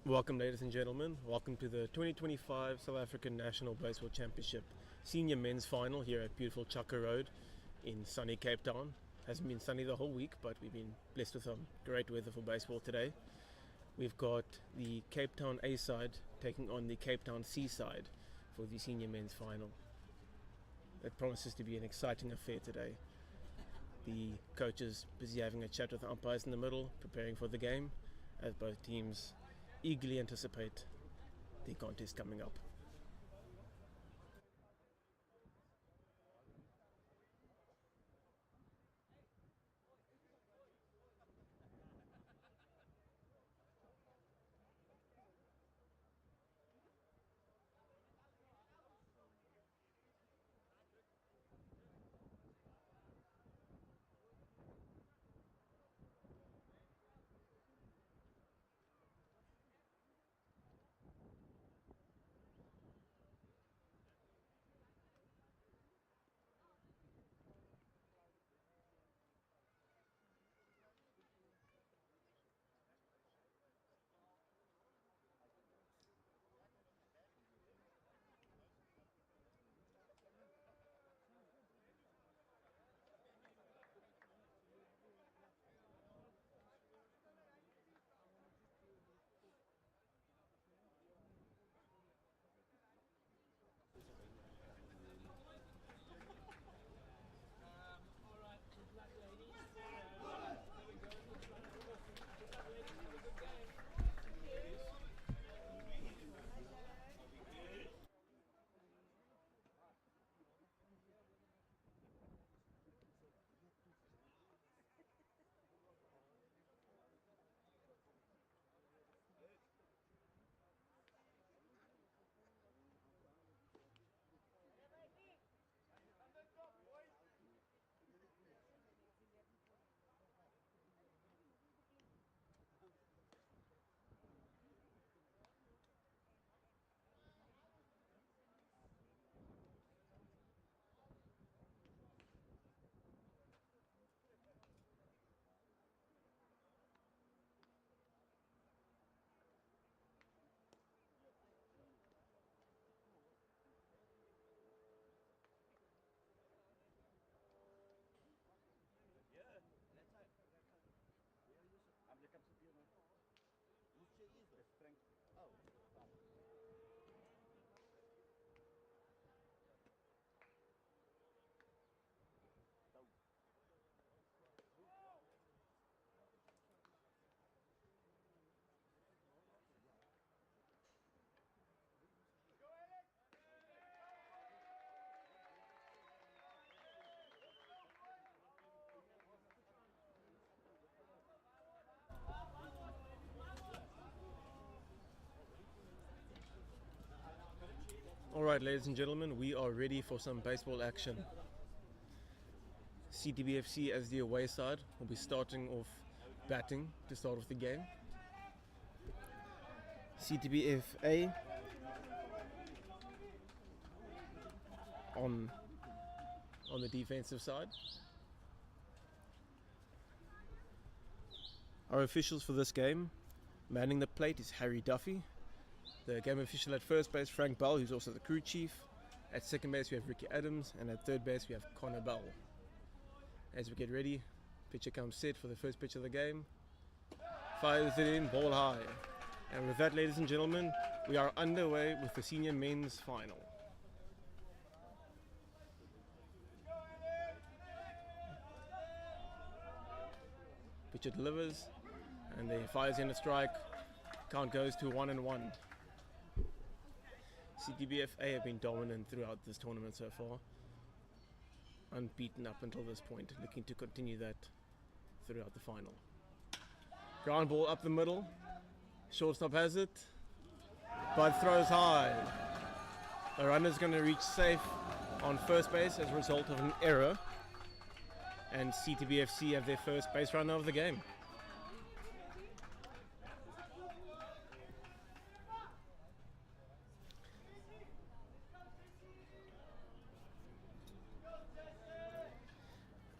Welcome, ladies and gentlemen. Welcome to the 2025 South African National Baseball Championship Senior Men's Final here at beautiful Chaka Road in sunny Cape Town. Hasn't been sunny the whole week, but we've been blessed with some great weather for baseball today. We've got the Cape Town A side taking on the Cape Town C side for the Senior Men's Final. It promises to be an exciting affair today. The coaches busy having a chat with the umpires in the middle, preparing for the game, as both teams eagerly anticipate the contest coming up. Alright, ladies and gentlemen, we are ready for some baseball action. CTBFC as the away side will be starting off batting to start off the game. CTBFA on the defensive side. Our officials for this game, manning the plate is Harry Duffy. The game official at first base, Frank Bell, who's also the crew chief. At second base, we have Ricky Adams. And at third base, we have Connor Bell. As we get ready, pitcher comes set for the first pitch of the game. Fires it in, ball high. And with that, ladies and gentlemen, we are underway with the Senior Men's Final. Pitcher delivers, and then fires in a strike. Count goes to 1-1. CTBFA have been dominant throughout this tournament so far. Unbeaten up until this point, looking to continue that throughout the final. Ground ball up the middle. Shortstop has it, but throws high. The runner's going to reach safe on first base as a result of an error. And CTBFC have their first base runner of the game.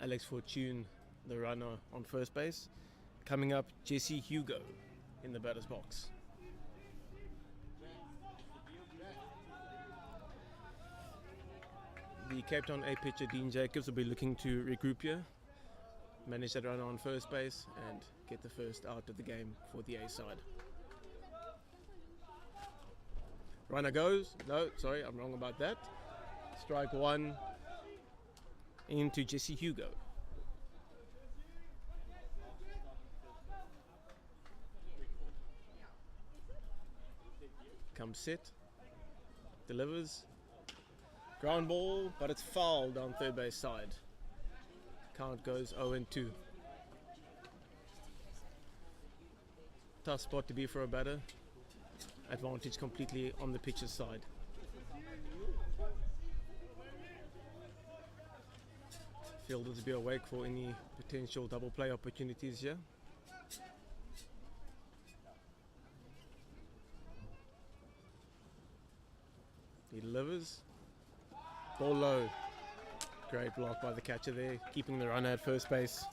Alex Fortune, the runner on first base. Coming up, Jesse Hugo in the batter's box. the Cape Town A pitcher, Dean Jacobs, will be looking to regroup here, manage that runner on first base, and get the first out of the game for the A side. Runner goes. No, sorry, I'm wrong about that. Strike one into Jesse Hugo. Comes set. Delivers. Ground ball, but it's foul down third base side. Count goes 0-2. Tough spot to be for a batter. Advantage completely on the pitcher's side. Fielders be awake for any potential double play opportunities here. He delivers. Ball low. Great block by the catcher there, keeping the runner at first base.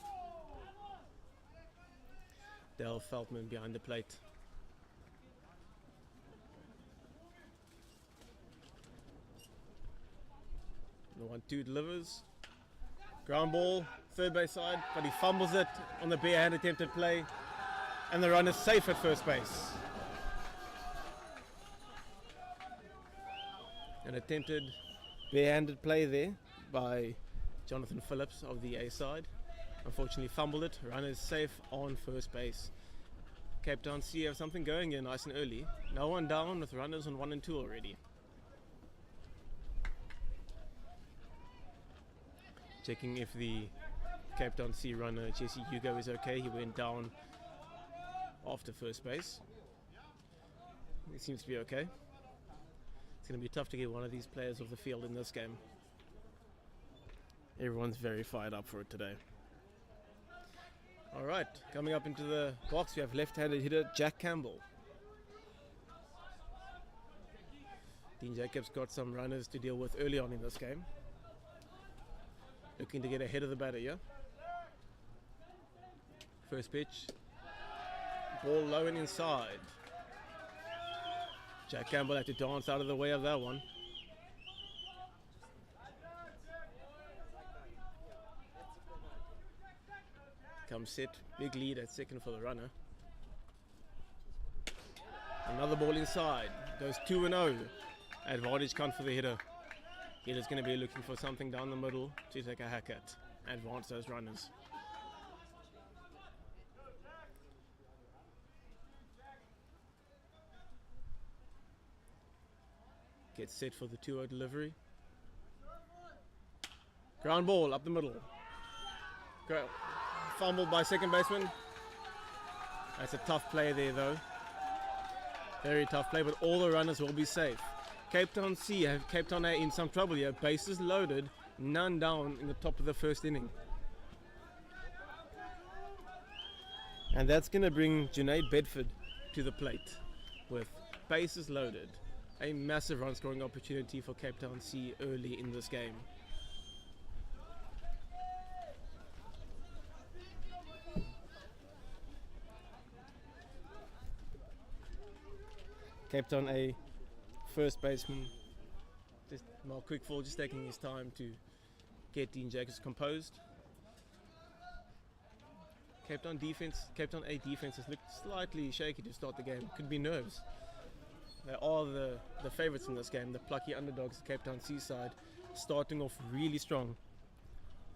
Dale Feldman behind the plate. The 1-2 delivers. Ground ball, third base side, but he fumbles it on the bare hand attempted play, and the runner's safe at first base. An attempted bare-handed play there by Jonathan Phillips of the A side. Unfortunately fumbled it. Runner's safe on first base. Cape Town C have something going here nice and early. No one down with runners on 1 and 2 already. Checking if the Cape Town C runner Jesse Hugo is okay. He went down after first base. He seems to be okay. It's going to be tough to get one of these players off the field in this game. Everyone's very fired up for it today. Alright, coming up into the box we have left-handed hitter Jack Campbell. Dean Jacobs got some runners to deal with early on in this game. Looking to get ahead of the batter, yeah? First pitch. Ball low and inside. Jack Campbell had to dance out of the way of that one. Comes set. Big lead at second for the runner. Another ball inside. Goes 2-0. Advantage count for the hitter. Hitter's going to be looking for something down the middle to take a hack at. Advance those runners. Gets set for the 2-0 delivery. Ground ball up the middle. Fumbled by second baseman. That's a tough play there though. Very tough play, but all the runners will be safe. Cape Town C have Cape Town A in some trouble here. Bases loaded, none down in the top of the first inning. And that's going to bring Junaid Bedford to the plate with bases loaded. A massive run scoring opportunity for Cape Town C early in this game. Cape Town A first baseman, just Mark Quickfall, just taking his time to get Dean Jacobs composed. Cape Town A defense has looked slightly shaky to start the game. Could be nerves. They are the favourites in this game, the plucky underdogs, the Cape Town Seaside, starting off really strong.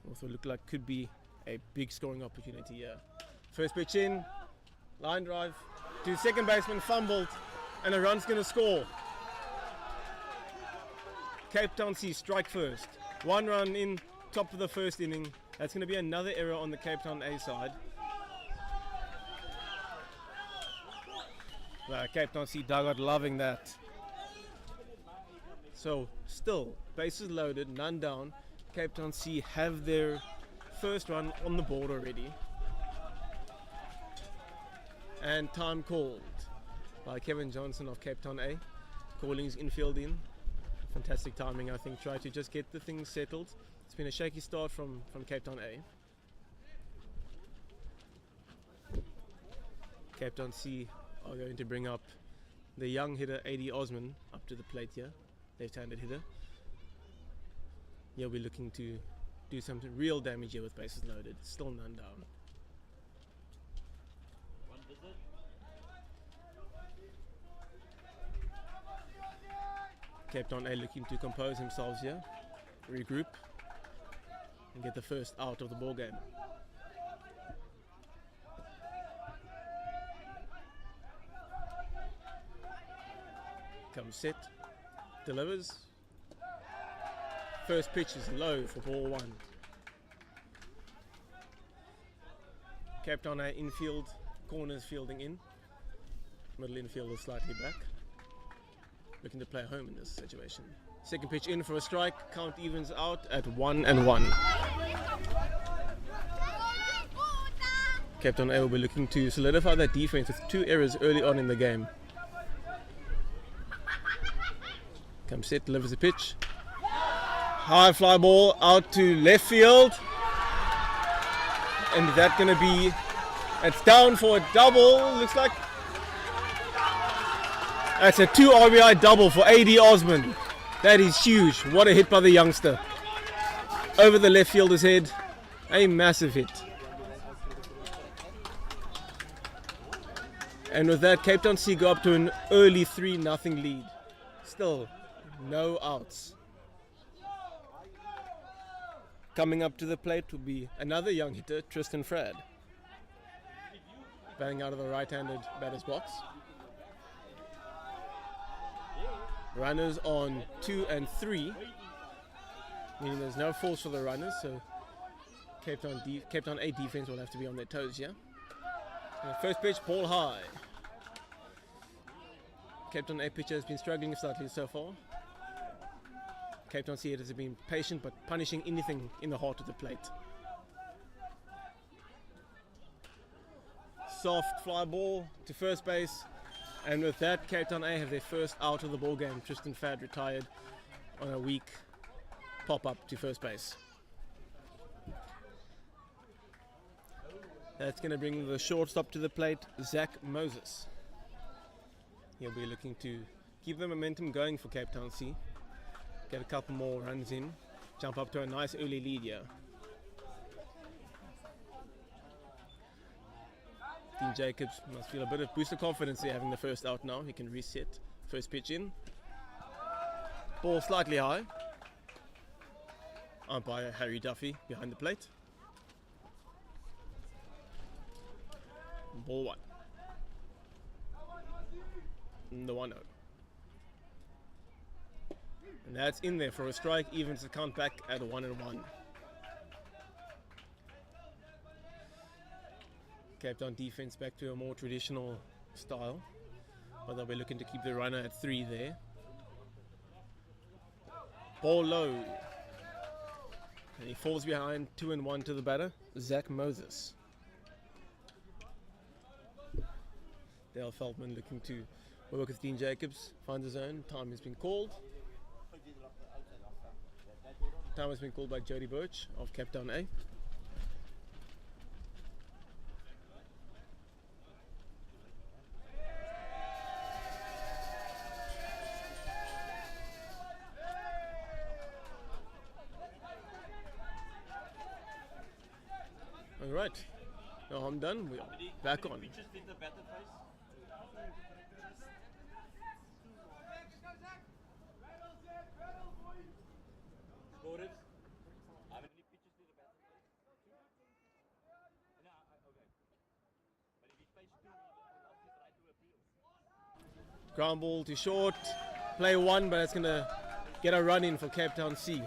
Also look like could be a big scoring opportunity here. First pitch in, line drive to second baseman, fumbled, and a run's going to score. Cape Town C strike first. One run in top of the first inning. That's going to be another error on the Cape Town A side. Cape Town C dugout loving that. So still, bases loaded, none down. Cape Town C have their first run on the board already. And time called by Kevin Johnson of Cape Town A. Calling his infield in. Fantastic timing, I think. Try to just get the things settled. It's been a shaky start from Cape Town A. Cape Town C are going to bring up the young hitter A.D. Osman up to the plate here, left-handed hitter. He'll be looking to do some real damage here with bases loaded. Still none down. Cape Town A looking to compose themselves here, regroup, and get the first out of the ball game. Comes set, delivers. First pitch is low for ball one. Cape Town A infield, corners fielding in. Middle infield is slightly back. Looking to play home in this situation. Second pitch in for a strike. Count evens out at 1-1. Cape Town A will be looking to solidify that defense with 2 errors early on in the game. Comes set, delivers a pitch. High fly ball out to left field. And that's going to be, it's down for a double, looks like. That's a 2 RBI double for A.D. Osmond. That is huge. What a hit by the youngster. Over the left fielder's head. A massive hit. And with that, Cape Town C go up to an early 3-0 lead. Still, no outs. Coming up to the plate will be another young hitter, Tristan Frad. Batting out of the right-handed batter's box. Runners on 2 and 3, meaning there's no force for the runners, so Cape Town A defense will have to be on their toes here. First pitch, ball high. Cape Town A pitcher has been struggling slightly so far. Cape Town C hitters have been patient but punishing anything in the heart of the plate. Soft fly ball to first base. And with that, Cape Town A have their first out of the ball game. Tristan Fad retired on a weak pop-up to first base. That's going to bring the shortstop to the plate, Zach Moses. He'll be looking to keep the momentum going for Cape Town C. Get a couple more runs in, jump up to a nice early lead here. Dean Jacobs must feel a bit of boost of confidence there having the first out now. He can reset. First pitch in. Ball slightly high. Umpire Harry Duffy behind the plate. Ball one. The 1-0. And that's in there for a strike, evens the count back at 1-1. Cape Town defense back to a more traditional style, but they'll be looking to keep the runner at 3 there. Ball low. And he falls behind 2-1 to the batter, Zach Moses. Dale Feldman looking to work with Dean Jacobs, find the zone. Time has been called. Time has been called by Jody Birch of Cape Town A. Alright, now I'm done. We're back on. Ground ball to short, play 1, but it's going to get a run in for Cape Town C.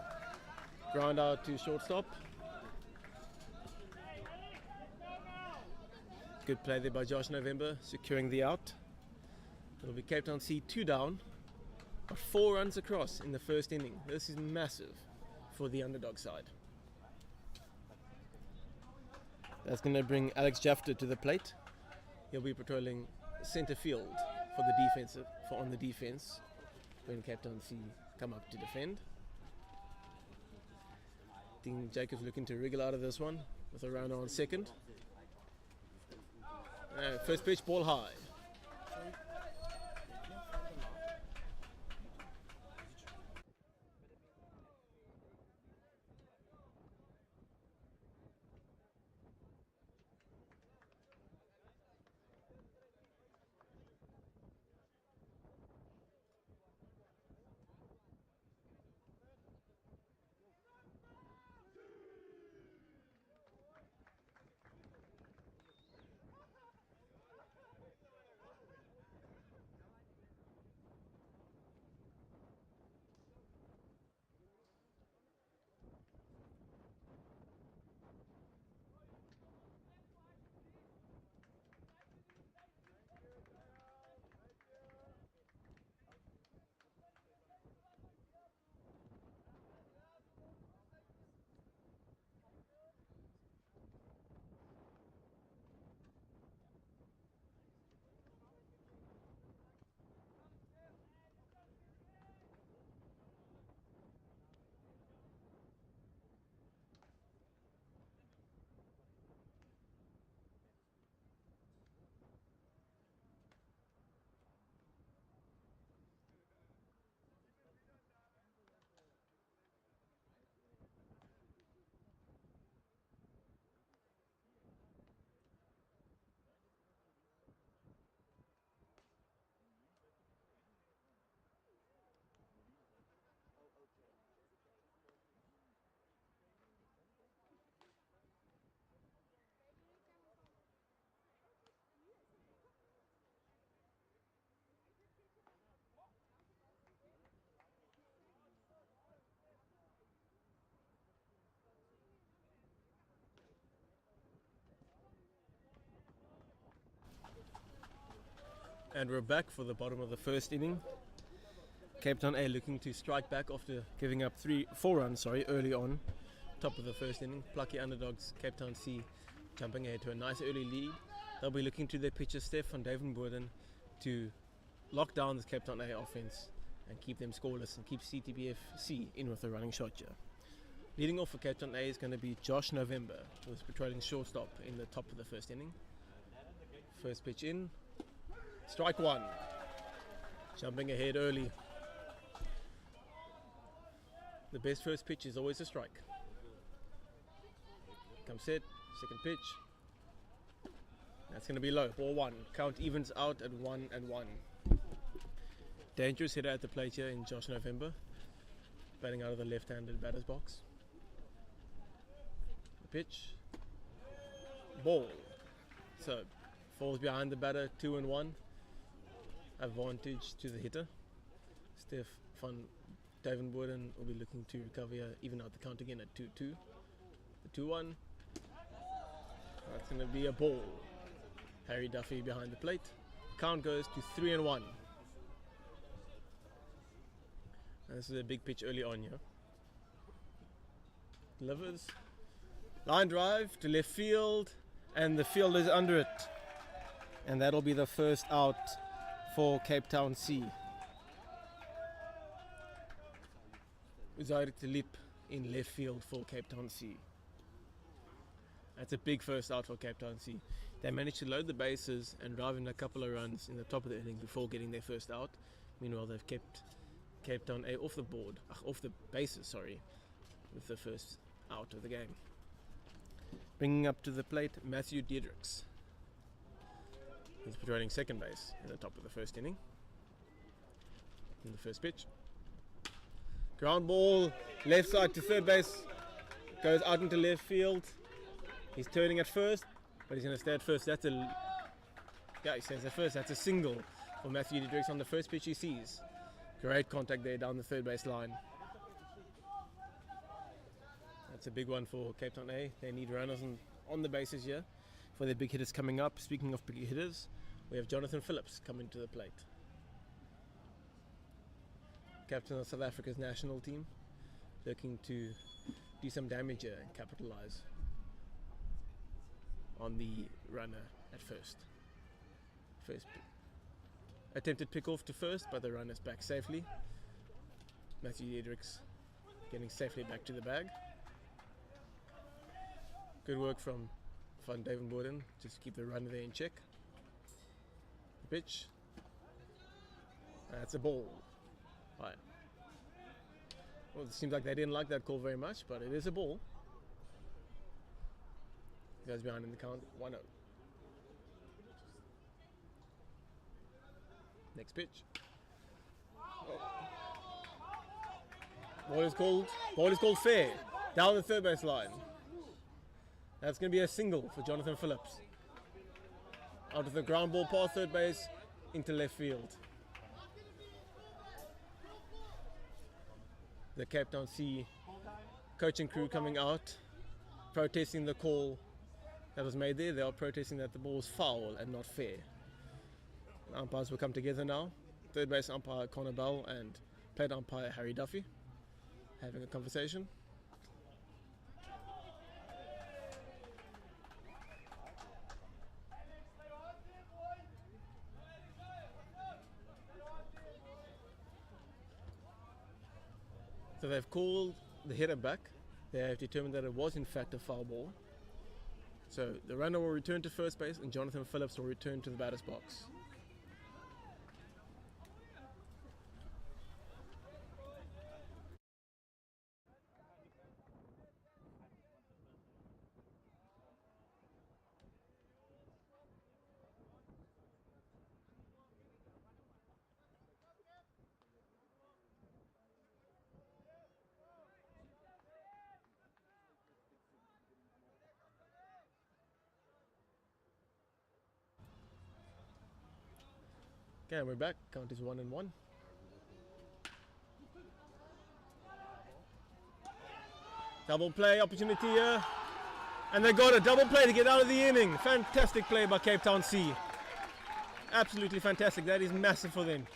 Ground out to shortstop. Good play there by Josh November, securing the out. It'll be Cape Town C 2 down, but 4 runs across in the first inning. This is massive for the underdog side. That's going to bring Alex Jafter to the plate. He'll be patrolling center field for the on the defense when Cape Town C come up to defend. Dean Jacobs looking to wriggle out of this one with a runner on second. First pitch, ball high. And we're back for the bottom of the first inning. Cape Town A looking to strike back after giving up 4 runs early on. Top of the first inning. Plucky underdogs Cape Town C jumping ahead to a nice early lead. They'll be looking to their pitcher Steph van Duivenbode to lock down this Cape Town A offense and keep them scoreless and keep CTBF C in with a running shot here. Leading off for Cape Town A is going to be Josh November, who's patrolling shortstop in the top of the first inning. First pitch in. Strike 1. Jumping ahead early. The best first pitch is always a strike. Come set. Second pitch. That's going to be low. Ball 1. Count evens out at 1-1. Dangerous hitter at the plate here in Josh November. Batting out of the left-handed batter's box. The pitch. Ball. So, falls behind the batter, 2-1. Advantage to the hitter. Steph van Duivenbode will be looking to recover here, even out the count again at 2-2. The 2-1. That's going to be a ball. Harry Duffy behind the plate. Count goes to 3-1. And this is a big pitch early on here. Delivers. Line drive to left field. And the fielder is under it. And that'll be the first out for Cape Town C. Uzair Tilip in left field for Cape Town C. That's a big first out for Cape Town C. They managed to load the bases and drive in a couple of runs in the top of the inning before getting their first out. Meanwhile, they've kept Cape Town A off the board, off the bases, with the first out of the game. Bringing up to the plate, Matthew Diedrichs. He's patrolling second base in the top of the first inning. In the first pitch. Ground ball, left side to third base. Goes out into left field. He's turning at first, but he's going to stay at first. He stays at first. That's a single for Matthew Diedrichs on the first pitch he sees. Great contact there down the third base line. That's a big one for Cape Town A. They need runners on the bases here for their big hitters coming up. Speaking of big hitters, we have Jonathan Phillips coming to the plate. Captain of South Africa's national team, looking to do some damage here and capitalize on the runner at first. Attempted pick off to first, but the runner's back safely. Matthew Diedrichs getting safely back to the bag. Good work from Van Duivenbode just to keep the runner there in check. The pitch. That's a ball. Right. Well, it seems like they didn't like that call very much, but it is a ball. Goes behind in the count, 1-0. Next pitch. Ball is called fair. Down the third base line. That's going to be a single for Jonathan Phillips. Out of the ground ball past third base into left field. The Cape Town C coaching crew coming out, protesting the call that was made there. They are protesting that the ball was foul and not fair. The umpires will come together now. Third base umpire Connor Bell and plate umpire Harry Duffy having a conversation. So they've called the hitter back. They have determined that it was in fact a foul ball. So the runner will return to first base and Jonathan Phillips will return to the batter's box. Okay, we're back. Count is 1-1. Double play opportunity here. And they got a double play to get out of the inning. Fantastic play by Cape Town C. Absolutely fantastic. That is massive for them.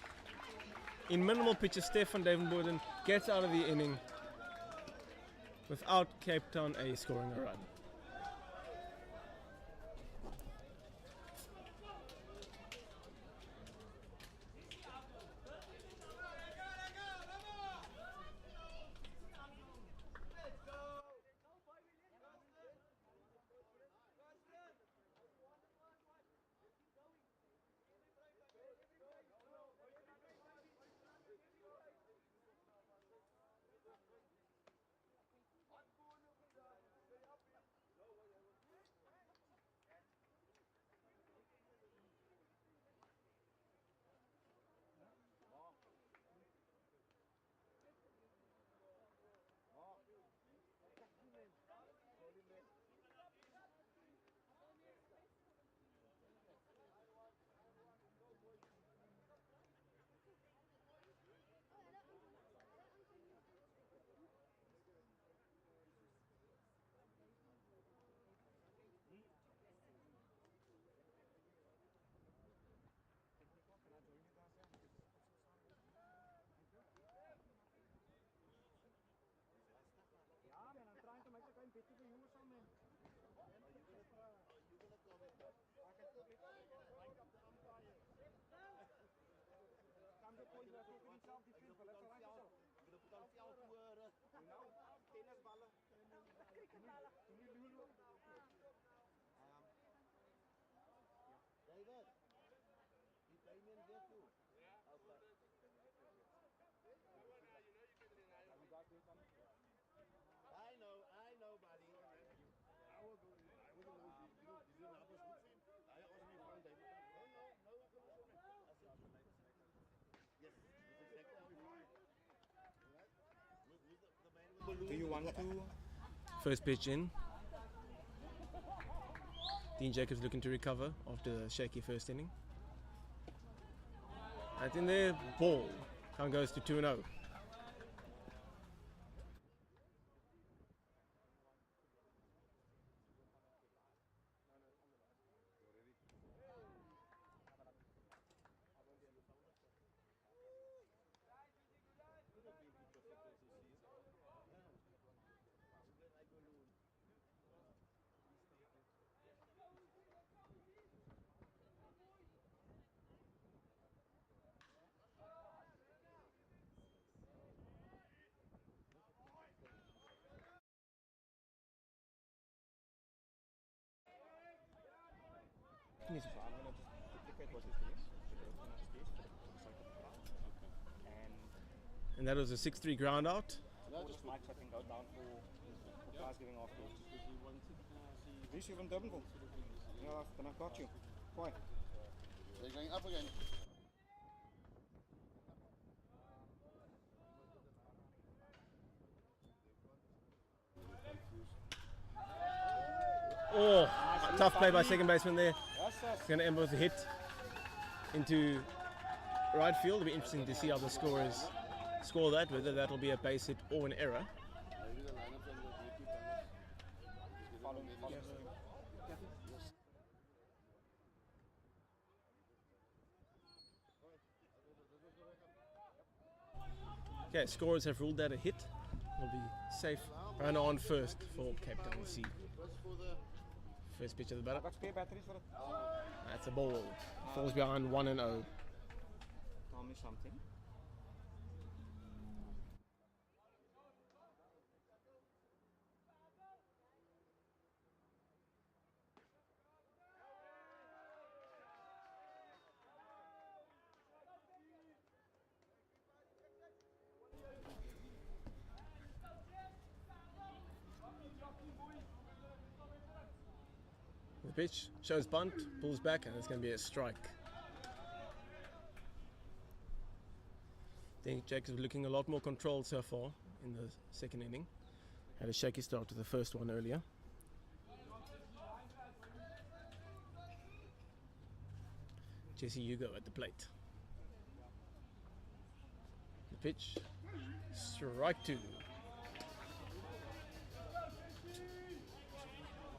In minimal pitches, Stefan Davenborden gets out of the inning without Cape Town A scoring a run. Do you want to? First pitch in. Dean Jacobs looking to recover after the shaky first inning. Right in there, ball. Count goes to 2-0. So I'm going to duplicate what this is. And that was a 6-3 ground out. All the mics I think go down for guys giving afterwards. This you from Durbanville? Yeah, then I've got you. Why? They're going up again. Oh, tough play by second baseman there. It's going to end with a hit into right field. It'll be interesting to see how the scorers score that, whether that'll be a base hit or an error. Okay, scorers have ruled that a hit. Will be safe. Runner on first for Cape Town C. First pitch of the batter. I've got spare batteries for it. That's a ball. Falls behind 1-0. Tell me something. The pitch shows bunt, pulls back, and it's going to be a strike. I think Jacobs looking a lot more controlled so far in the second inning. Had a shaky start to the first one earlier. Jesse Hugo at the plate. The pitch, strike two.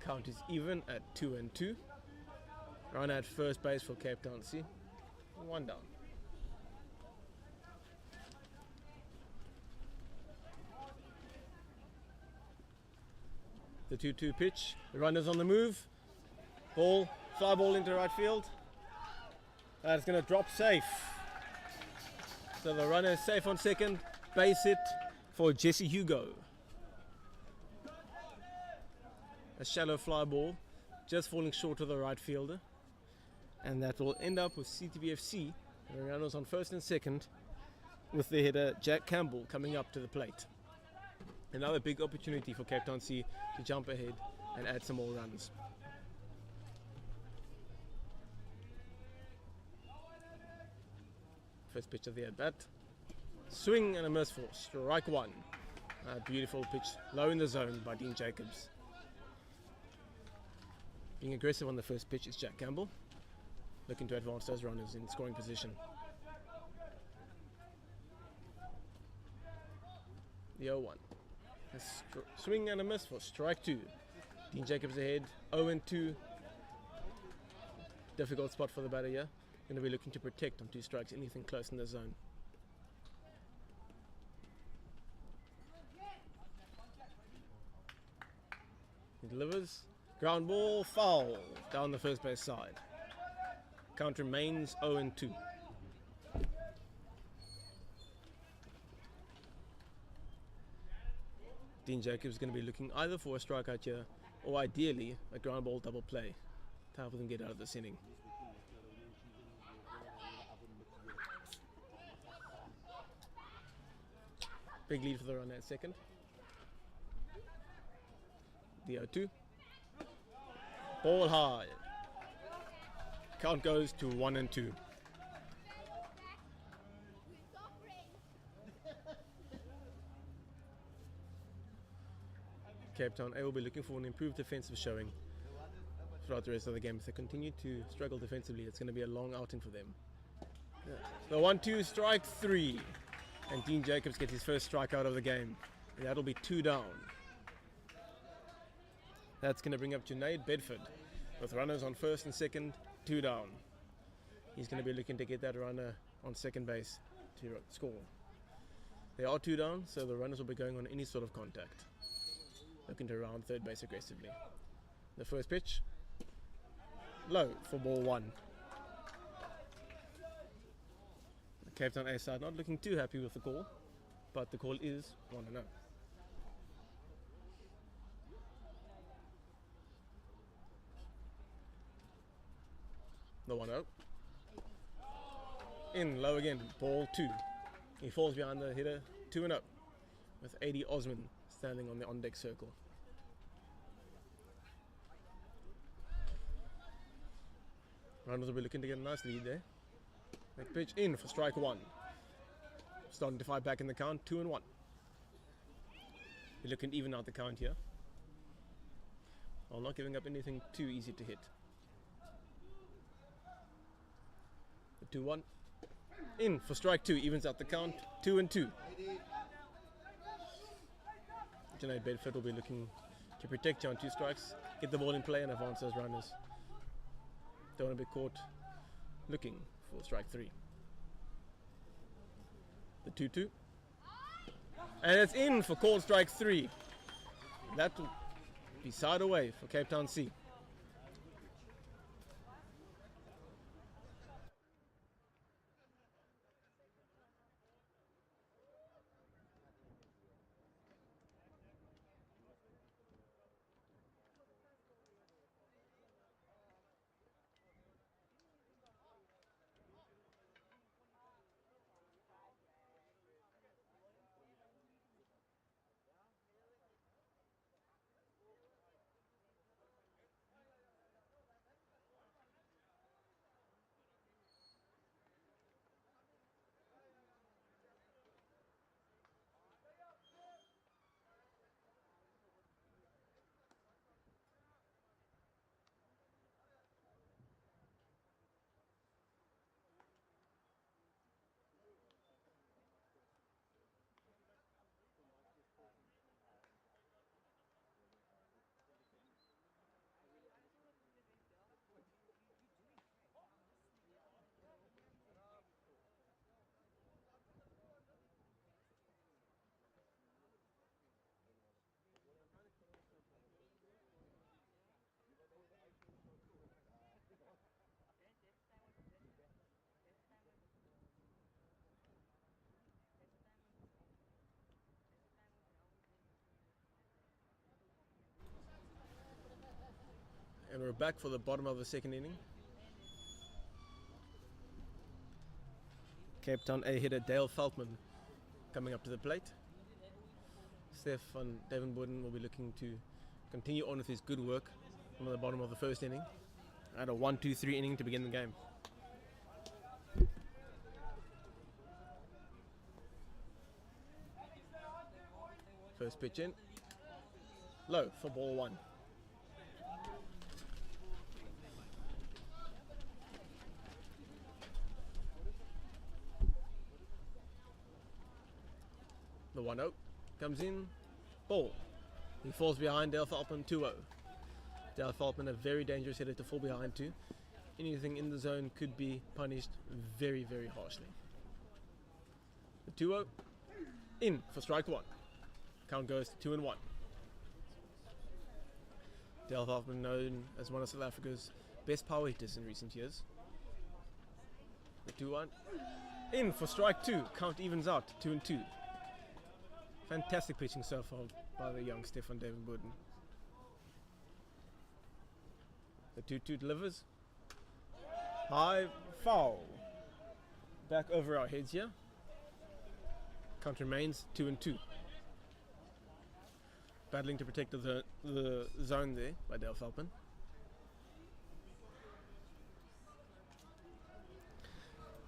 Count is even at 2-2. Runner at first base for Cape Town C. 1 down. The 2-2 pitch. The runner's on the move. Ball, fly ball into right field. That's going to drop safe. So the runner is safe on second. Base hit for Jesse Hugo. A shallow fly ball, just falling short of the right fielder. And that will end up with CTBFC. The runners on first and second, with the hitter Jack Campbell coming up to the plate. Another big opportunity for Cape Town C to jump ahead and add some more runs. First pitch of the at-bat. Swing and a miss for strike 1. A beautiful pitch, low in the zone by Dean Jacobs. Being aggressive on the first pitch is Jack Campbell, looking to advance those runners in scoring position. The 0-1. A swing and a miss for strike 2. Dean Jacobs ahead, 0-2. Difficult spot for the batter here. Going to be looking to protect on 2 strikes, anything close in the zone. He delivers. Ground ball, foul down the first base side. Count remains 0-2. Dean Jacobs is going to be looking either for a strikeout here or ideally a ground ball double play to help them get out of this inning. Big lead for the runner at second. The 0-2. Ball high. Count goes to 1-2. Cape Town A will be looking for an improved defensive showing throughout the rest of the game. If they continue to struggle defensively, it's going to be a long outing for them. The 1-2, strike 3. And Dean Jacobs gets his first strikeout of the game. And that'll be 2 down. That's going to bring up Junaid Bedford with runners on first and second, 2 down. He's going to be looking to get that runner on second base to score. They are 2 down, so the runners will be going on any sort of contact. Looking to round third base aggressively. The first pitch, low for ball 1. The Cape Town A side not looking too happy with the call, but the call is 1-0. The 1-0. In low again, ball 2. He falls behind the hitter, 2-0, with A.D. Osman standing on the on-deck circle. Runners will be looking to get a nice lead there. Next pitch in for strike 1. Starting to fight back in the count, 2-1. You're looking to even out the count here, while not giving up anything too easy to hit. The 2-1. In for strike 2, evens out the count, 2-2. Junaid Bedford will be looking to protect you on 2 strikes, get the ball in play and advance those runners. Don't want to be caught looking for strike 3. The 2-2. And it's in for called strike 3. That will be side away for Cape Town C. And we're back for the bottom of the second inning. Cape Town A hitter Dale Feltman coming up to the plate. Stefan Davenborden will be looking to continue on with his good work from the bottom of the first inning. And a 1-2-3 inning to begin the game. First pitch in. Low for ball one. The 1-0 comes in. Ball. He falls behind Dale Feltman 2-0. Dale Feltman, a very dangerous hitter to fall behind to. Anything in the zone could be punished very, very harshly. The 2-0 in for strike one. Count goes to 2-1. Dale Feltman, known as one of South Africa's best power hitters in recent years. The 2-1 in for strike two. Count evens out 2-2. Fantastic pitching so far by the young Stefan Davenborden. The 2-2 delivers. High foul. Back over our heads here. Count remains 2-2. Battling to protect the zone there by Dale Feltman.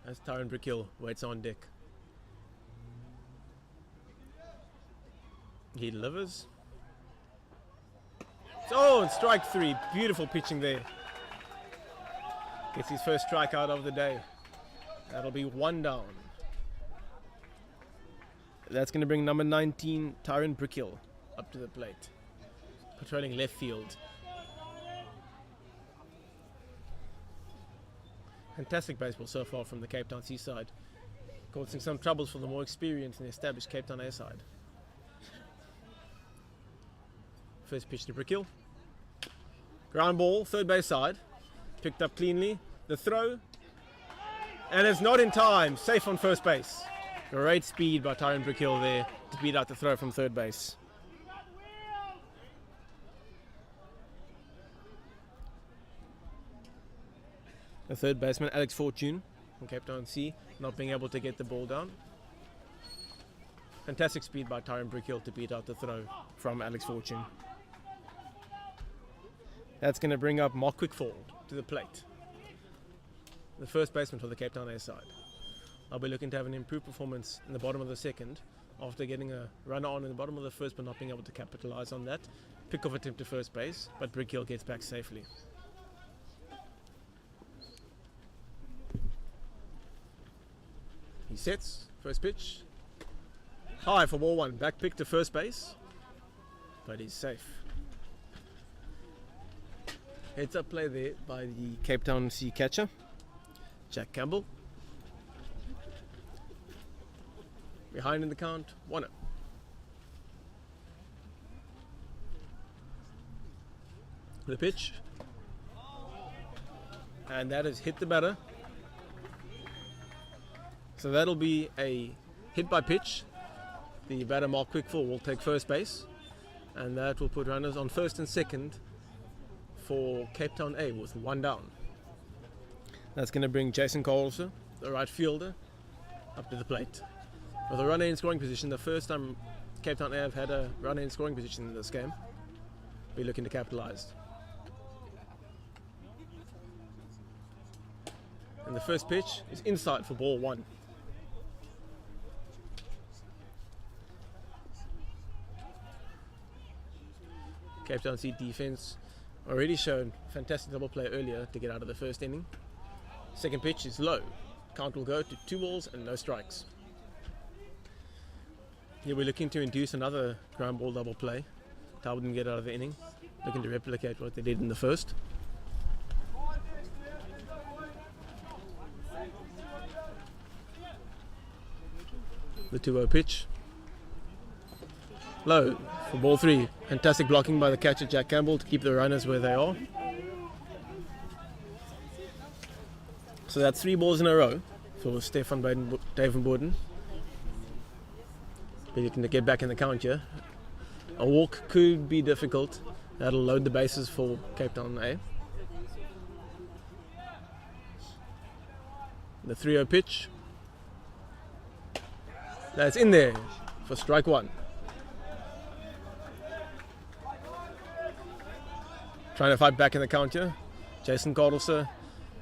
As Tyron Brickhill waits on deck. He delivers. Oh, and strike three. Beautiful pitching there. Gets his first strikeout of the day. That'll be one down. That's going to bring number 19, Tyron Brickhill, up to the plate. Patrolling left field. Fantastic baseball so far from the Cape Town Seaside. Causing some troubles for the more experienced and established Cape Town A side. First pitch to Brickhill. Ground ball, third base side. Picked up cleanly. The throw. And it's not in time. Safe on first base. Great speed by Tyron Brickhill there to beat out the throw from third base. The third baseman, Alex Fortune from Cape Town C, not being able to get the ball down. Fantastic speed by Tyron Brickhill to beat out the throw from Alex Fortune. That's going to bring up Mark Quickfall to the plate. The first baseman for the Cape Town A side. I'll be looking to have an improved performance in the bottom of the second after getting a runner on in the bottom of the first but not being able to capitalize on that. Pick off attempt to first base, but Brickhill gets back safely. He sets, first pitch. High for ball one, back pick to first base, but he's safe. Heads up play there by the Cape Town C catcher, Jack Campbell. Behind in the count, 1-0. The pitch. And that has hit the batter. So that'll be a hit by pitch. The batter Mark Quickfall will take first base. And that will put runners on first and second for Cape Town A with one down. That's going to bring Jason Carlson, the right fielder, up to the plate. With a runner in scoring position, the first time Cape Town A have had a runner in scoring position in this game. Be looking to capitalize. And the first pitch is inside for ball one. Cape Town C defense already shown fantastic double play earlier to get out of the first inning. Second pitch is low. Count will go to 2 balls and no strikes. Here we're looking to induce another ground ball double play. Tau didn't get out of the inning. Looking to replicate what they did in the first. The 2-0 pitch. Low for ball 3. Fantastic blocking by the catcher Jack Campbell to keep the runners where they are. So that's 3 balls in a row for Stefan Davenborden. Be looking to get back in the count here. A walk could be difficult. That'll load the bases for Cape Town A. The 3-0 pitch. That's in there for strike one. Trying to fight back in the counter. Jason Cardlesser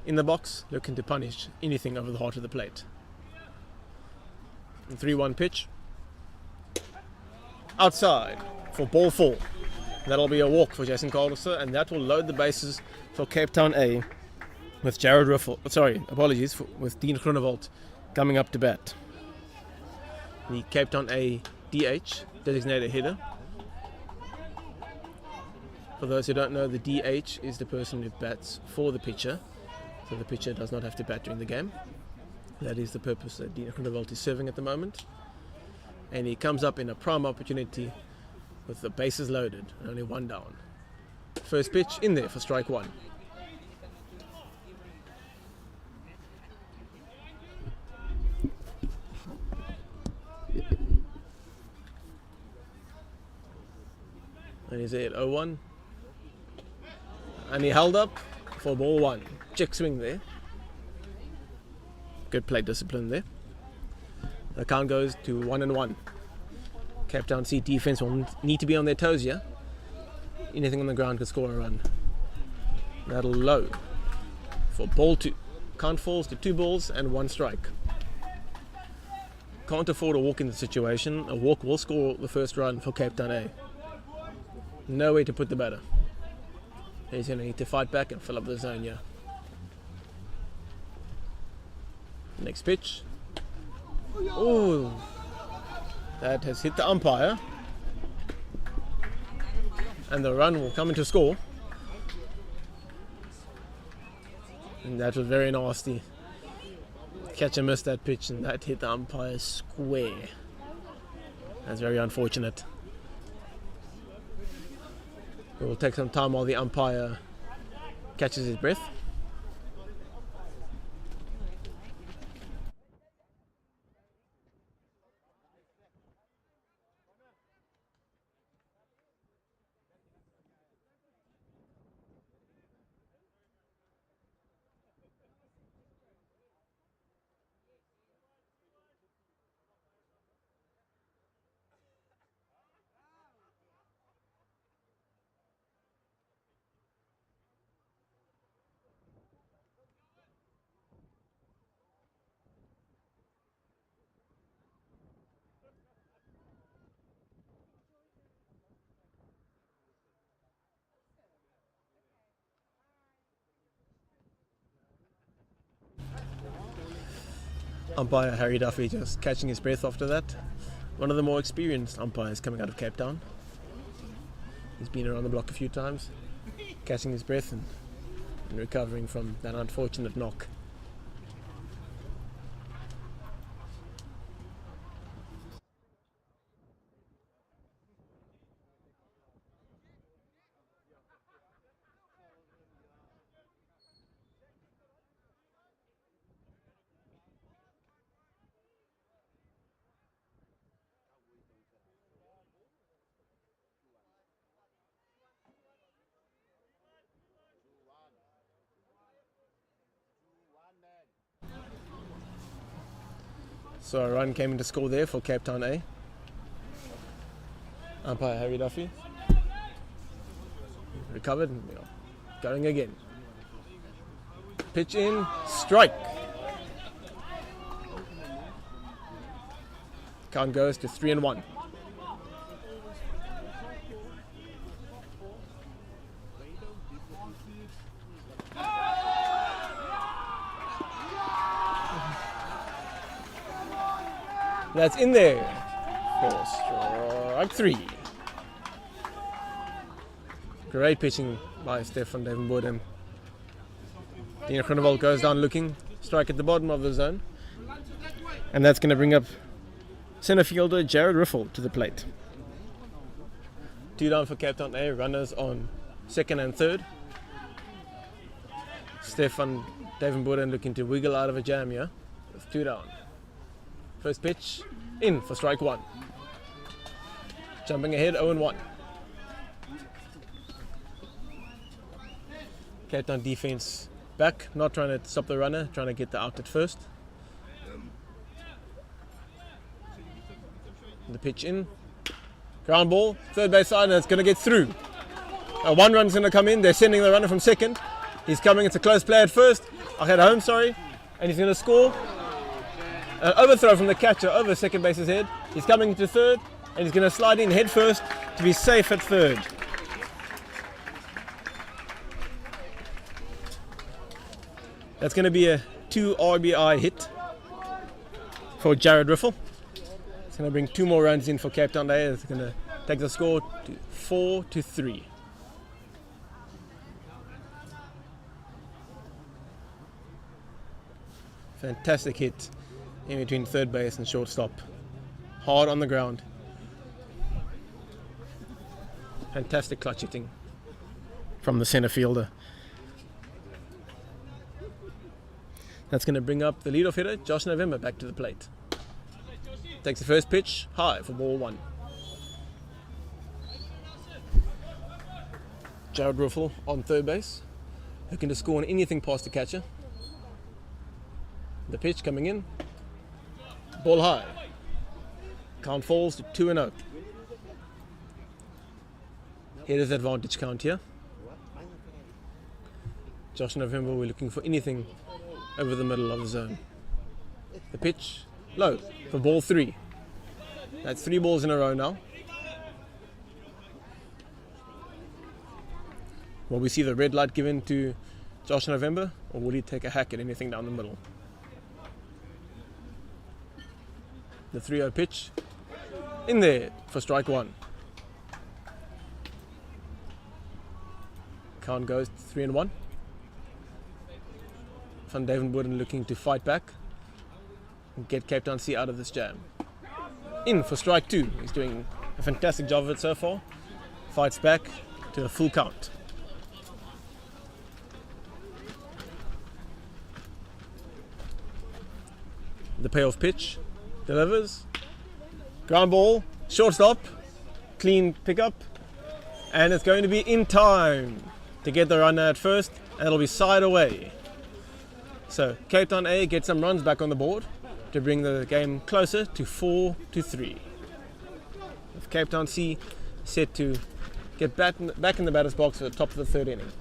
in the box, looking to punish anything over the heart of the plate. 3-1 pitch. Outside for ball 4. That'll be a walk for Jason Cardlesser, and that will load the bases for Cape Town A with Jared Riffle. With Dean Groenewald coming up to bat. The Cape Town A DH, designated hitter. For those who don't know, the DH is the person who bats for the pitcher, so the pitcher does not have to bat during the game. That is the purpose that Dean Groenewald is serving at the moment. And he comes up in a prime opportunity with the bases loaded and only one down. First pitch in there for strike one. And he's at 0-1. And he held up for ball 1. Check swing there. Good plate discipline there. The count goes to 1-1. Cape Town C defense will need to be on their toes here. Anything on the ground could score a run. That'll low for ball 2. Count falls to 2 balls and 1 strike. Can't afford a walk in the situation. A walk will score the first run for Cape Town A. No way to put the batter. He's going to need to fight back and fill up the zone here. Next pitch. Oh, that has hit the umpire. And the run will come into score. And that was very nasty. Catcher missed that pitch and that hit the umpire square. That's very unfortunate. It will take some time while the umpire catches his breath. Umpire Harry Duffy just catching his breath after that. One of the more experienced umpires coming out of Cape Town. He's been around the block a few times, catching his breath and recovering from that unfortunate knock. So a run came into score there for Cape Town A. Umpire Harry Duffy recovered and going again. Pitch in, strike. Count goes to 3-1. That's in there for strike 3. Great pitching by Stefan Devenboden. Dean Groenewald goes down looking, strike at the bottom of the zone. And that's going to bring up centre fielder Jared Riffle to the plate. 2 down for Cape Town A, runners on second and third. Stefan Devenboden looking to wiggle out of a jam here with 2 down. First pitch, in for strike 1. Jumping ahead, 0-1. Cape Town defense back, not trying to stop the runner, trying to get the out at first. The pitch in. Ground ball, third base side, and it's going to get through. One run's going to come in. They're sending the runner from second. He's coming. It's a close play at first. I had home, sorry. And he's going to score. An overthrow from the catcher over second base's head. He's coming into third, and he's going to slide in head first to be safe at third. That's going to be a 2 RBI hit for Jared Riffle. It's going to bring 2 more runs in for Cape Town Day. It's going to take the score to 4-3. Fantastic hit in between third base and shortstop. Hard on the ground. Fantastic clutch hitting from the center fielder. That's going to bring up the leadoff hitter, Josh November, back to the plate. Takes the first pitch, high for ball 1. Jared Riffle on third base, looking to score on anything past the catcher. The pitch coming in, ball high. Count falls to 2-0. Hitter's advantage count here. Josh November, we're looking for anything over the middle of the zone. The pitch, low for ball 3. That's 3 balls in a row now. Will we see the red light given to Josh November, or will he take a hack at anything down the middle? The 3-0 pitch, in there for strike 1. Count goes 3-1. Van Devenborden looking to fight back and get Cape Town C out of this jam. In for strike 2. He's doing a fantastic job of it so far. Fights back to a full count. The payoff pitch delivers. Ground ball, shortstop, clean pickup, and it's going to be in time to get the runner at first, and it'll be side away. So Cape Town A gets some runs back on the board to bring the game closer to 4-3. With Cape Town C set to get back in the batter's box at the top of the 3rd inning.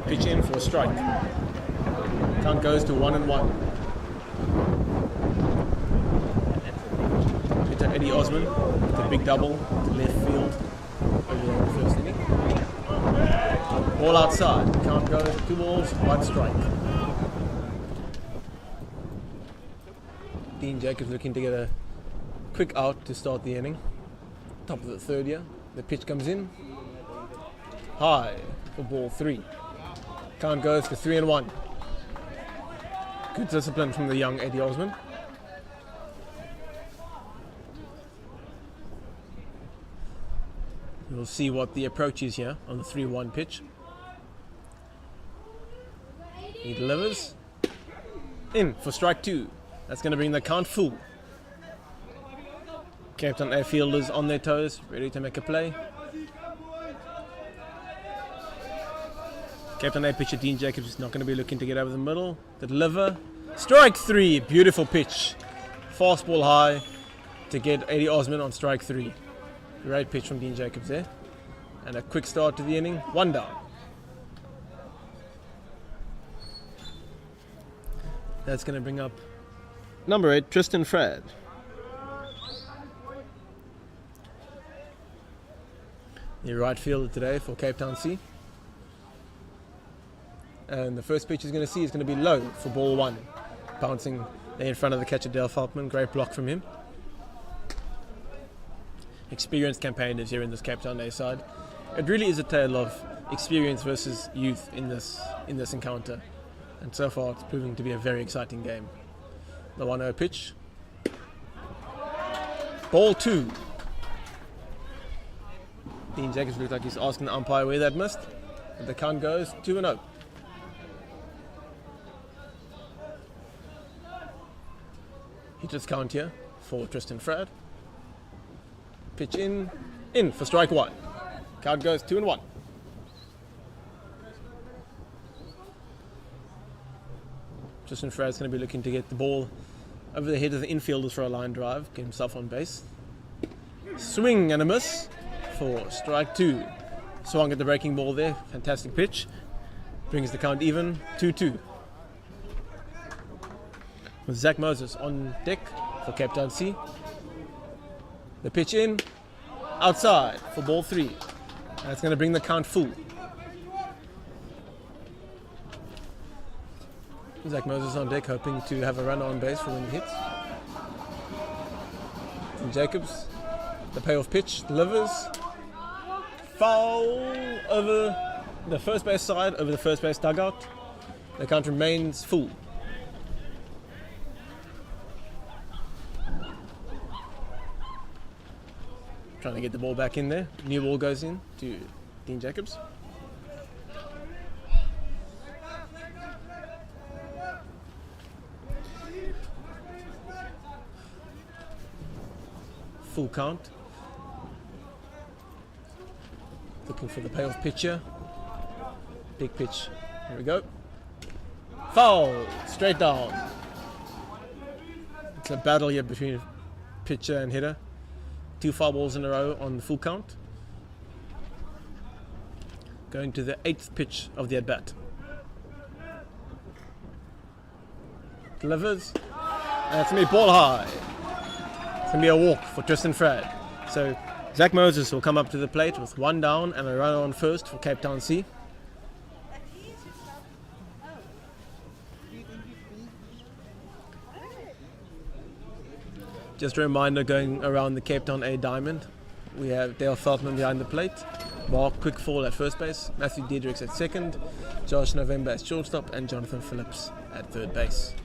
Pitch in for a strike. Count goes to 1-1. Hitter Eddie Osman with a big double to left field over the first inning. Ball outside. Count goes 2 balls, 1 strike. Dean Jacobs looking to get a quick out to start the inning. Top of the 3rd year. The pitch comes in. High for ball 3. Count goes to 3-1. Good discipline from the young Eddie Osman. We'll see what the approach is here on the 3-1 pitch. He delivers. In for strike 2. That's going to bring the count full. Cape Town A fielders on their toes, ready to make a play. Cape Town A pitcher Dean Jacobs is not going to be looking to get over the middle. The deliver. Strike 3. Beautiful pitch. Fastball high to get Eddie Osman on strike 3. Great pitch from Dean Jacobs there. And a quick start to the inning. 1 down. That's going to bring up number 8, Tristan Frad. The right fielder today for Cape Town C. And the first pitch he's going to see is going to be low for ball 1. Bouncing there in front of the catcher Dale Falkman. Great block from him. Experienced campaigners here in this Cape Town A side. It really is a tale of experience versus youth in this encounter. And so far it's proving to be a very exciting game. The 1-0 pitch. Ball 2. Dean Jacobs looks like he's asking the umpire where that missed. But the count goes 2-0. Hitter's count here for Tristan Frad. Pitch in for strike 1. Count goes 2-1. Tristan Frad's going to be looking to get the ball over the head of the infielders for a line drive, get himself on base. Swing and a miss for strike 2. Swung at the breaking ball there, fantastic pitch. Brings the count even, 2-2. With Zach Moses on deck for Cape Town C. The pitch in, outside for ball 3. That's going to bring the count full. Zach Moses on deck, hoping to have a runner on base for when he hits. And Jacobs, the payoff pitch, delivers. Foul over the first base side, over the first base dugout. The count remains full. Trying to get the ball back in there. New ball goes in to Dean Jacobs. Full count. Looking for the payoff pitcher. Big pitch. Here we go. Foul! Straight down. It's a battle here between pitcher and hitter. 2 foul balls in a row on the full count. Going to the 8th pitch of the at-bat. Delivers. And it's going to be ball high. It's going to be a walk for Tristan Frad. So Zach Moses will come up to the plate with 1 down and a runner on first for Cape Town C. Just a reminder, going around the Cape Town A diamond, we have Dale Feldman behind the plate, Mark Quickfall at first base, Matthew Diedrichs at second, Josh November at shortstop, and Jonathan Phillips at third base.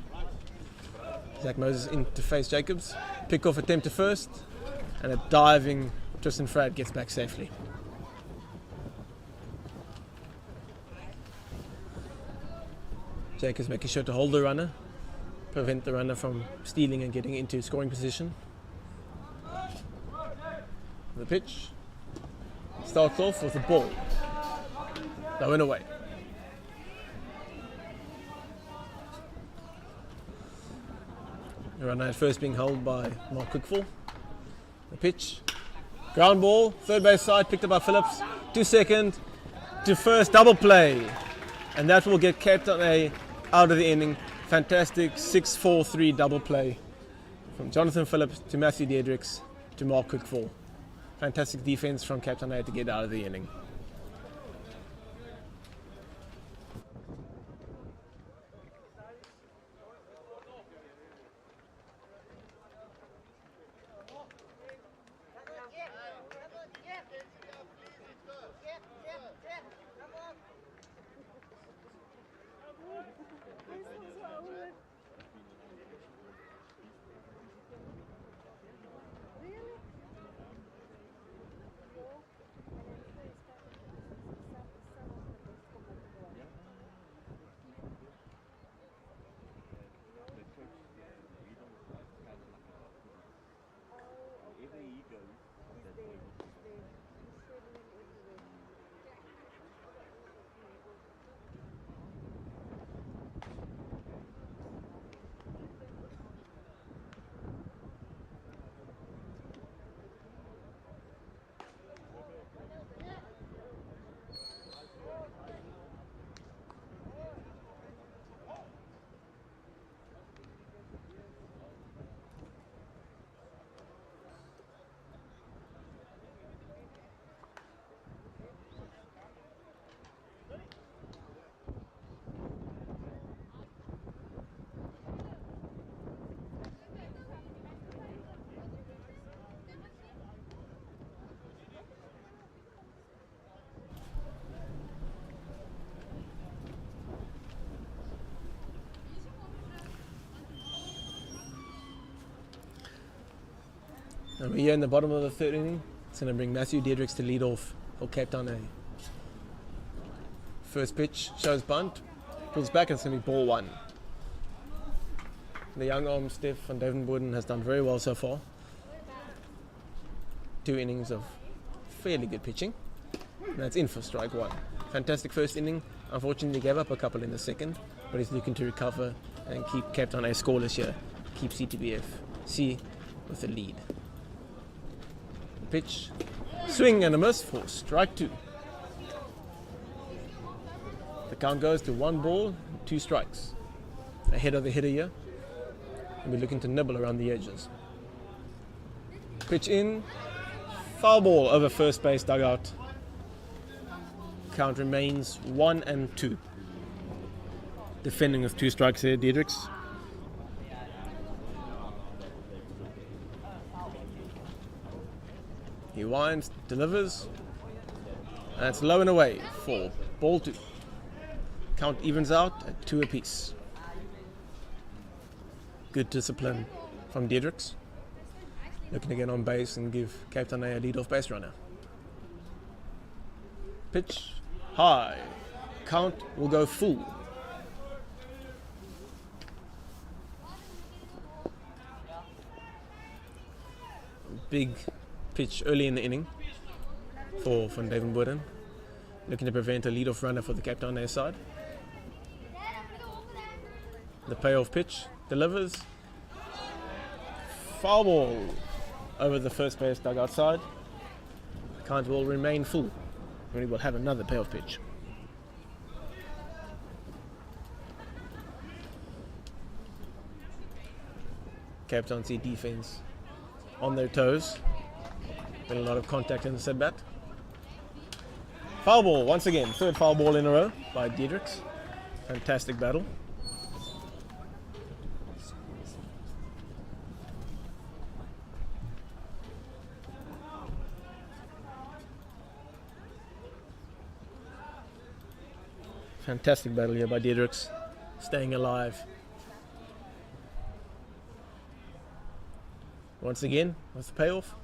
Zach Moses in to face Jacobs, pick-off attempt to first, and a diving Tristan Frad gets back safely. Jacobs making sure to hold the runner, prevent the runner from stealing and getting into scoring position. The pitch starts off with a ball. Low and away. The runner at first being held by Mark Quickfall. The pitch, ground ball, third base side, picked up by Phillips. To second, to first, double play. And that will get Cape Town A out of the inning. Fantastic 6-4-3 double play from Jonathan Phillips to Matthew Diedrichs to Mark Quickfall. Fantastic defense from Cape Town A to get out of the inning. And we're here in the bottom of the third inning. It's going to bring Matthew Diedrichs to lead off for Cape Town A. First pitch, shows bunt, pulls back, and it's going to be ball one. The young arm Steph van Devenborden has done very well so far. 2 innings of fairly good pitching. And that's in for strike one. Fantastic first inning. Unfortunately, gave up a couple in the second, but he's looking to recover and keep Cape Town A scoreless here. Keep CTBF C with the lead. Pitch, swing and a miss for strike 2. The count goes to 1 ball, 2 strikes. Ahead of the hitter here. And we're looking to nibble around the edges. Pitch in, foul ball over first base dugout. Count remains 1-2. Defending with 2 strikes here, Diedrichs. He winds, delivers, and it's low and away for ball 2. Count evens out at 2 apiece. Good discipline from Diedrichs. Looking to get on base and give Cape Town A lead-off base runner. Pitch, high. Count will go full. Big pitch early in the inning for Van Devenborden. Looking to prevent a lead-off runner for the Cape Town A side. The payoff pitch delivers. Foul ball over the first base dugout side. Count will remain full. We will have another payoff pitch. Cape Town C defense on their toes. Been a lot of contact in the setback. Foul ball once again. 3rd foul ball in a row by Diedrichs. Fantastic battle. Fantastic battle here by Diedrichs. Staying alive. Once again, what's the payoff?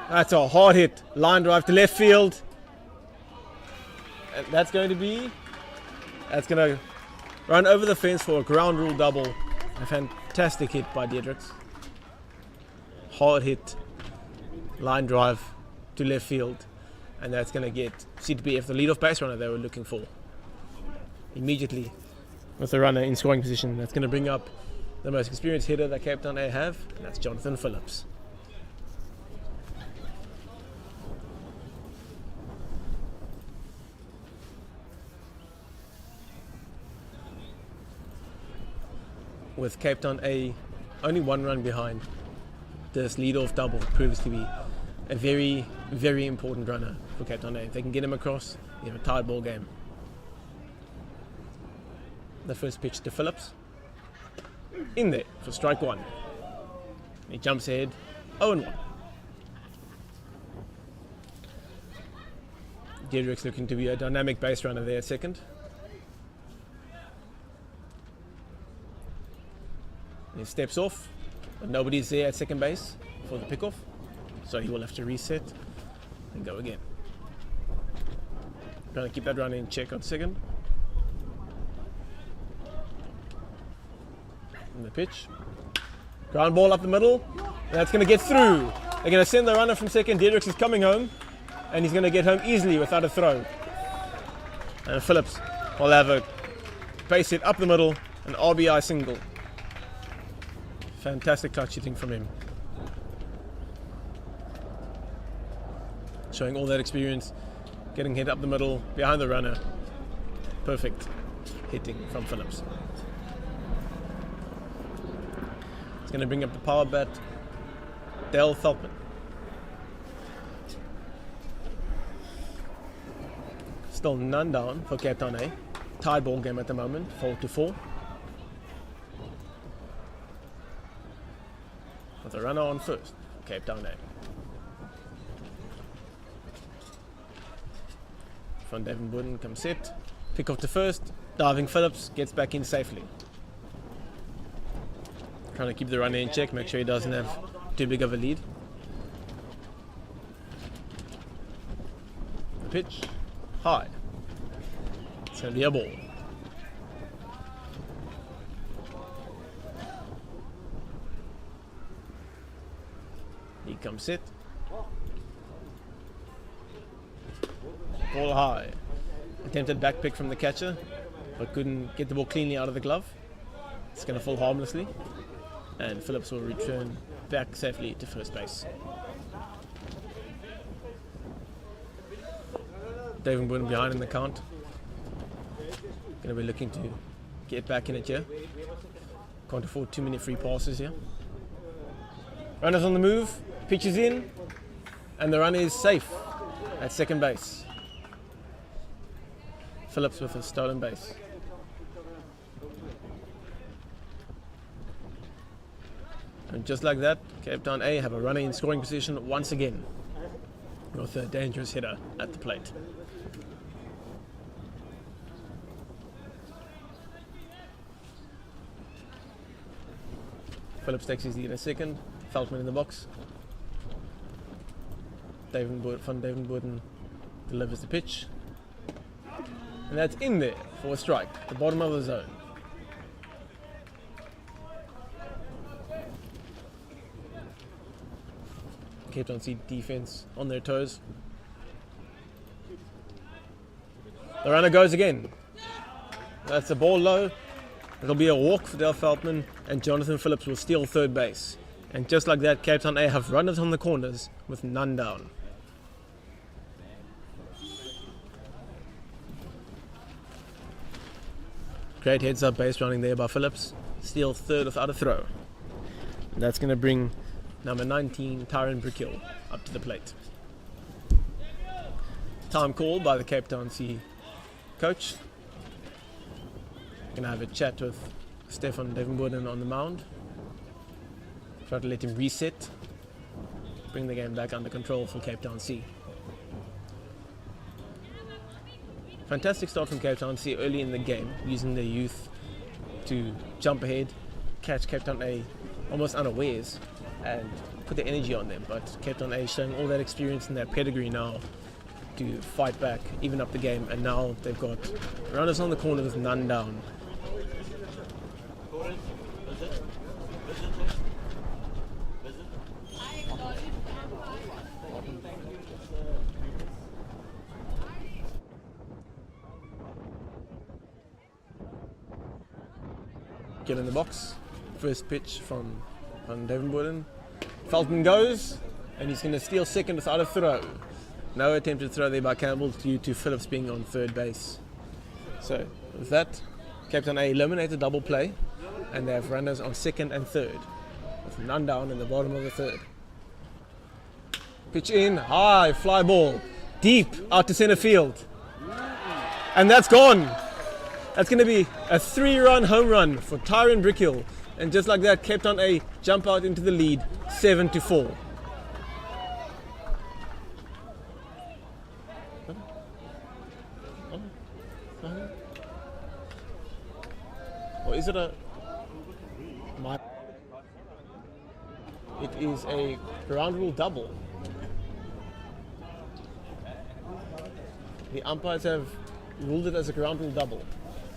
That's a hard hit. Line drive to left field. And that's going to run over the fence for a ground rule double. A fantastic hit by Diedrichs. Hard hit. Line drive to left field. And that's going to get CTBF the lead-off base runner they were looking for. Immediately with the runner in scoring position. That's going to bring up the most experienced hitter that Cape Town A have, and that's Jonathan Phillips. With Cape Town A only 1 run behind, this lead-off double proves to be a very, very important runner for Cape Town A. If they can get him across, you have a tied ball game. The first pitch to Phillips. In there for strike 1. He jumps ahead, 0-1. Diedrichs looking to be a dynamic base runner there at second. And he steps off, but nobody's there at second base for the pickoff. So he will have to reset and go again. Trying to keep that runner in check on second. And the pitch. Ground ball up the middle. And that's going to get through. They're going to send the runner from second. Diedrichs is coming home. And he's going to get home easily without a throw. And Phillips will have a base hit up the middle. An RBI single. Fantastic clutch hitting from him. Showing all that experience. Getting hit up the middle, behind the runner. Perfect hitting from Phillips. It's going to bring up the power bat, Dale Thelpin. Still none down for Cape Town A. Tied ball game at the moment, 4-4. With a runner on first for Cape Town A. Van Devenborden comes set. Pick off to first. Diving Phillips gets back in safely. Trying to keep the runner in check, make sure he doesn't have too big of a lead. The pitch, high. It's going to be a ball. He comes set. Ball high. Attempted back pick from the catcher, but couldn't get the ball cleanly out of the glove. It's going to fall harmlessly, and Phillips will return back safely to first base. David Borden behind in the count. Going to be looking to get back in it here. Can't afford too many free passes here. Runners on the move, pitch is in, and the runner is safe at second base. Phillips with a stolen base. And just like that, Cape Town A have a runner in scoring position once again, with a dangerous hitter at the plate. Phillips takes his lead in a second. Feldman in the box. David Borden delivers the pitch. And that's in there for a strike, the bottom of the zone. Cape Town C defense on their toes. The runner goes again. That's a ball low. It'll be a walk for Dale Feldman, and Jonathan Phillips will steal third base. And just like that, Cape Town A have runners on the corners with none down. Great heads up base running there by Phillips. Steal third without a throw. And that's going to bring number 19, Tyron Brickhill, up to the plate. Time call by the Cape Town C coach. Going to have a chat with Stefan Devenborden on the mound. Try to let him reset. Bring the game back under control for Cape Town C. Fantastic start from Cape Town C early in the game, using their youth to jump ahead, catch Cape Town A almost unawares, and put the energy on them. But Cape Town A is showing all that experience and that pedigree now to fight back, even up the game, and now they've got runners on the corner with none down. Get in the box. First pitch from David Borden. Felton goes, and he's going to steal second without a throw. No attempted throw there by Campbell due to Phillips being on third base. So with that, Cape Town A eliminated double play, and they have runners on second and third, with none down in the bottom of the third. Pitch in, high, fly ball, deep out to center field. And that's gone. That's going to be a 3-run home run for Tyron Brickhill. And just like that, Cape Town A jump out into the lead, 7-4. Or is it a... It is a ground rule double. The umpires have ruled it as a ground rule double.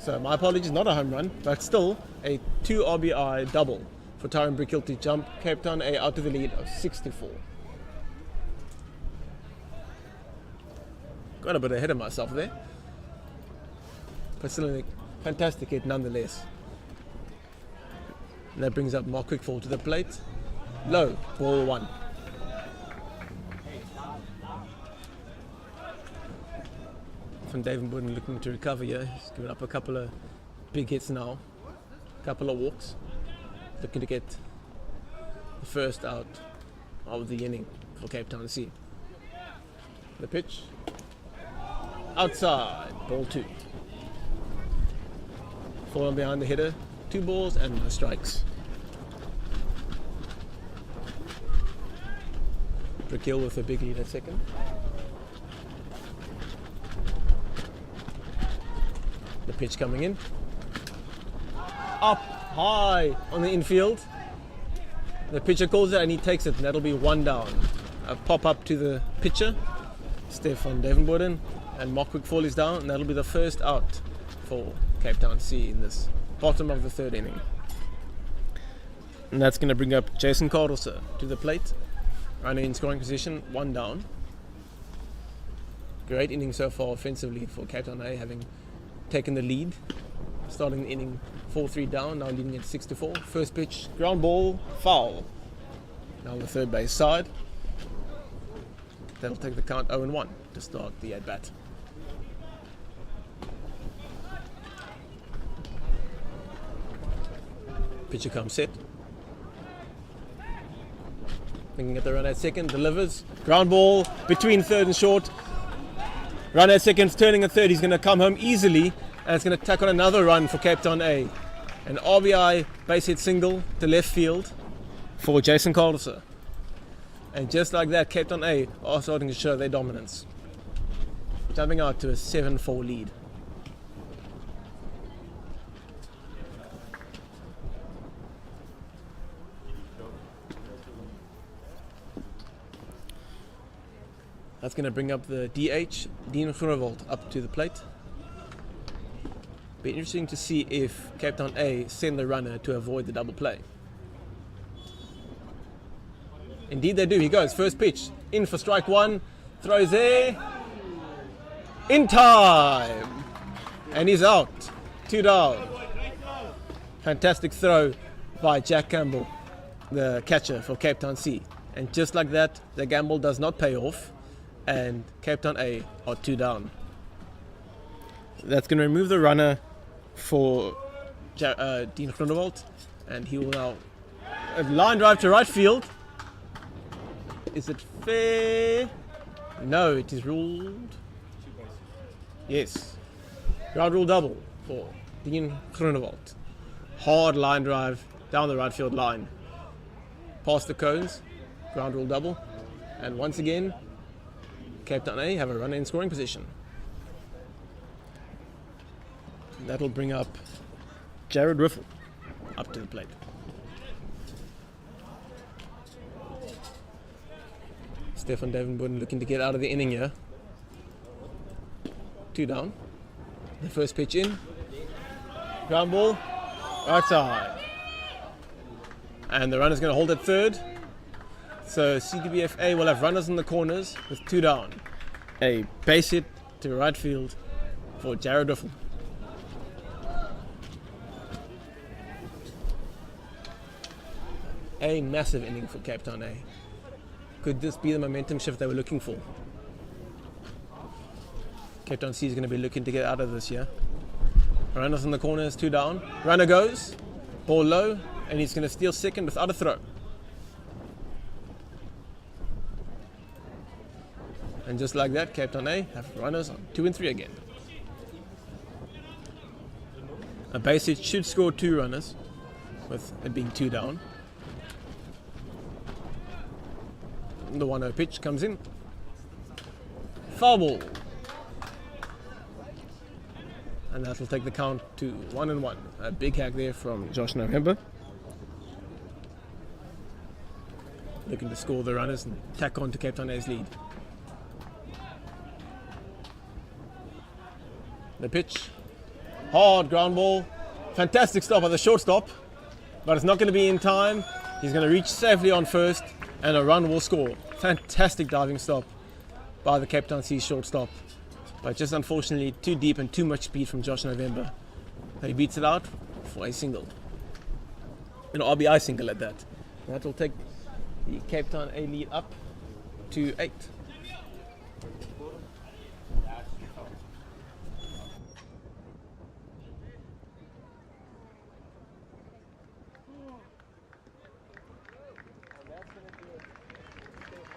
So my apologies, not a home run, but still a 2 RBI double for Tyron Brickhill to jump Cape Town A out to the lead of 6-4. Got a bit ahead of myself there, but still a fantastic hit nonetheless. And that brings up Mark Quickfall to the plate. Low, ball 1. From David Borden looking to recover here. He's given up a couple of big hits now, a couple of walks, looking to get the first out of the inning for Cape Town C. The pitch, outside, ball 2. Falling behind the hitter, 2 balls and no strikes. Brickhill with a big lead at second. The pitch coming in. Up high on the infield. The pitcher calls it and he takes it, and that'll be 1 down. A pop up to the pitcher, Stefan Devenborden, and Mark Quickfall is down, and that'll be the first out for Cape Town Sea in this bottom of the 3rd inning. And that's going to bring up Jason Carlser to the plate. Runner in scoring position, 1 down. Great inning so far offensively for Cape Town A, having taken the lead. Starting the inning 4-3 down, now leading at 6-4. First pitch, ground ball, foul. Now on the third base side. That'll take the count 0-1 to start the at-bat. Pitcher comes set. Thinking at the run at second, delivers. Ground ball between third and short. Run at second, turning at third. He's going to come home easily, and it's going to tack on another run for Cape Town A. An RBI base hit single to left field for Jason Carlser. And just like that, Cape Town A are starting to show their dominance, jumping out to a 7-4 lead. That's going to bring up the DH, Dean Groenewald, up to the plate. Be interesting to see if Cape Town A send the runner to avoid the double play. Indeed they do. He goes. First pitch. In for strike 1. Throws there. In time. And he's out. 2 down. Fantastic throw by Jack Campbell, the catcher for Cape Town C. And just like that, the gamble does not pay off. And Cape Town A are 2 down. That's going to remove the runner for Dean Groenewald. And he will now a line drive to right field. Is it fair? No, it is ruled. Yes. Ground rule double for Dean Groenewald. Hard line drive down the right field line. Past the cones. Ground rule double. And once again, Cape Town A have a runner in scoring position. That'll bring up Jared Riffle up to the plate. Stefan Devenborden looking to get out of the inning here. 2 down. The first pitch in. Ground ball. Right side. And the runner's going to hold at third. So CDBFA will have runners in the corners with 2 down. A base hit to right field for Jared Riffle. A massive inning for Cape Town A. Could this be the momentum shift they were looking for? Cape Town C is going to be looking to get out of this here. Runners in the corners, 2 down. Runner goes, ball low, and he's going to steal second without a throw. And just like that, Cape Town A have runners on 2 and 3 again. A base hit should score 2 runners, with it being 2 down. The 1-0 pitch comes in. Foul ball. And that will take the count to 1-1. A big hack there from Josh November. Looking to score the runners and tack on to Cape Town A's lead. The pitch. Hard ground ball. Fantastic stop by the shortstop. But it's not going to be in time. He's going to reach safely on first. And a run will score. Fantastic diving stop by the Cape Town C shortstop. But just unfortunately too deep and too much speed from Josh November. He beats it out for a single. An RBI single at that. And that will take the Cape Town A lead up to 8.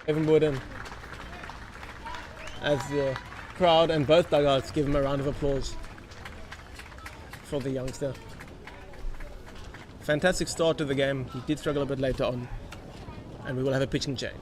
Devenborden, as the crowd and both dugouts give him a round of applause for the youngster. Fantastic start to the game. He did struggle a bit later on, and we will have a pitching change.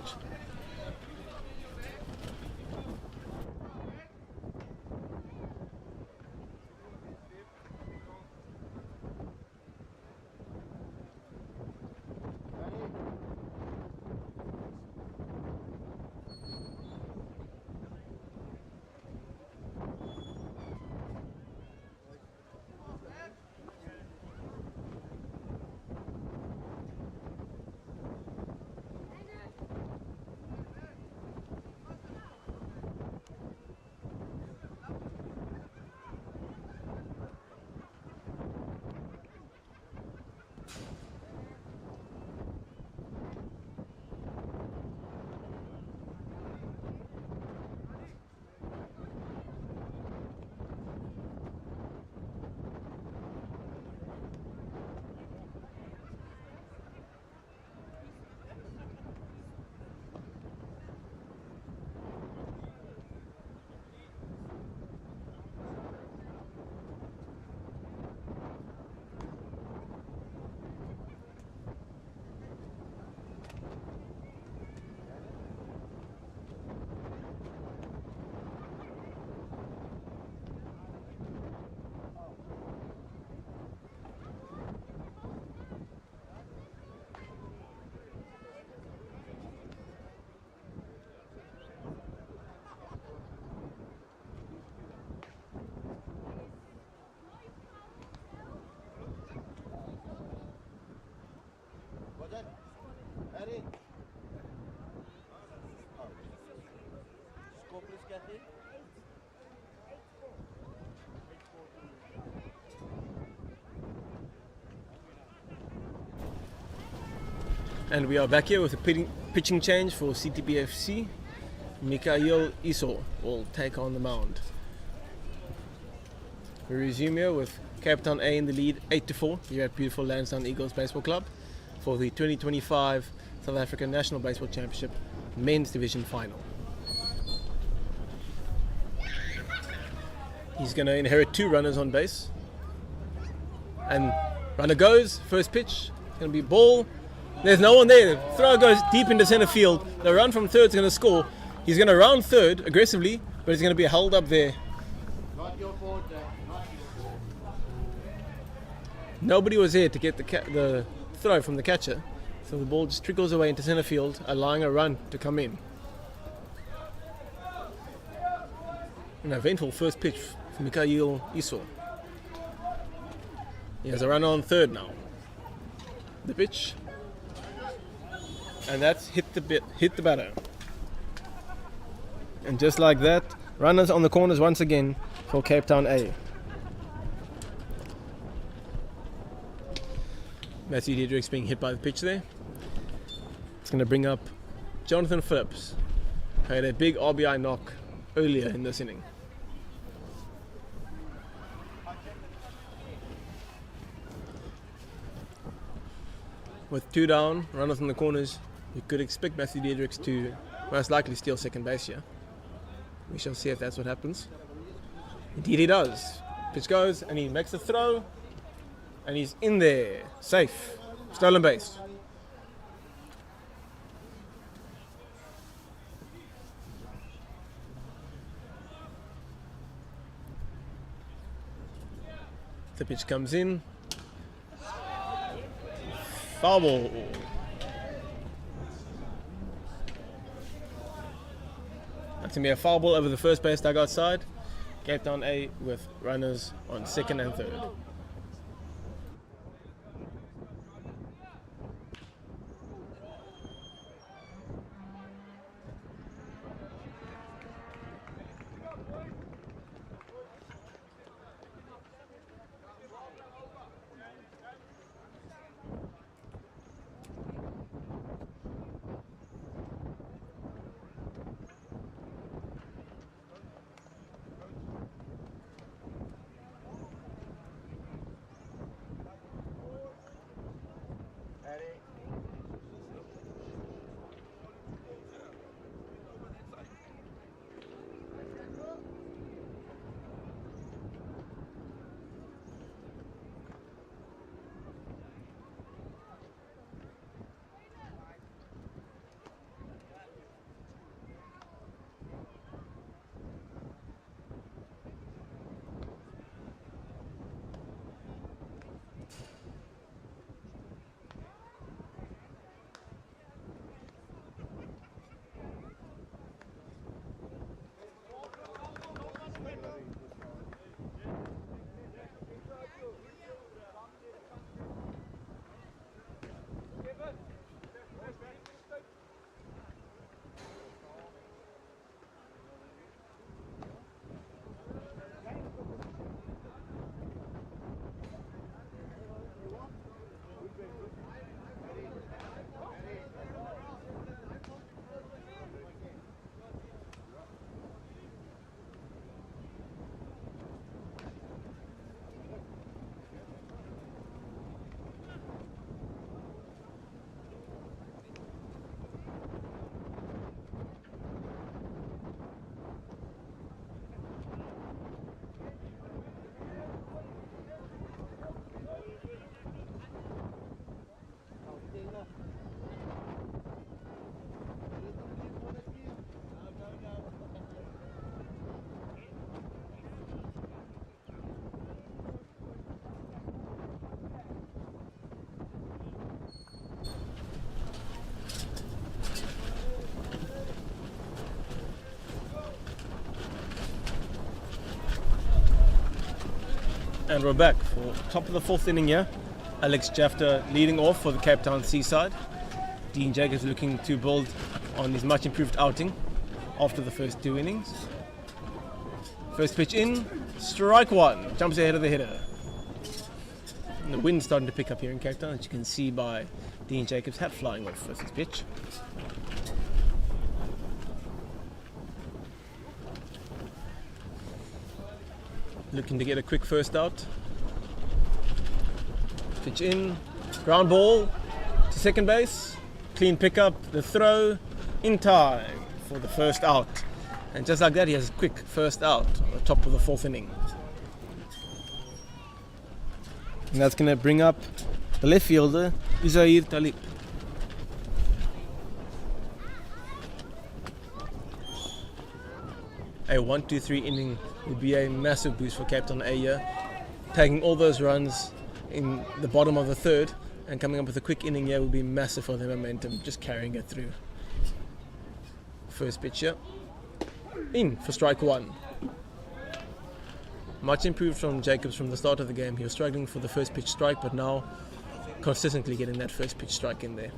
And we are back here with a pitching change for CTBFC. Mikhail Iso will take on the mound. We resume here with Cape Town A in the lead 8-4 here at beautiful Lansdowne Eagles Baseball Club for the 2025 South African National Baseball Championship Men's Division Final. He's going to inherit 2 runners on base. And runner goes, first pitch, going to be ball. There's no one there. The throw goes deep into center field. The run from third is going to score. He's going to round third aggressively, but he's going to be held up there. Nobody was there to get the throw from the catcher. So the ball just trickles away into center field, allowing a run to come in. An eventful first pitch for Mikhail Iso. He has a runner on third now. The pitch. And that's hit the batter. And just like that, runners on the corners once again for Cape Town A. Matthew Diedrichs being hit by the pitch there. It's going to bring up Jonathan Phillips, who had a big RBI knock earlier in this inning. With 2 down, runners on the corners, you could expect Matthew Diedrichs to most likely steal second base here. We shall see if that's what happens. Indeed he does. Pitch goes and he makes the throw and he's in there. Safe. Stolen base. The pitch comes in. Foul ball. That's going to be a foul ball over the first base dugout side. Cape Town A with runners on second and third. And we're back for top of the 4th inning here. Alex Jafter leading off for the Cape Town Seaside. Dean Jacobs looking to build on his much improved outing after the first 2 innings. First pitch in, strike 1, jumps ahead of the hitter. And the wind's starting to pick up here in Cape Town, as you can see by Dean Jacobs hat flying off first pitch. Looking to get a quick first out. Pitch in, ground ball to second base. Clean pickup, the throw in time for the first out. And just like that, he has a quick first out on the top of the 4th inning. And that's going to bring up the left fielder, Uzair Talib. A 1-2-3 inning would be a massive boost for Cape Town here, taking all those runs in the bottom of the 3rd and coming up with a quick inning here would be massive for their momentum, just carrying it through. First pitch here, in for strike 1. Much improved from Jacobs from the start of the game. He was struggling for the first pitch strike, but now consistently getting that first pitch strike in there.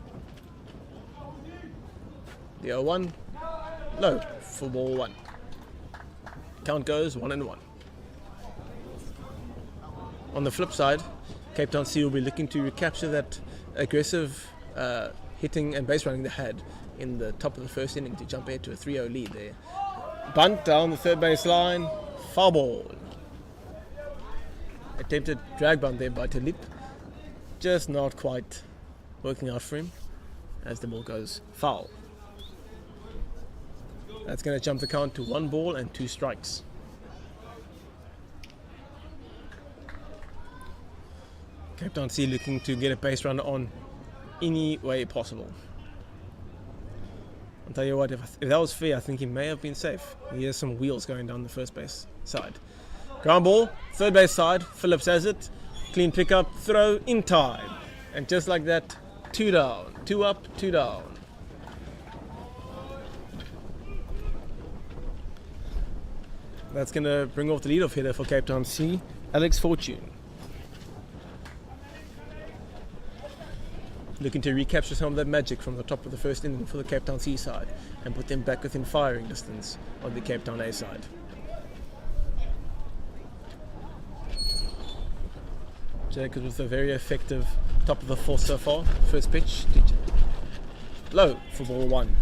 The 0-1, low for ball 1. Count goes 1-1. On the flip side, Cape Town C will be looking to recapture that aggressive hitting and base running they had in the top of the 1st inning to jump ahead to a 3-0 lead there. Bunt down the 3rd base line, foul ball. Attempted drag bunt there by Talib, just not quite working out for him as the ball goes foul. That's going to jump the count to 1 ball and 2 strikes. Cape Town C looking to get a base runner on any way possible. I'll tell you what, if that was fair, I think he may have been safe. He has some wheels going down the first base side. Ground ball, 3rd base side, Phillips has it. Clean pickup, throw in time. And just like that, 2 down. 2 up, 2 down. That's going to bring off the leadoff hitter for Cape Town C, Alex Fortune. Looking to recapture some of that magic from the top of the 1st inning for the Cape Town C side and put them back within firing distance on the Cape Town A side. Jacobs with a very effective top of the 4th so far. First pitch, low for ball 1.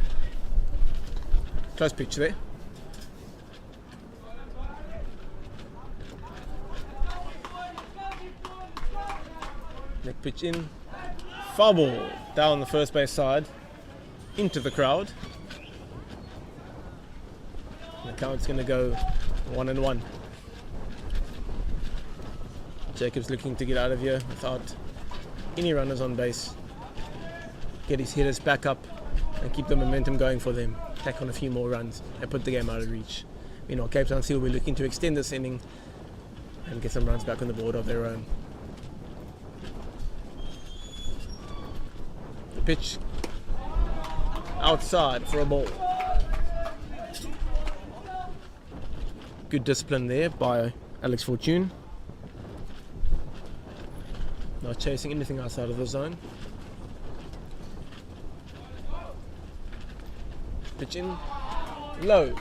Close pitch there. Next pitch in. Foul ball down the first base side into the crowd. The count's going to go 1-1. Jacobs looking to get out of here without any runners on base. Get his hitters back up and keep the momentum going for them. Tack on a few more runs and put the game out of reach. Meanwhile, Cape Town C will be looking to extend this inning and get some runs back on the board of their own. The pitch outside for a ball. Good discipline there by Alex Fortune. Not chasing anything outside of the zone. Pitch in, low.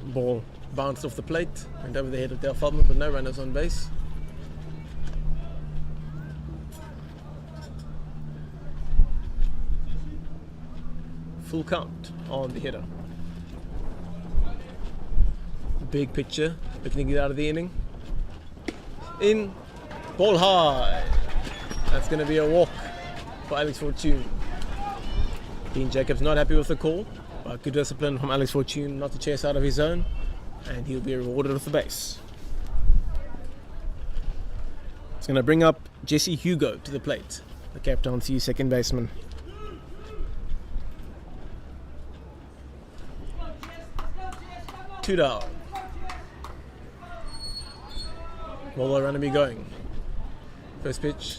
Ball bounced off the plate, went over the head of Dale Feldman, but no runners on base. Full count on the hitter. Big picture, looking to get out of the inning. In, ball high. That's going to be a walk for Alex Fortune. Dean Jacobs not happy with the call, but good discipline from Alex Fortune not to chase out of his zone, and he'll be rewarded with the base. It's going to bring up Jesse Hugo to the plate, the Cape Town C second baseman. Two down. Will the runner be going? First pitch,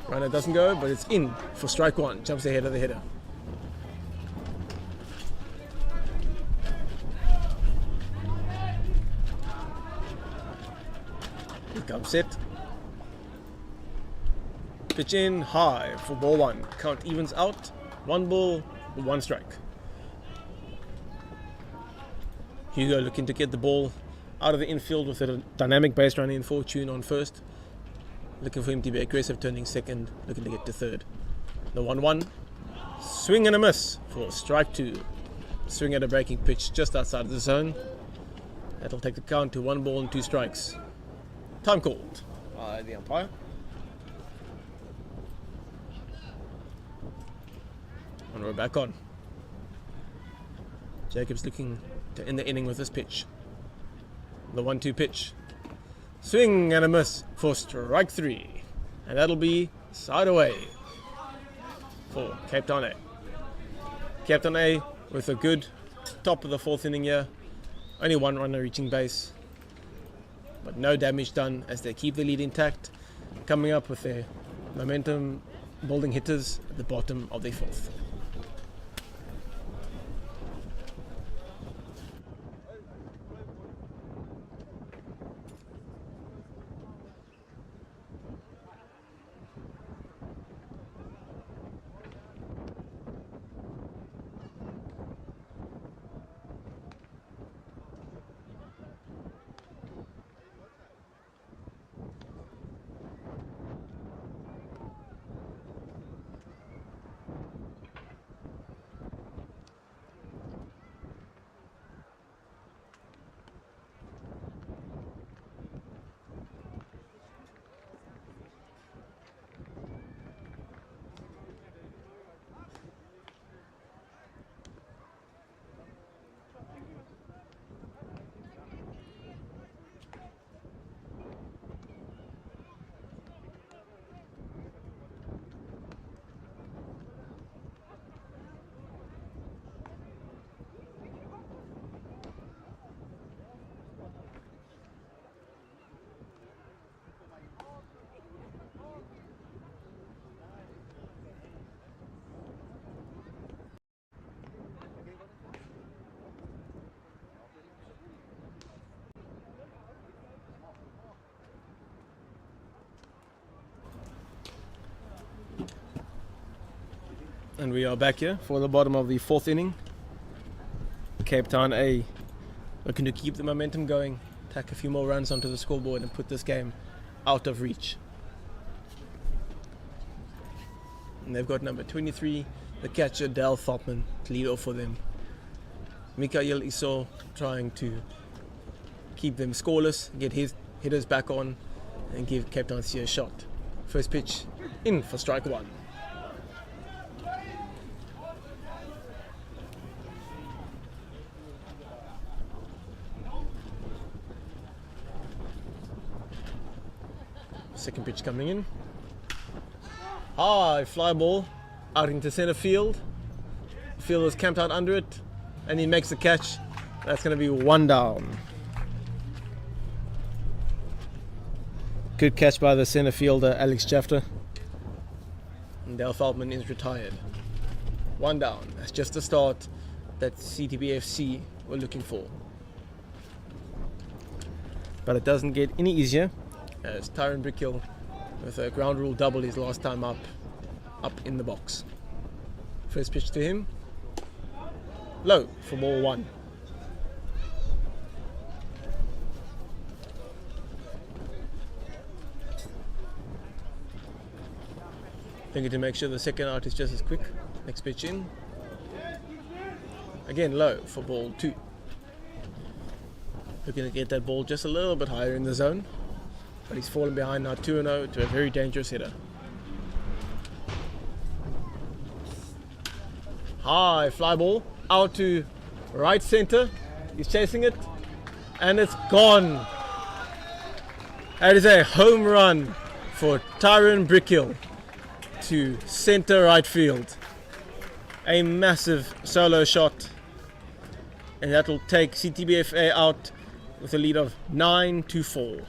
runner doesn't go, but it's in for strike 1. Jumps ahead of the hitter. Here comes set. Pitch in high for ball 1. Count evens out. 1 ball, 1 strike. Hugo looking to get the ball out of the infield with a dynamic base running in Fortune on first. looking for him to be aggressive, turning second, looking to get to third. The 1-1, swing and a miss for strike 2. Swing at a breaking pitch just outside of the zone. That'll take the count to 1 ball and 2 strikes. Time called by the umpire. And we're back on. Jacobs looking to end the inning with this pitch. The 1-2 pitch. Swing and a miss for strike 3. And that'll be side away for Cape Town A. Cape Town A with a good top of the 4th inning here. Only 1 runner reaching base, but no damage done as they keep the lead intact, coming up with their momentum building hitters at the bottom of their 4th. And we are back here for the bottom of the 4th inning. Cape Town A looking to keep the momentum going, tack a few more runs onto the scoreboard and put this game out of reach. And they've got number 23, the catcher Dale Thopman, to lead off for them. Mikael Iso trying to keep them scoreless, get his hitters back on and give Cape Town C a shot. First pitch in for strike 1. Second pitch coming in. High fly ball out into center field. Fielder's camped out under it, and he makes the catch. That's going to be 1 down. Good catch by the center fielder Alex Jafter. And Dale Feldman is retired. 1 down. That's just the start that CTBFC were looking for. But it doesn't get any easier, as Tyron Brickhill with a ground rule double his last time up in the box. First pitch to him, low for ball 1. Thinking to make sure the second out is just as quick. Next pitch in, again low for ball 2. Looking to get that ball just a little bit higher in the zone. But he's fallen behind now 2-0 to a very dangerous hitter. High fly ball out to right center. He's chasing it and it's gone. That is a home run for Tyron Brickhill to center right field. A massive solo shot, and that will take CTBFA out with a lead of 9-4.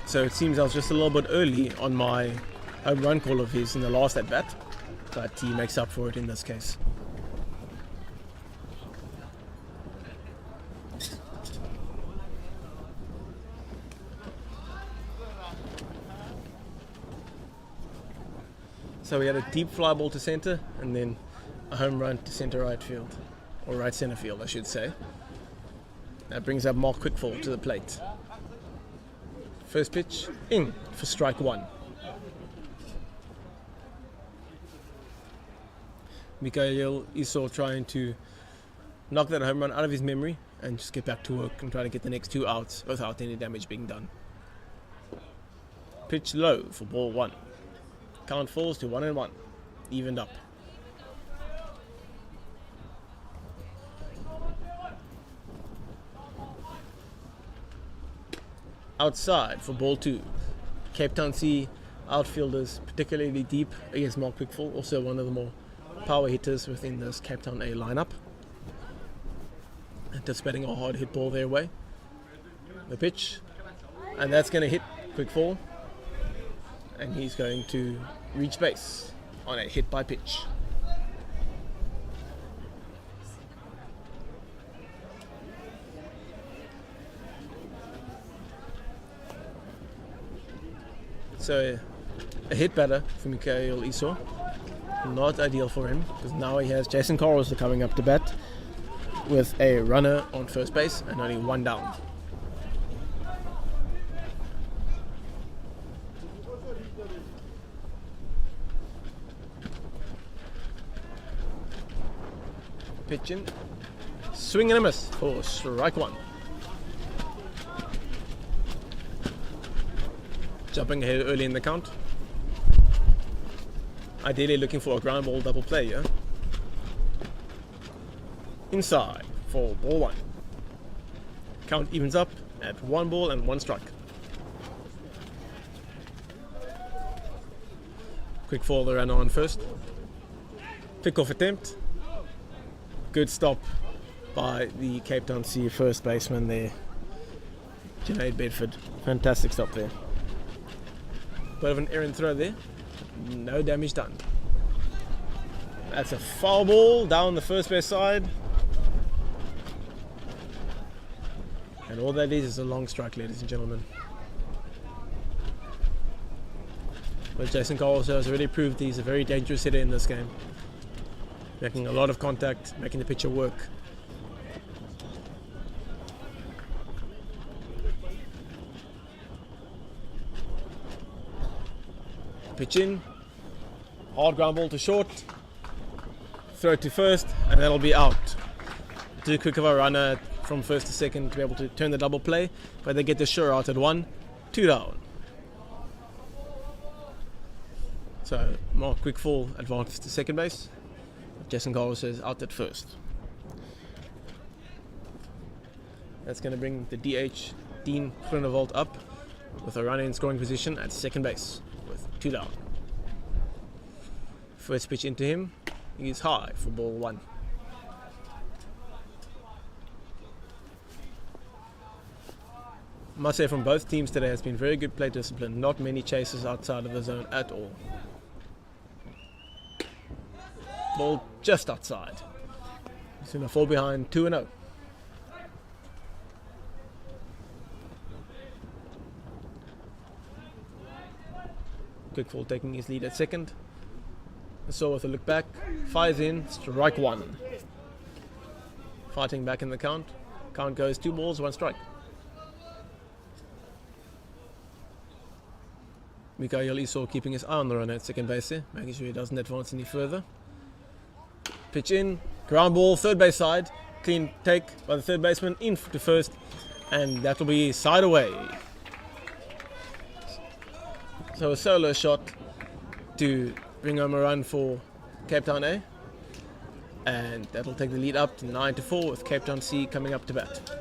So it seems I was just a little bit early on my home run call of his in the last at bat, but he makes up for it in this case. So we had a deep fly ball to center and then a home run to center right field, or right center field I should say. That brings up Mark Quickfall to the plate. First pitch in for strike one. Mikael Esau trying to knock that home run out of his memory and just get back to work and try to get the next 2 outs without any damage being done. Pitch low for ball one. Count falls to 1-1, evened up. Outside for ball two. Cape Town C outfielders, particularly deep against Mark Quickfall, also one of the more power hitters within this Cape Town A lineup. Anticipating a hard hit ball their way. The pitch, and that's going to hit Quickfall, and he's going to reach base on a hit by pitch. So a hit batter for Mikael Esau. Not ideal for him, because now he has Jason Carlson coming up to bat with a runner on first base and only one down. Pitch in, swing and a miss for strike one. Jumping ahead early in the count. Ideally looking for a ground ball double play, yeah? Inside for ball one. Count evens up at 1 ball and 1 strike. Quick fall the runner on first. Pick-off attempt. Good stop by the Cape Town C first baseman there, Junaid Bedford. Fantastic stop there. Bit of an errant throw there. No damage done. That's a foul ball down the first base side. And all that is a long strike, ladies and gentlemen. But Jason Carlson has already proved he's a very dangerous hitter in this game. Making a lot of contact, making the pitcher work. Pitch in, hard ground ball to short, throw to first, and that'll be out. Too quick of a runner from first to second to be able to turn the double play, but they get the sure out at 1, 2 down. So Mark Quickfall advances to second base. Jason Carlos is out at first. That's going to bring the DH Dean Groenewald up with a runner in scoring position at second base with 2 down. First pitch into him is high for ball 1. I must say from both teams today has been very good plate discipline. Not many chases outside of the zone at all. Ball just outside. He's going to fall behind 2-0. Quickfall taking his lead at second. So with a look back, fires in, strike 1. Fighting back in the count. Count goes 2 balls, 1 strike. Mikael Esau keeping his eye on the runner at second base there, making sure he doesn't advance any further. Pitch in, ground ball, third base side. Clean take by the third baseman, in to first, and that will be side away. So a solo shot to bring home a run for Cape Town A, and that will take the lead up to 9-4 with Cape Town C coming up to bat.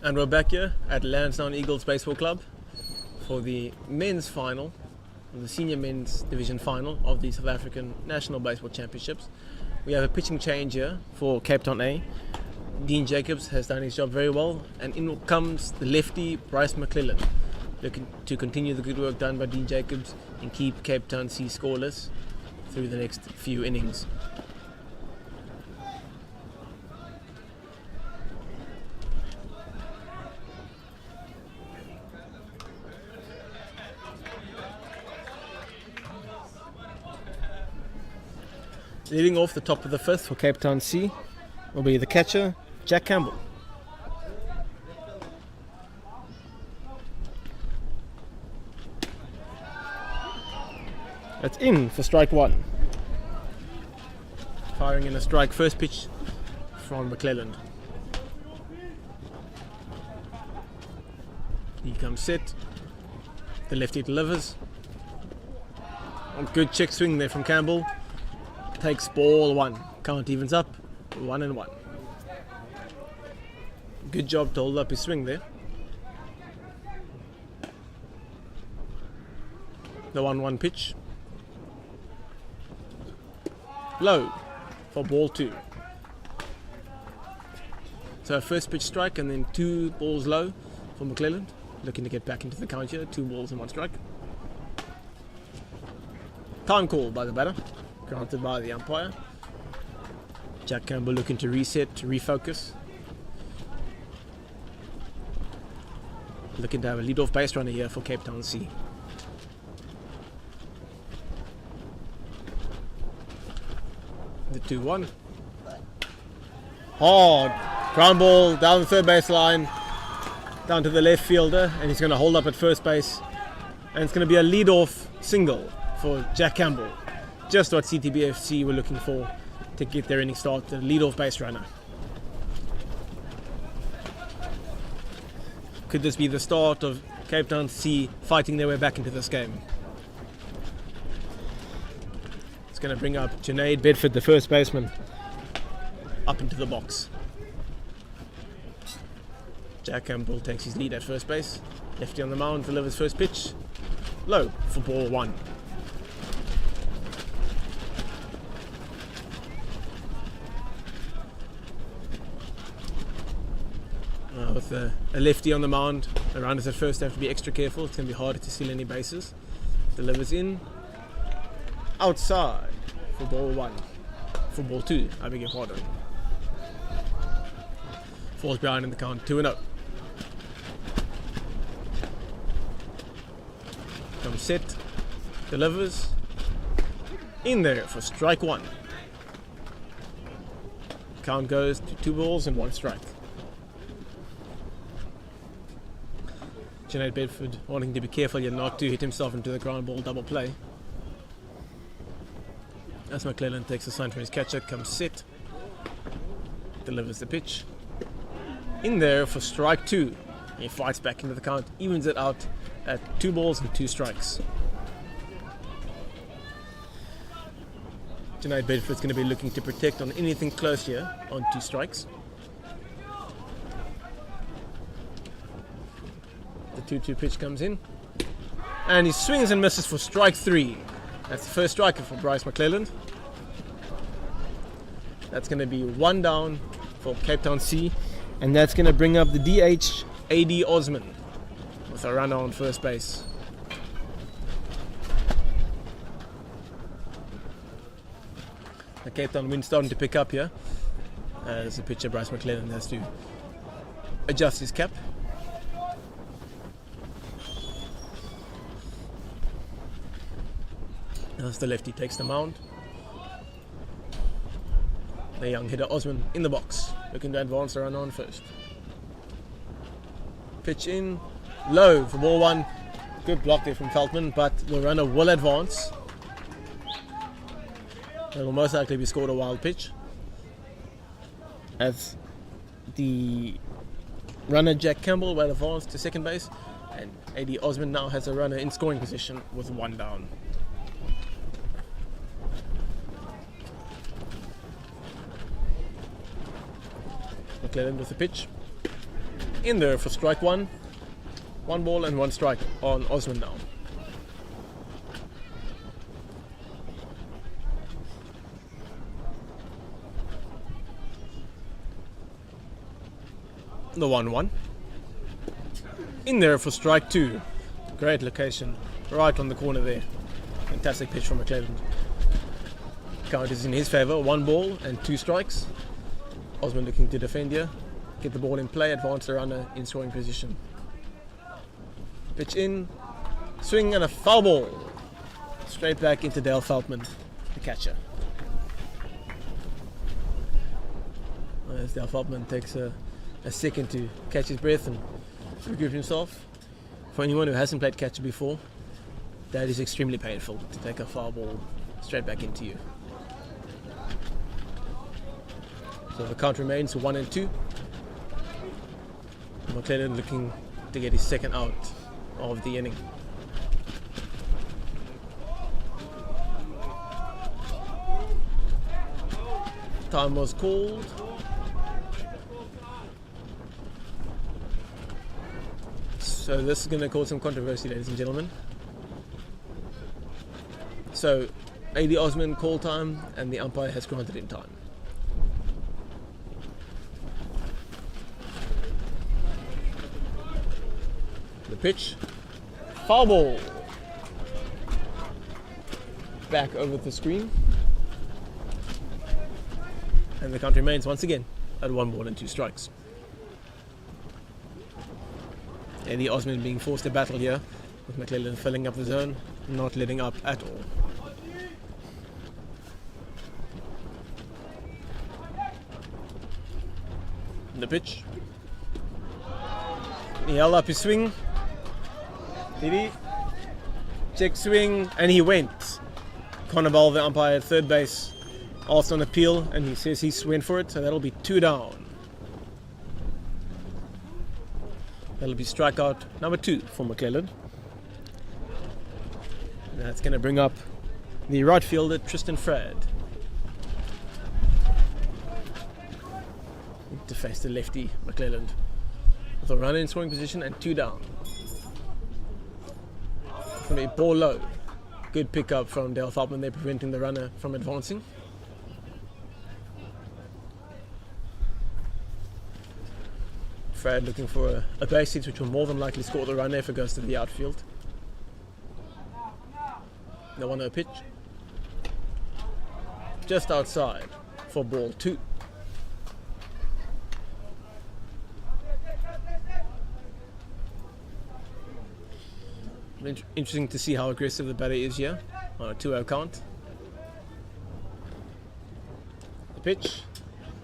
And we're back here at Lansdowne Eagles Baseball Club for the men's final, the senior men's division final of the South African National Baseball Championships. We have a pitching change here for Cape Town A. Dean Jacobs has done his job very well, and in comes the lefty Bryce McClellan, looking to continue the good work done by Dean Jacobs and keep Cape Town C scoreless through the next few innings. Leading off the top of the fifth for Cape Town C will be the catcher, Jack Campbell. That's in for strike one. Firing in a strike, first pitch from McClelland. He comes set. The lefty delivers. Good check swing there from Campbell. Takes ball one. Count evens up. 1-1. Good job to hold up his swing there. The 1-1 pitch. Low for ball two. So a first pitch strike and then 2 balls low for McClelland. Looking to get back into the count here. 2 balls and 1 strike. Time call by the batter. Granted by the umpire. Jack Campbell looking to reset, to refocus. Looking to have a lead-off base runner here for Cape Town C. The 2-1. Hard. Ground ball down the third baseline. Down to the left fielder. And he's going to hold up at first base. And it's going to be a lead-off single for Jack Campbell. Just what CTBFC were looking for to get their inning start, the lead-off base runner. Could this be the start of Cape Town C fighting their way back into this game? It's going to bring up Junaid Bedford, the first baseman, up into the box. Jack Campbell takes his lead at first base. Lefty on the mound, delivers first pitch. Low for ball one. With a lefty on the mound, the runners at first have to be extra careful. It's going to be harder to steal any bases. Delivers in. Outside for ball one. For ball two, I beg your pardon. Falls behind in the count, 2-0. Comes set. Delivers. In there for strike one. Count goes to 2 balls and 1 strike. Junaid Bedford wanting to be careful yet not to hit himself into the ground ball double play. As McClelland takes a sign from his catcher, comes set, delivers the pitch. In there for strike 2. He fights back into the count, evens it out at 2 balls and 2 strikes. Junaid Bedford's going to be looking to protect on anything close here on 2 strikes. The 2-2 pitch comes in. And he swings and misses for strike 3. That's the first striker for Bryce McClelland. That's going to be 1 down for Cape Town C. And that's going to bring up the DH, A.D. Osman, with a runner on first base. The Cape Town wind starting to pick up here. As the pitcher, Bryce McClelland, has to adjust his cap. As the lefty takes the mound. The young hitter Osman in the box, looking to advance the runner on first. Pitch in, low for ball 1. Good block there from Feldman, but the runner will advance. It will most likely be scored a wild pitch. As the runner Jack Campbell will advance to second base, and A.D. Osman now has a runner in scoring position with 1 down. McClelland with the pitch. in there for strike one. 1 ball and 1 strike on Osman now. The 1-1. In there for strike 2. Great location. Right on the corner there. Fantastic pitch from McClelland. Count is in his favour. 1 ball and 2 strikes. Osman looking to defend here. Get the ball in play. Advance the runner in scoring position. Pitch in. Swing and a foul ball. Straight back into Dale Feldman, the catcher. As Dale Feldman takes a second to catch his breath and regroup himself. For anyone who hasn't played catcher before, that is extremely painful, to take a foul ball straight back into you. So the count remains 1-2. McClelland looking to get his second out of the inning. Time was called. So this is going to cause some controversy, ladies and gentlemen. So AD Osman call time and the umpire has granted in time. The pitch. Foul ball. Back over the screen. And the count remains once again at 1 ball and 2 strikes. Eddie Osman being forced to battle here, with McClelland filling up the zone, not letting up at all. The pitch. He held up his swing. Did he? Check swing, and he went. Connor, the umpire at third base, asked on appeal, and he says he went for it, so that'll be 2 down. That'll be strikeout number 2 for McClelland. That's going to bring up the right fielder, Tristan Frad, to face the lefty, McClelland, with a runner in scoring position and 2 down. It's going to be ball low. Good pickup from Dale Feldman there, preventing the runner from advancing. Frad looking for a base hit, which will more than likely score the runner if it goes to the outfield. The 1-0 pitch. Just outside for ball 2. Interesting to see how aggressive the batter is here on a 2-0 count. The pitch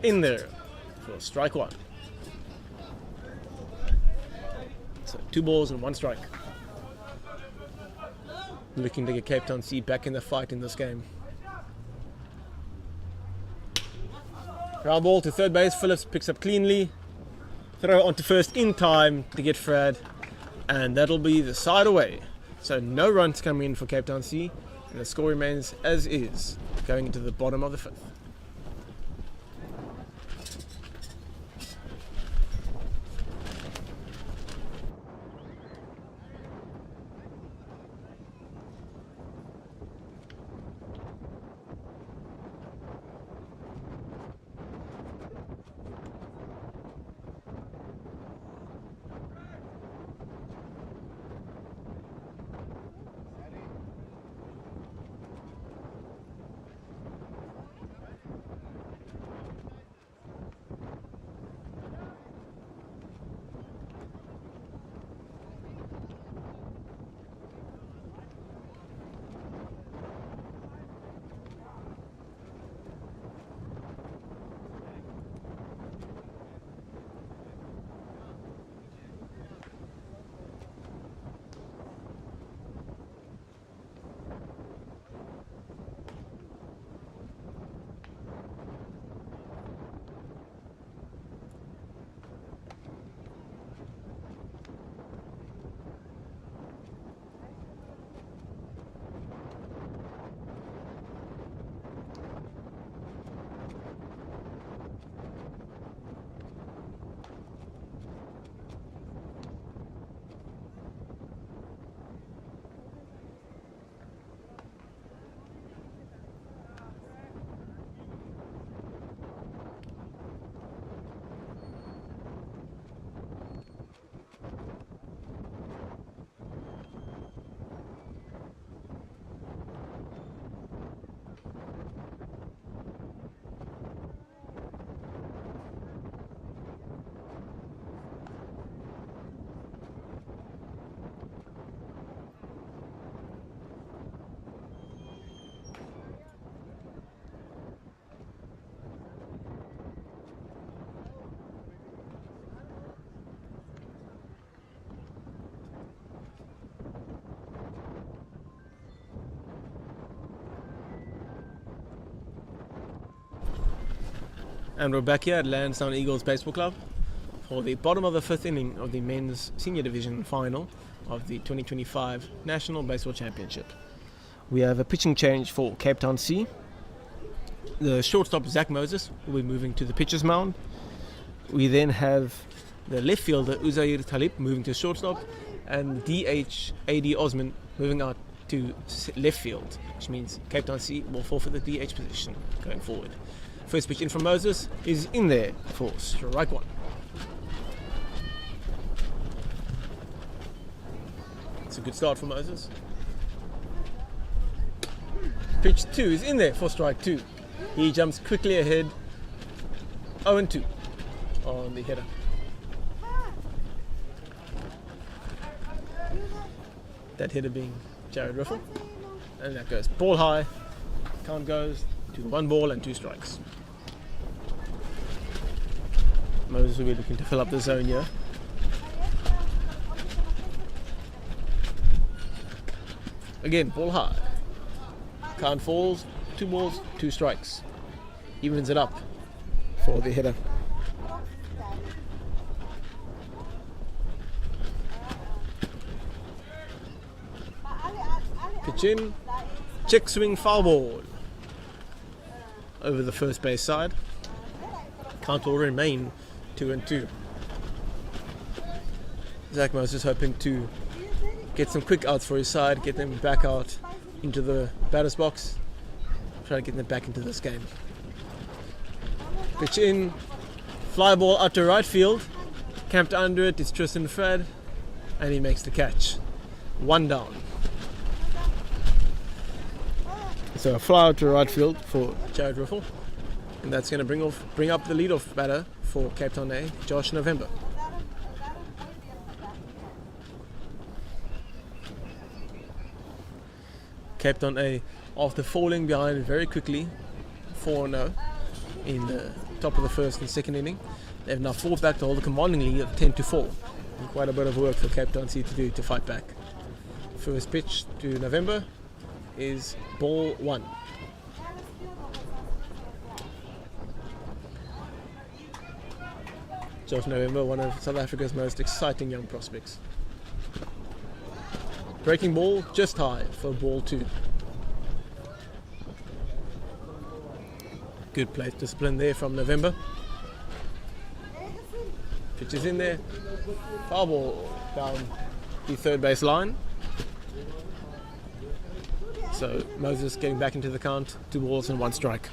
in there for strike 1. So 2 balls and 1 strike. Looking to get Cape Town C back in the fight in this game. Ground ball to third base. Phillips picks up cleanly. Throw onto first in time to get Frad. And that'll be the side away. So no runs coming in for Cape Town C. And the score remains as is, going into the bottom of the 5th. And we're back here at Lansdowne Eagles Baseball Club for the bottom of the 5th inning of the men's senior division final of the 2025 National Baseball Championship. We have a pitching change for Cape Town C. The shortstop Zach Moses will be moving to the pitcher's mound. We then have the left fielder Uzair Talib moving to shortstop, and DH AD Osman moving out to left field, which means Cape Town C will forfeit the DH position going forward. First pitch in from Moses is in there for strike one. It's a good start for Moses. Pitch 2 is in there for strike 2. He jumps quickly ahead, 0-2 on the header. That hitter being Jared Riffle. And that goes ball high. Count goes to 1 ball and 2 strikes. Moses will be looking to fill up the zone here. Again, ball high. Count falls, 2 balls, 2 strikes. Evens it up for the hitter. Pitch in, check swing, foul ball over the first base side. Count will remain 2-2. Zach Moses hoping to get some quick outs for his side, get them back out into the batter's box, try to get them back into this game. Pitch in, fly ball out to right field, camped under it is Tristan Fred, and he makes the catch. 1 down. So a fly out to right field for Jared Riffle, and that's going to bring up the leadoff batter for Cape Town A, Josh November. Cape Town A, after falling behind very quickly, 4-0 in the top of the first and second inning, they've now fought back to hold a commanding lead of 10-4. And quite a bit of work for Cape Town C to do to fight back. First pitch to November is ball 1. Josh November, one of South Africa's most exciting young prospects. Breaking ball just high for ball 2. Good plate discipline there from November. Pitch is in there. Foul ball down the third base line. So Moses getting back into the count, 2 balls and 1 strike.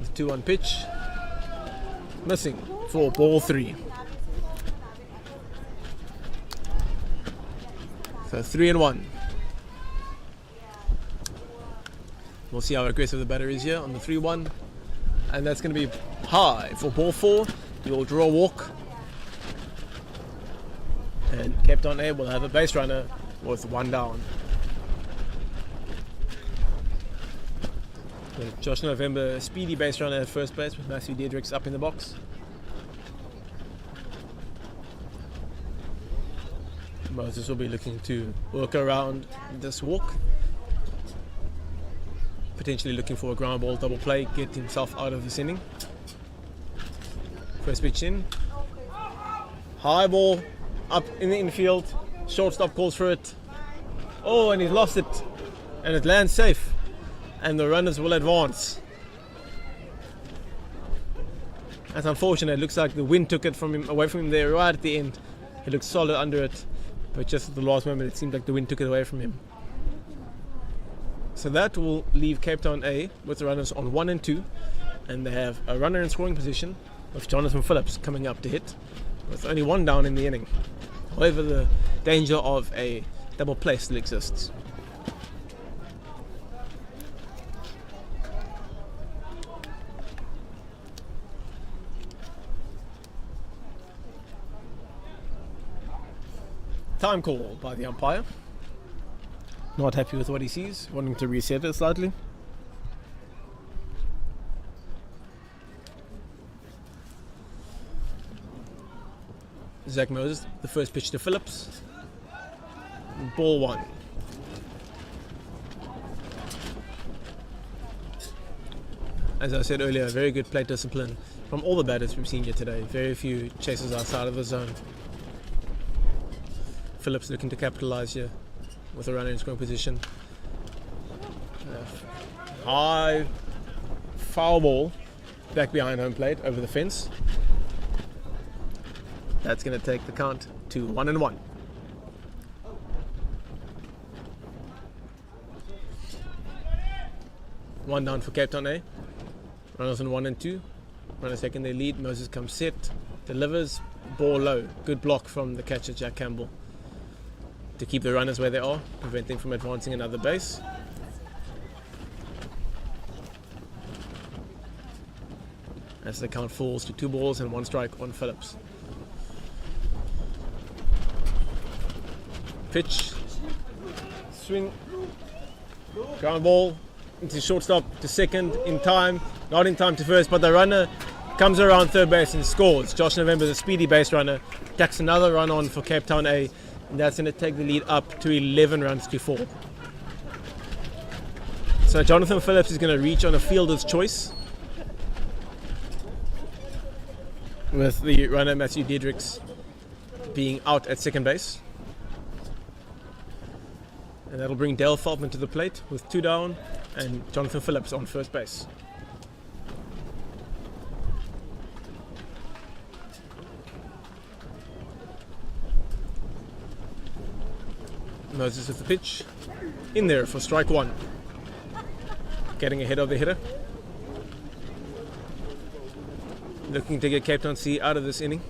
The 2-1 pitch, missing for ball 3. So 3-1. We'll see how aggressive the batter is here on the 3-1, and that's going to be high for ball 4. He will draw a walk, and Cape Town A will have a base runner with 1 down. Josh November, speedy base runner at first base with Matthew Diedrichs up in the box. Moses will be looking to work around this walk, potentially looking for a ground ball double play, get himself out of this inning. First pitch in, high ball up in the infield, shortstop calls for it. Oh, and he's lost it, and it lands safe, and the runners will advance. That's unfortunate. It looks like the wind took it away from him there right at the end. He looked solid under it, but just at the last moment it seemed like the wind took it away from him. So that will leave Cape Town A with the runners on 1 and 2, and they have a runner in scoring position with Jonathan Phillips coming up to hit with only 1 down in the inning. However, the danger of a double play still exists. Time call by the umpire. Not happy with what he sees, wanting to reset it slightly. Zach Moses, the first pitch to Phillips. ball 1. As I said earlier, very good plate discipline from all the batters from senior today. Very few chases outside of the zone. Phillips looking to capitalise here with a runner in scoring position. High foul ball back behind home plate over the fence. That's going to take the count to 1-1. One down for Cape Town A. Runners on 1 and 2. Runners taking their lead. Moses comes set, delivers, ball low. Good block from the catcher Jack Campbell to keep the runners where they are, prevent them from advancing another base. As the count falls to 2 balls and 1 strike on Phillips. Pitch, swing, ground ball into shortstop to second in time, not in time to first, but the runner comes around third base and scores. Josh November, the speedy base runner, tacks another run on for Cape Town A, and that's going to take the lead up to 11 runs to 4. So Jonathan Phillips is going to reach on a fielder's choice, with the runner Matthew Diedrichs being out at second base. And that'll bring Dale Feldman to the plate with 2 down and Jonathan Phillips on first base. Moses with the pitch. In there for strike 1. Getting ahead of the hitter. Looking to get Cape Town C out of this inning.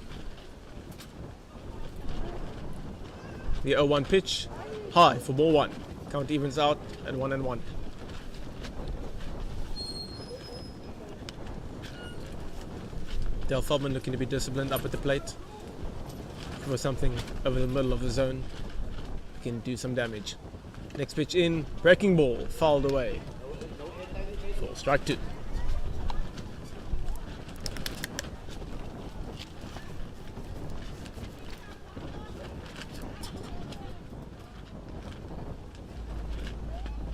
The 0-1 pitch. High for ball 1. Count evens out at 1-1. Dale Feldman looking to be disciplined up at the plate for something over the middle of the zone. Can do some damage. Next pitch in, breaking ball, fouled away for strike 2.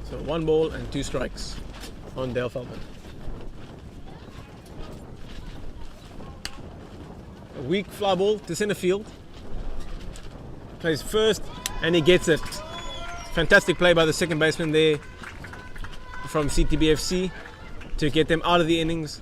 So 1 ball and 2 strikes on Dale Feldman. A weak fly ball to center field. Plays first and he gets it. Fantastic play by the second baseman there from CTBFC to get them out of the innings.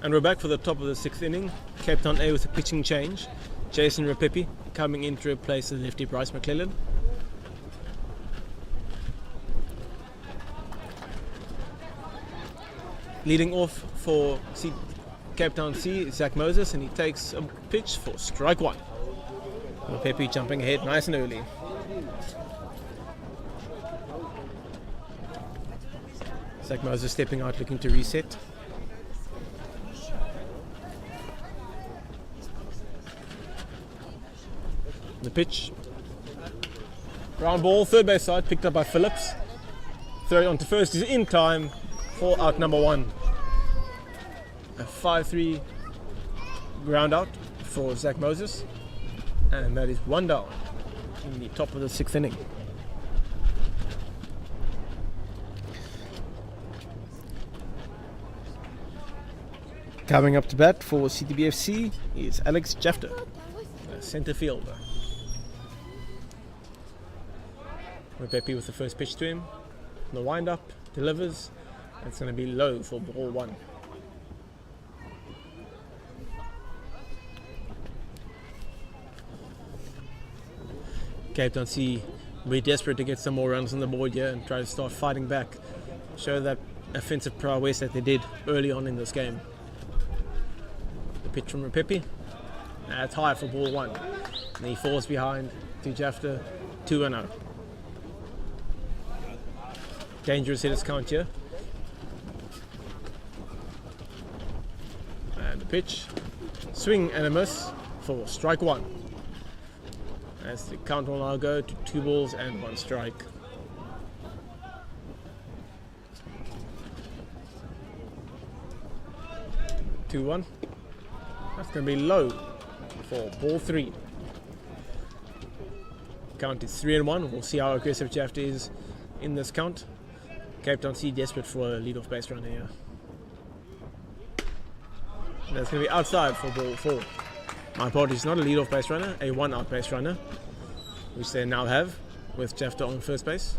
And we're back for the top of the 6th inning. Cape Town A with a pitching change. Jason Rapipi coming in to replace the lefty Bryce McClellan. Leading off for Cape Town C is Zach Moses, and he takes a pitch for strike one. Rapipi jumping ahead nice and early. Zach Moses stepping out looking to reset. The pitch. Ground ball, third base side, picked up by Phillips. Throw it onto first is in time for out number one. A 5-3 ground out for Zach Moses. And that is one down in the top of the 6th inning. Coming up to bat for CTBFC is Alex Jafter, centre fielder. Pepe with the first pitch to him. The wind up, delivers, and it's going to be low for ball one. Cape Town C be desperate to get some more runs on the board here and try to start fighting back. Show that offensive prowess that they did early on in this game. The pitch from Pepe. That's high for ball one. And he falls behind to Jafter, 2-0. Dangerous hitters count here. And the pitch. Swing and a miss for strike one. As the count will now go to 2 balls and 1 strike. Two one. That's going to be low for ball 3. Count is 3-1. We'll see how aggressive Jafter is in this count. Cape Town C desperate for a lead-off base runner here. And that's going to be outside for ball 4. My apologies, not a lead-off base runner, a 1-out base runner, which they now have with Jafter on first base.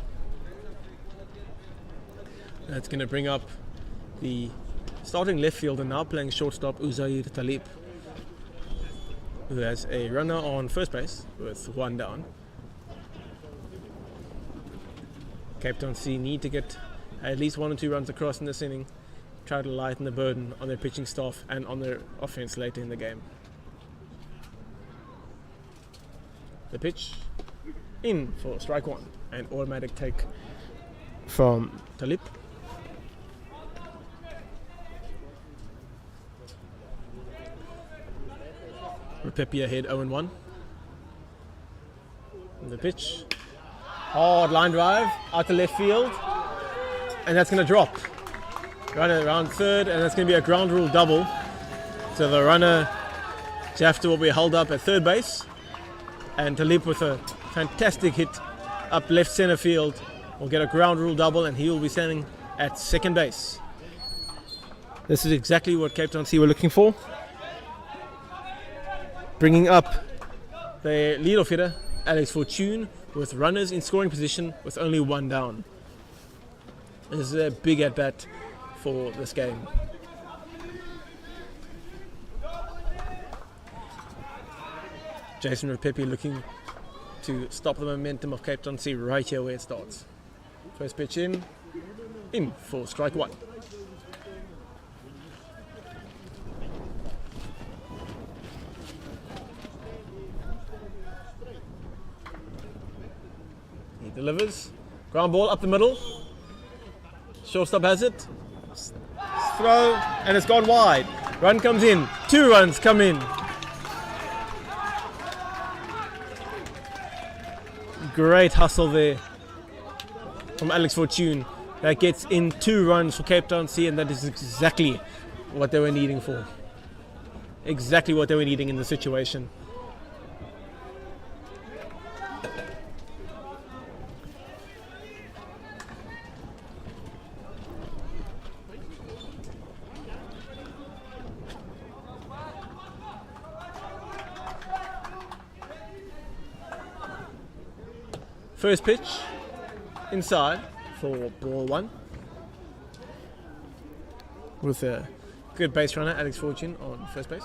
That's going to bring up the starting left fielder now playing shortstop Uzair Talib, who has a runner on first base with 1 down. Cape Town C need to get at least 1 or 2 runs across in this inning, try to lighten the burden on their pitching staff and on their offense later in the game. The pitch in for strike one, an automatic take from Talib. Pepe ahead 0-1. The pitch. Hard line drive out to left field. And that's going to drop. Runner around third, and that's going to be a ground rule double. So the runner, Jafter, will be held up at third base. And Talib with a fantastic hit up left center field will get a ground rule double, and he will be standing at second base. This is exactly what Cape Town C were looking for. Bringing up the leadoff hitter, Alex Fortune, with runners in scoring position with only 1 down. This is a big at-bat for this game. Jason Rapipi looking to stop the momentum of Cape Town C right here where it starts. First pitch in for strike one. Delivers. Ground ball up the middle. Shortstop has it. Throw, and it's gone wide. Run comes in. 2 runs come in. Great hustle there from Alex Fortune. That gets in 2 runs for Cape Town C, and that is exactly what they were needing for. Exactly what they were needing in the situation. First pitch, inside for ball 1. With a Good base runner, Alex Fortune on first base.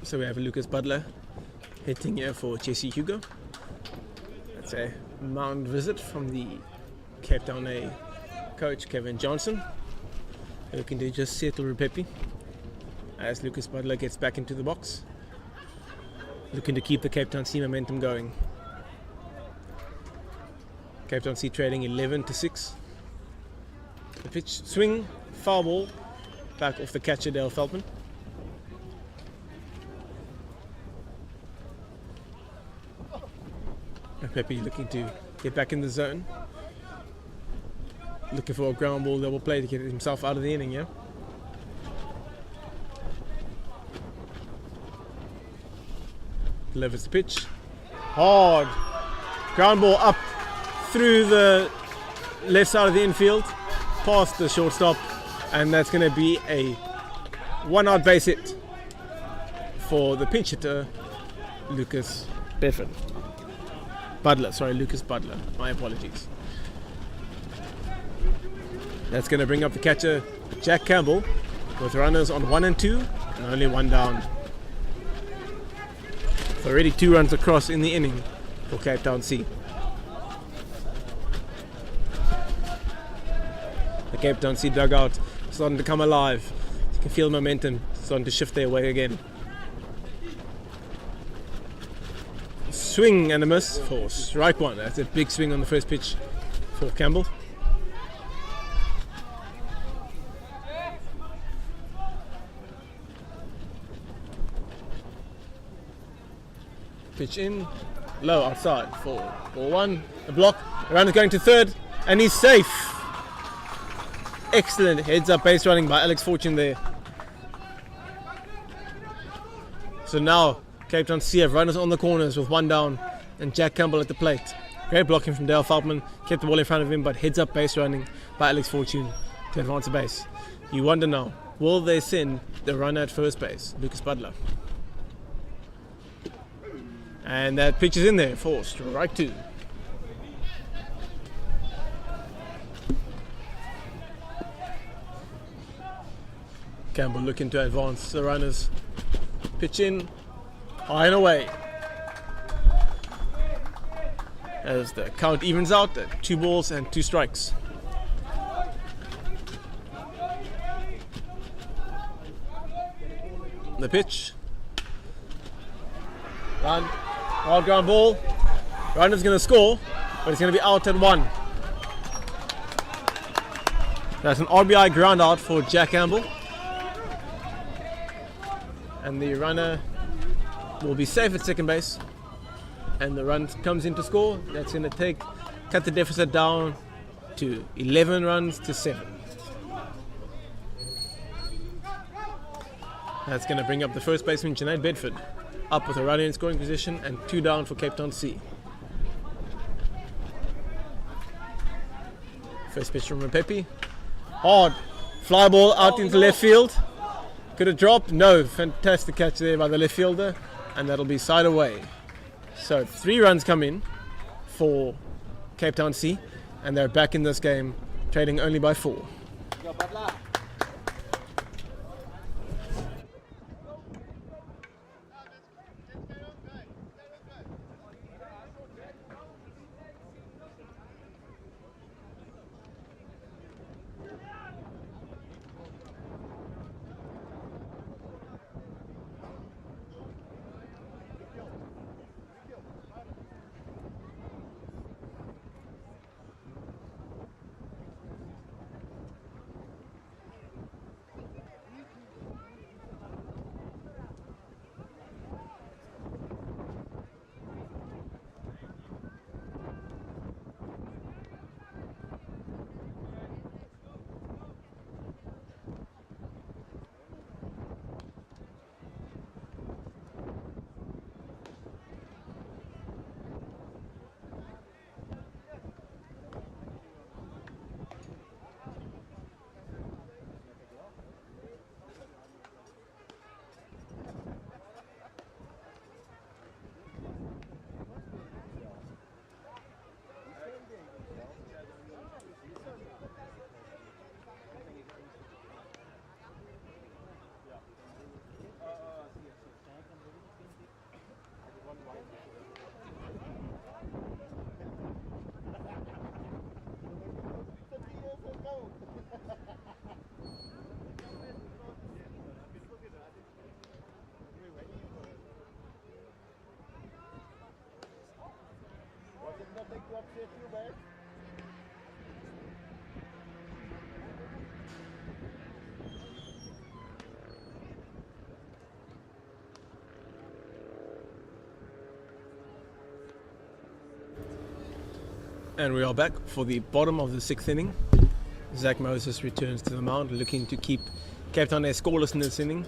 So we have Lucas Butler hitting here for Jesse Hugo. That's a mound visit from the Cape Town A coach Kevin Johnson, looking to just settle Rupepi as Lucas Butler gets back into the box, looking to keep the Cape Town C momentum going. Cape Town C trading 11-6. The pitch, swing, foul ball, back off the catcher Dale Feldman. Pepe looking to get back in the zone, looking for a ground ball double play to get himself out of the inning. Yeah. Delivers the pitch, hard ground ball up through the left side of the infield, past the shortstop, and that's going to be a one-out base hit for the pinch hitter Lucas Butler, my apologies. That's going to bring up the catcher Jack Campbell with runners on 1 and 2 and only 1 down. So already 2 runs across in the inning for Cape Town C. The Cape Town C dugout starting to come alive. You can feel momentum starting to shift their way again. Swing and a miss for strike 1. That's a big swing on the first pitch for Campbell. Pitch in, low outside for ball 1. A block, the runner's going to third, and he's safe. Excellent heads up base running by Alex Fortune there. So now Cape Town C have runners on the corners with 1 down and Jack Campbell at the plate. Great blocking from Dale Feldman, kept the ball in front of him, but heads up base running by Alex Fortune to advance the base. You wonder now, will they send the runner at first base, Lucas Butler? And that pitch is in there for strike 2. Campbell looking to advance the runners. Pitch in, high and away. As the count evens out at 2 balls and 2 strikes. The pitch. Run. Hard ground ball. Runner's going to score, but it's going to be out at 1. That's an RBI ground out for Jack Campbell. And the runner will be safe at second base. And the run comes in to score. That's going to cut the deficit down to 11 runs to 7. That's going to bring up the first baseman, Junaid Bedford, up with a runner in scoring position and 2 down for Cape Town C. First pitch from Pepe. Hard. Fly ball out into left field. Could have dropped? No. Fantastic catch there by the left fielder. And that'll be side away. So 3 runs come in for Cape Town C. And they're back in this game, trading only by 4. And we are back for the bottom of the 6th inning. Zach Moses returns to the mound, looking to keep Cape Town scoreless in this inning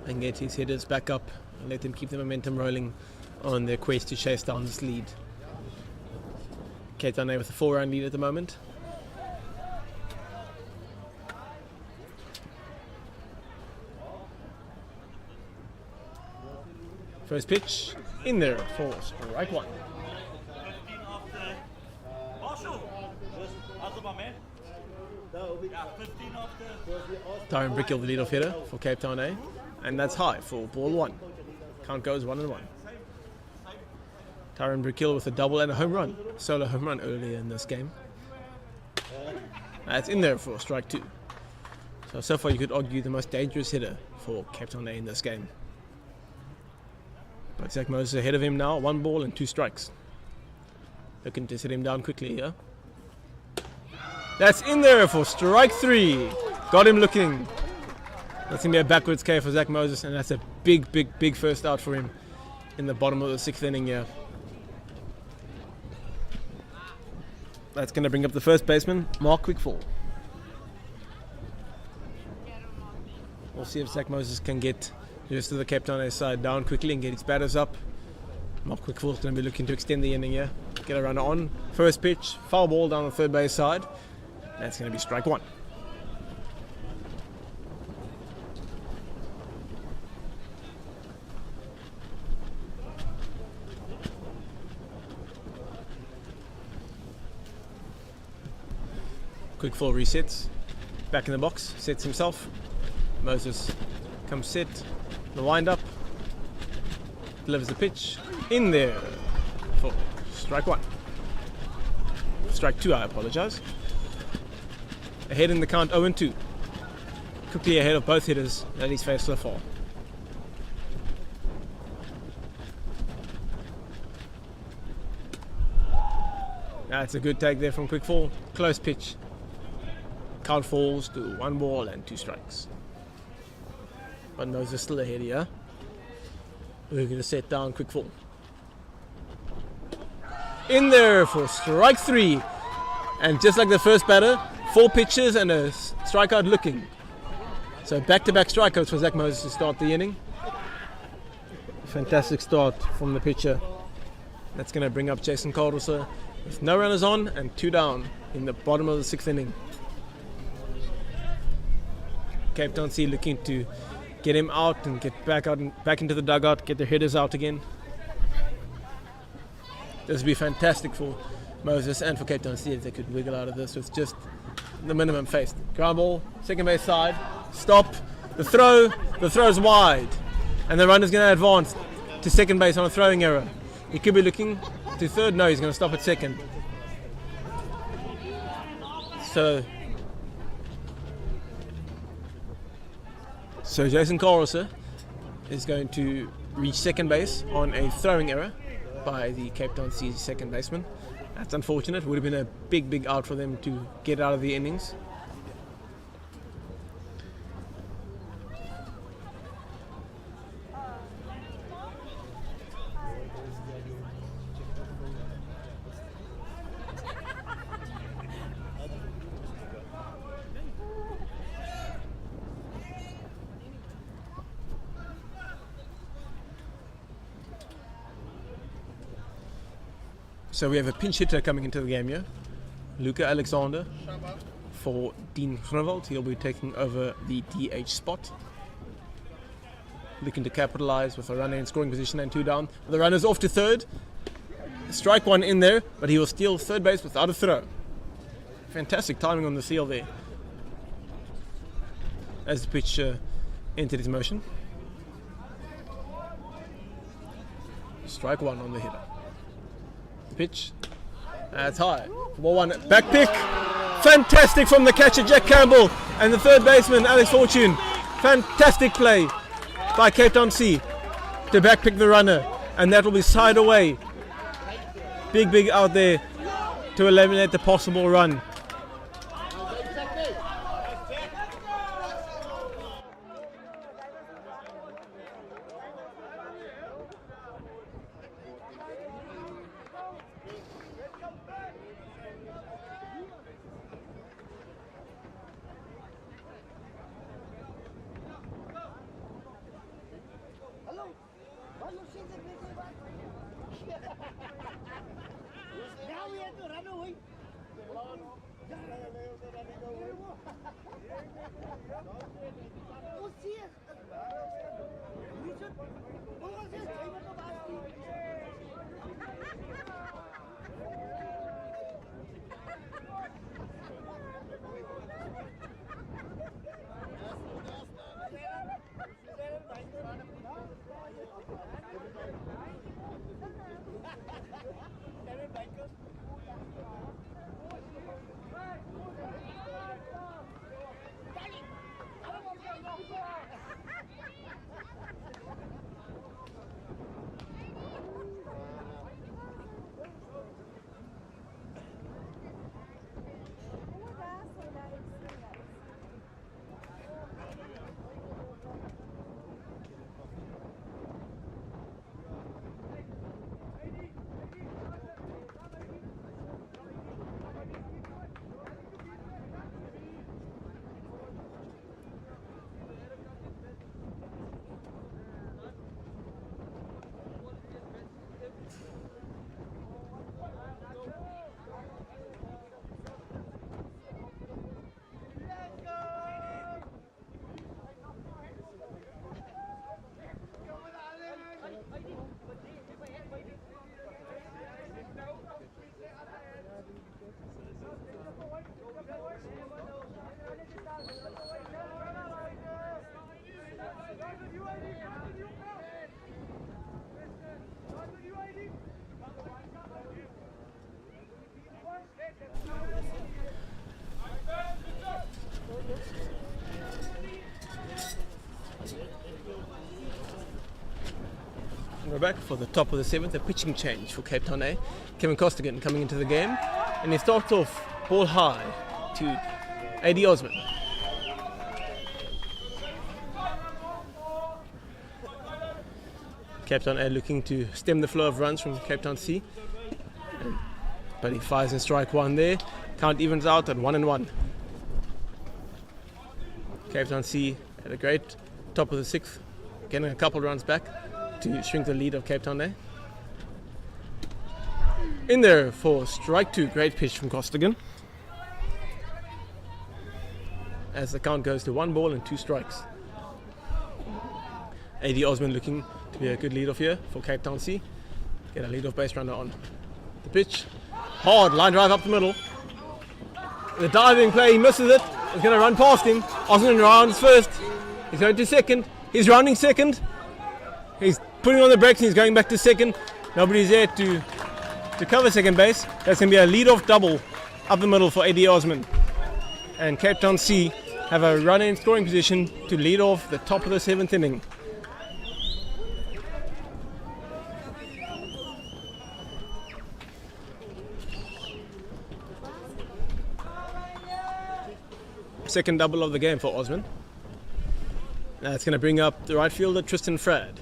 and get his hitters back up and let them keep the momentum rolling on their quest to chase down this lead. Cape Town with a 4-run lead at the moment. First pitch in there for strike one. Tyron Brickell, the leadoff hitter for Cape Town A, and that's high for ball one. Count goes 1-1. Tyron Brickell with a double and a home run, solo home run earlier in this game. That's in there for strike two. So far you could argue the most dangerous hitter for Cape Town A in this game. But Zach Moses ahead of him now, 1 ball and 2 strikes. Looking to set him down quickly here. That's in there for strike 3. Got him looking. That's going to be a backwards K for Zach Moses, and that's a big first out for him in the bottom of the 6th inning here. That's going to bring up the first baseman, Mark Quickfall. We'll see if Zach Moses can get the rest of the Cape Town A side down quickly and get his batters up. Mark Quickfall's going to be looking to extend the inning here. Get a runner on. First pitch, foul ball down the third base side. That's going to be strike 1. Quickfall resets. Back in the box. Sets himself. Moses comes set. The wind up. Delivers the pitch. In there for strike 1. Strike 2, I apologize. Ahead in the count, 0-2. Quickly ahead of both hitters that he's faced so far. That's a good take there from Quickfall. Close pitch. Count falls to 1 ball and 2 strikes. But Moses still ahead here. We're going to set down Quickfall. In there for strike 3. And just like the first batter, 4 pitches and a strikeout looking. So back-to-back strikeouts for Zach Moses to start the inning. Fantastic start from the pitcher. That's going to bring up Jason Caldwell with no runners on and 2 down in the bottom of the 6th inning. Cape Town C looking to get him out and get back into the dugout, get their hitters out again. This would be fantastic for Moses and for Cape Town C if they could wiggle out of this with just the minimum faced. Ground ball, second base side, stop, the throw's wide, and the runner's going to advance to second base on a throwing error. He could be looking to third, no, he's going to stop at second. So Jason Caldwell is going to reach second base on a throwing error by the Cape Town C second baseman. That's unfortunate. Would have been a big out for them to get out of the innings. So we have a pinch hitter coming into the game here, Luca Alexander for Dean Groenewald. He'll be taking over the DH spot. Looking to capitalize with a runner in scoring position and 2 down. The runner's off to third. Strike 1 in there, but he will steal third base without a throw. Fantastic timing on the seal there as the pitch entered his motion. Strike 1 on the hitter. Pitch. That's high. Ball 1. Back pick. Fantastic from the catcher Jack Campbell and the third baseman Alex Fortune. Fantastic play by Cape Town C to back pick the runner, and that will be side away. Big out there to eliminate the possible run. Now we have to run away. Oh, serious? You should. What was this? I was not asking. We're back for the top of the 7th, a pitching change for Cape Town A. Kevin Costigan coming into the game, and he starts off ball high to AD Osman. Cape Town A looking to stem the flow of runs from Cape Town C, but he fires in strike one there. Count evens out at 1-1. Cape Town C at a great top of the 6th, getting a couple runs back to shrink the lead of Cape Town A. In there for strike 2, great pitch from Costigan. As the count goes to 1 ball and 2 strikes. AD Osman looking to be a good lead off here for Cape Town C. Get a lead off base runner on the pitch. Hard line drive up the middle. The diving play, he misses it. He's going to run past him. Osman rounds first. He's going to second. He's rounding second. He's putting on the brakes and he's going back to second. Nobody's there to cover second base. That's going to be a lead-off double up the middle for AD Osman. And Cape Town C have a runner in scoring position to lead off the top of the 7th inning. Second double of the game for Osman. That's going to bring up the right fielder Tristan Frad.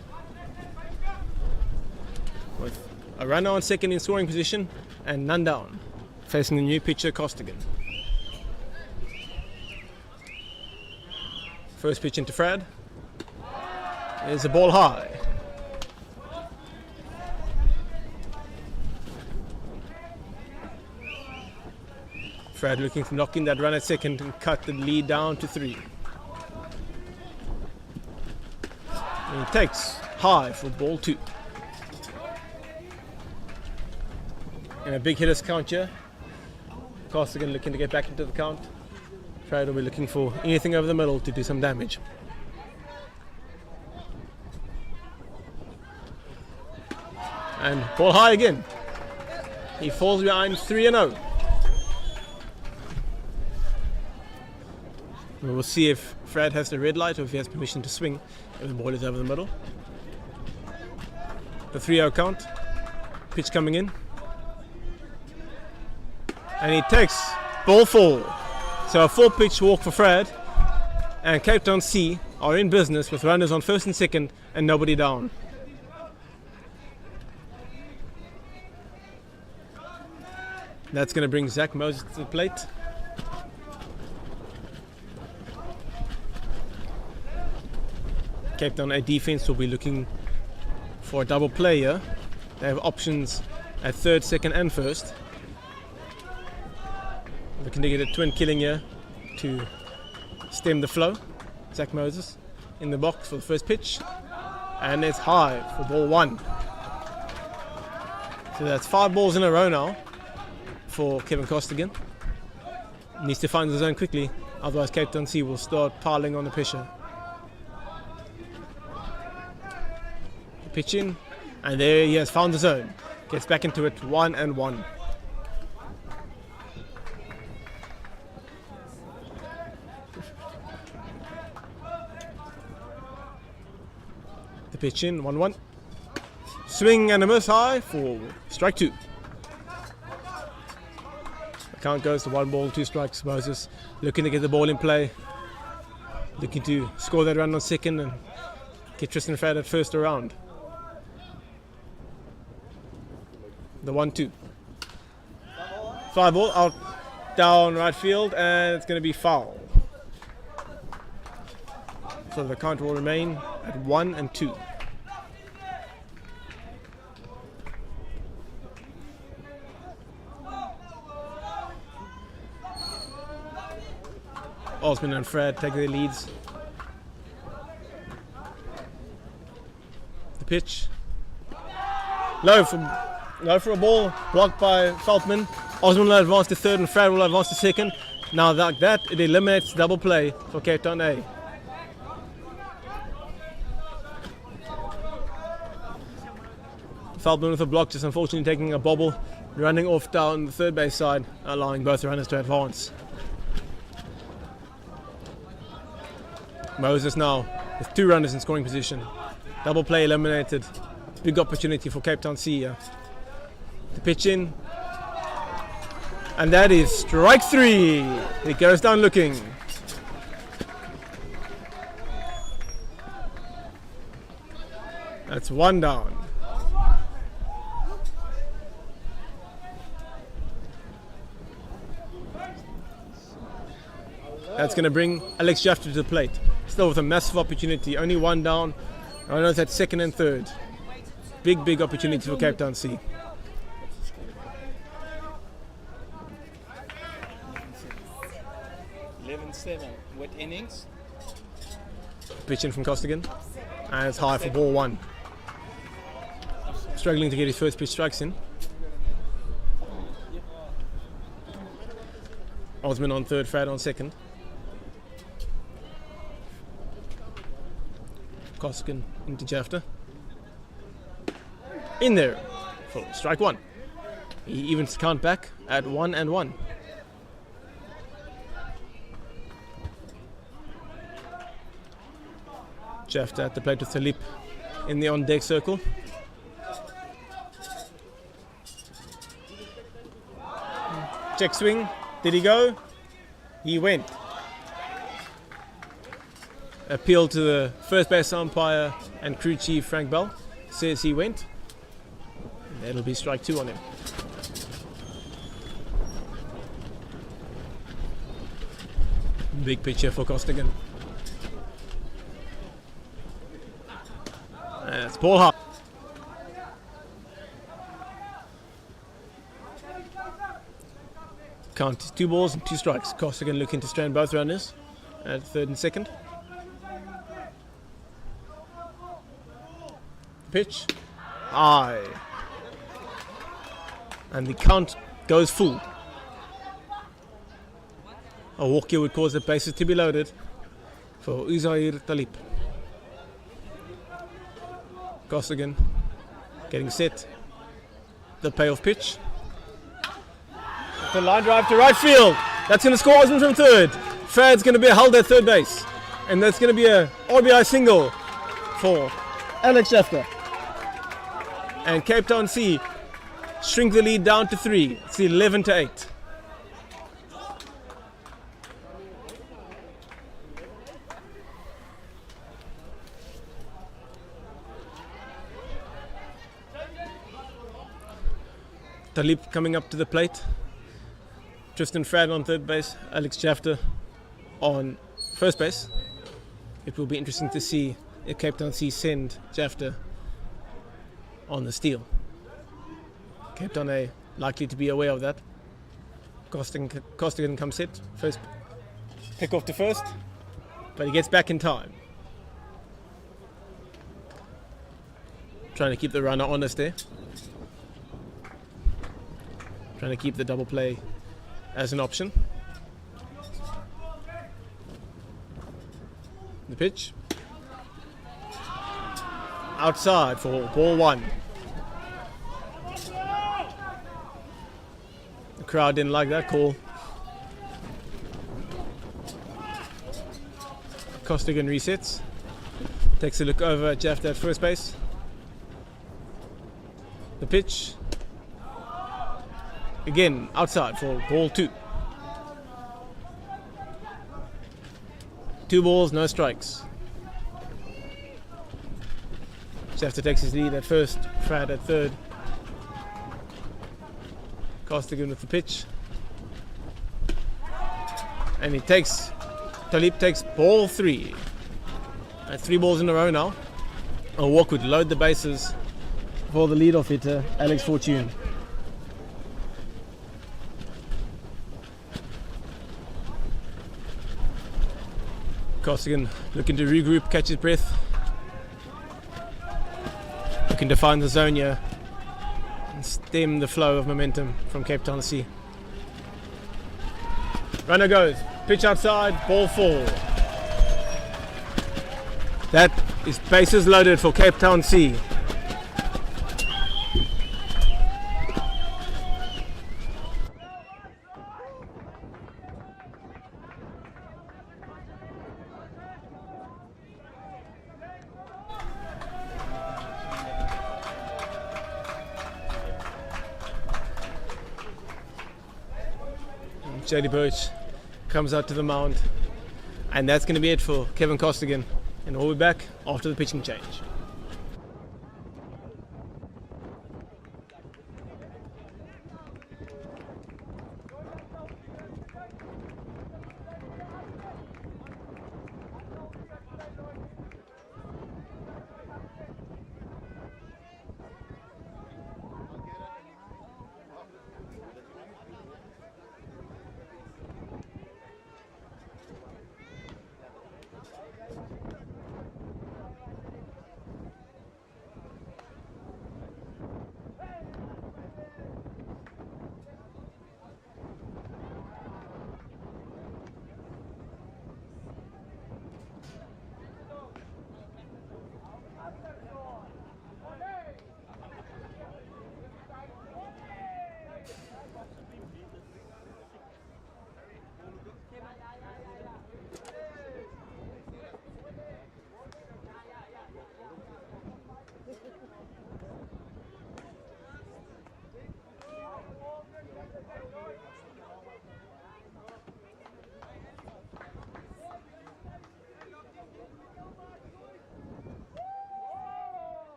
With a runner on second in scoring position and none down, facing the new pitcher Costigan. First pitch into Frad. There's a ball high. Frad looking to knock in that run at second and cut the lead down to 3. And he takes high for ball 2. And a big hitters count here. Costigan looking to get back into the count. Frad will be looking for anything over the middle to do some damage. And ball high again. He falls behind 3-0. We will see if Frad has the red light or if he has permission to swing if the ball is over the middle. The 3-0 count. Pitch coming in. And he takes ball 4. So a 4-pitch walk for Fred. And Cape Town C are in business with runners on first and second and nobody down. That's going to bring Zach Moses to the plate. Cape Town A defense will be looking for a double play here. They have options at third, second and first. Looking to get a twin killing here to stem the flow. Zach Moses in the box for the first pitch. And it's high for ball 1. So that's 5 balls in a row now for Kevin Costigan. Needs to find the zone quickly, otherwise Cape Town C will start piling on the pressure. The pitch in, and there he has found the zone. Gets back into it, 1-1. The pitch in, 1-1. Swing and a miss high for strike 2. The count goes to 1 ball, 2 strikes. Moses looking to get the ball in play. Looking to score that run on second and get Tristan Fad at first around. The 1-2. 5 ball out down right field, and it's going to be foul. So the count will remain at 1-2. Osman and Fred take their leads. The pitch. Low for a ball, blocked by Feltman. Osman will advance to third and Fred will advance to second. Now like that, it eliminates double play for Cape Town A. Feltman with a block, just unfortunately taking a bobble, running off down the third base side, allowing both runners to advance. Moses now with 2 runners in scoring position. Double play eliminated. Big opportunity for Cape Town C here. The pitch in. And that is strike 3. It goes down looking. That's 1 down. That's going to bring Alex Jafter to the plate. Still with a massive opportunity. Only 1 down. I know that's second and third. Big opportunity for Cape Town C. 11-7. What innings? Pitch in from Costigan. And it's high for ball 1. Struggling to get his first pitch strikes in. Osman on third, Fred on second. Costigan into Jafter. In there for strike 1. He evens the count back at 1-1. Jafter at the plate with Talib in the on-deck circle. Check swing. Did he go? He went. Appeal to the first base umpire and crew chief Frank Bell. Says he went. That'll be strike 2 on him. Big pitch here for Costigan. That's ball high. Count is 2 balls and 2 strikes. Costigan looking to strand both runners at third and second. Pitch. High. And the count goes full. A walk here would cause the bases to be loaded for Uzair Talib. Costigan getting set. The payoff pitch. The line drive to right field. That's going to score Osman from third. Fad's going to be held at third base. And that's going to be a RBI single for Alex Jafter. And Cape Town C shrink the lead down to 3. It's 11-8. Talib coming up to the plate. Tristan Frad on third base. Alex Jafter on first base. It will be interesting to see if Cape Town C send Jafter on the steal. Cape Town A likely to be aware of that. Costigan comes hit. First pick off to first, but he gets back in time. Trying to keep the runner honest there. Trying to keep the double play as an option. The pitch. Outside for ball one. The crowd didn't like that call. Costigan resets. Takes a look over at Jafter at first base. The pitch. Again, outside for ball two. 2 balls, no strikes. Jafter takes his lead at first, Frad at third. Costigan with the pitch. And Talib takes ball 3. That's 3 balls in a row now. A walk would load the bases for the leadoff hitter, Alex Fortune. Costigan looking to regroup, catch his breath. Looking to find the zone here and stem the flow of momentum from Cape Town C. Runner goes, pitch outside, ball 4. That is bases loaded for Cape Town C. Jody Birch comes out to the mound, and that's going to be it for Kevin Costigan, and we'll be back after the pitching change.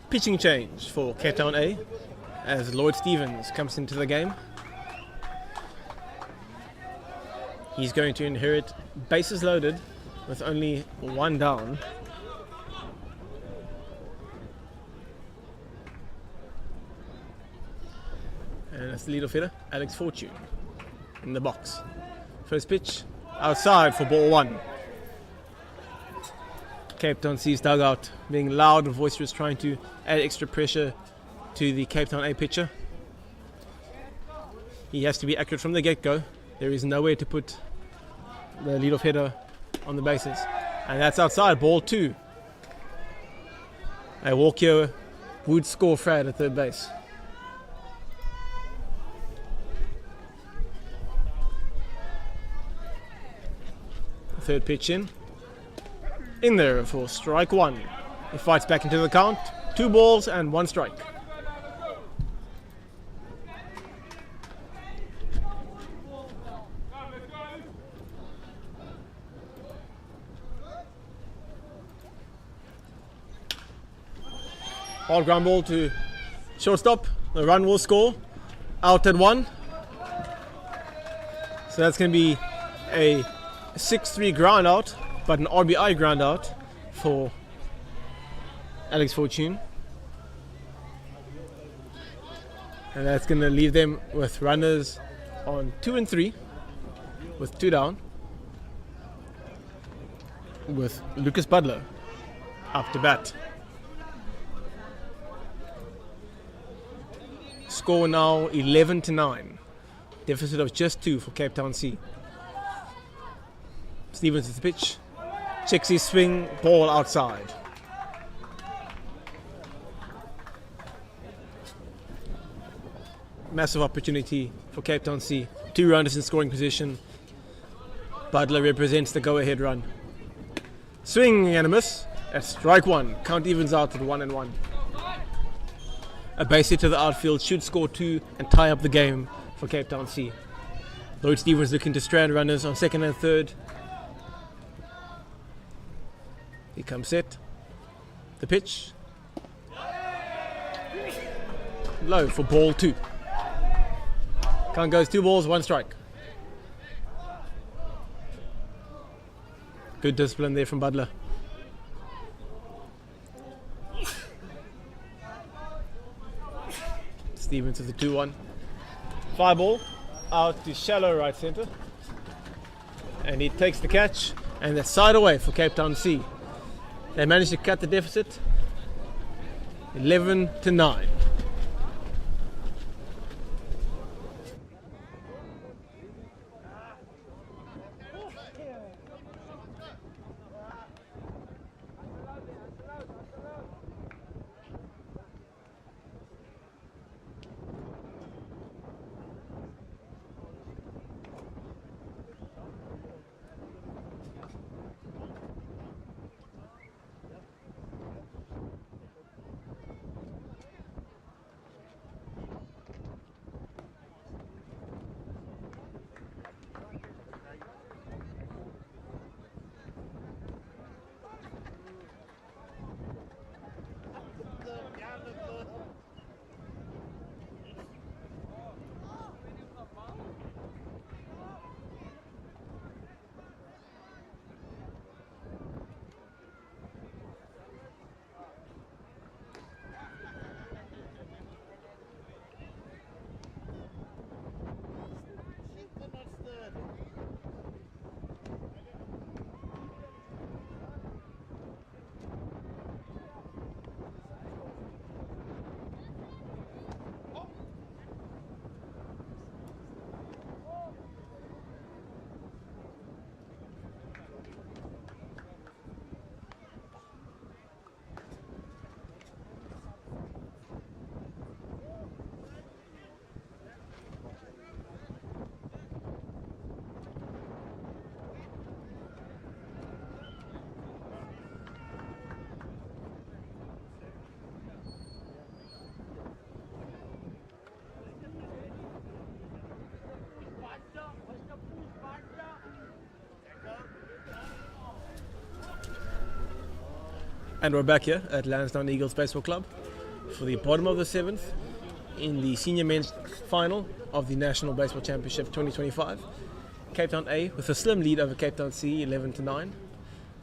Pitching change for Cape Town A as Lloyd Stevens comes into the game. He's going to inherit bases loaded with only 1 down. And that's the leadoff hitter, Alex Fortune, in the box. First pitch, outside for ball 1. Cape Town C's dugout being loud and boisterous, trying to add extra pressure to the Cape Town A pitcher. He has to be accurate from the get-go. There is nowhere to put the leadoff hitter on the bases. And that's outside, ball 2. A walk here would score Frad at third base. Third pitch in there for strike one. He fights back into the count. 2 balls and 1 strike. Hard ground ball to shortstop. The run will score. Out at 1. So that's going to be a 6-3 ground out, but an RBI ground out for Alex Fortune. And that's going to leave them with runners on 2 and 3 with 2 down, with Lucas Butler up to bat. Score now 11-9. Deficit of just 2 for Cape Town C. Stevens with the pitch. Checks his swing, ball outside. Massive opportunity for Cape Town C. 2 runners in scoring position. Butler represents the go-ahead run. Swing and a miss at strike 1. Count evens out at 1-1. A base hit to the outfield should score 2 and tie up the game for Cape Town C. Lloyd Stevens looking to strand runners on 2nd and 3rd. He comes set. The pitch. Low for ball 2. Count goes 2 balls, 1 strike. Good discipline there from Butler. Stevens with the 2-1. Fly ball out to shallow right centre. And he takes the catch, and that's side away for Cape Town C. They managed to cut the deficit 11-9. And we're back here at Lansdowne Eagles Baseball Club for the bottom of the 7th in the senior men's final of the National Baseball Championship 2025. Cape Town A with a slim lead over Cape Town C, 11-9.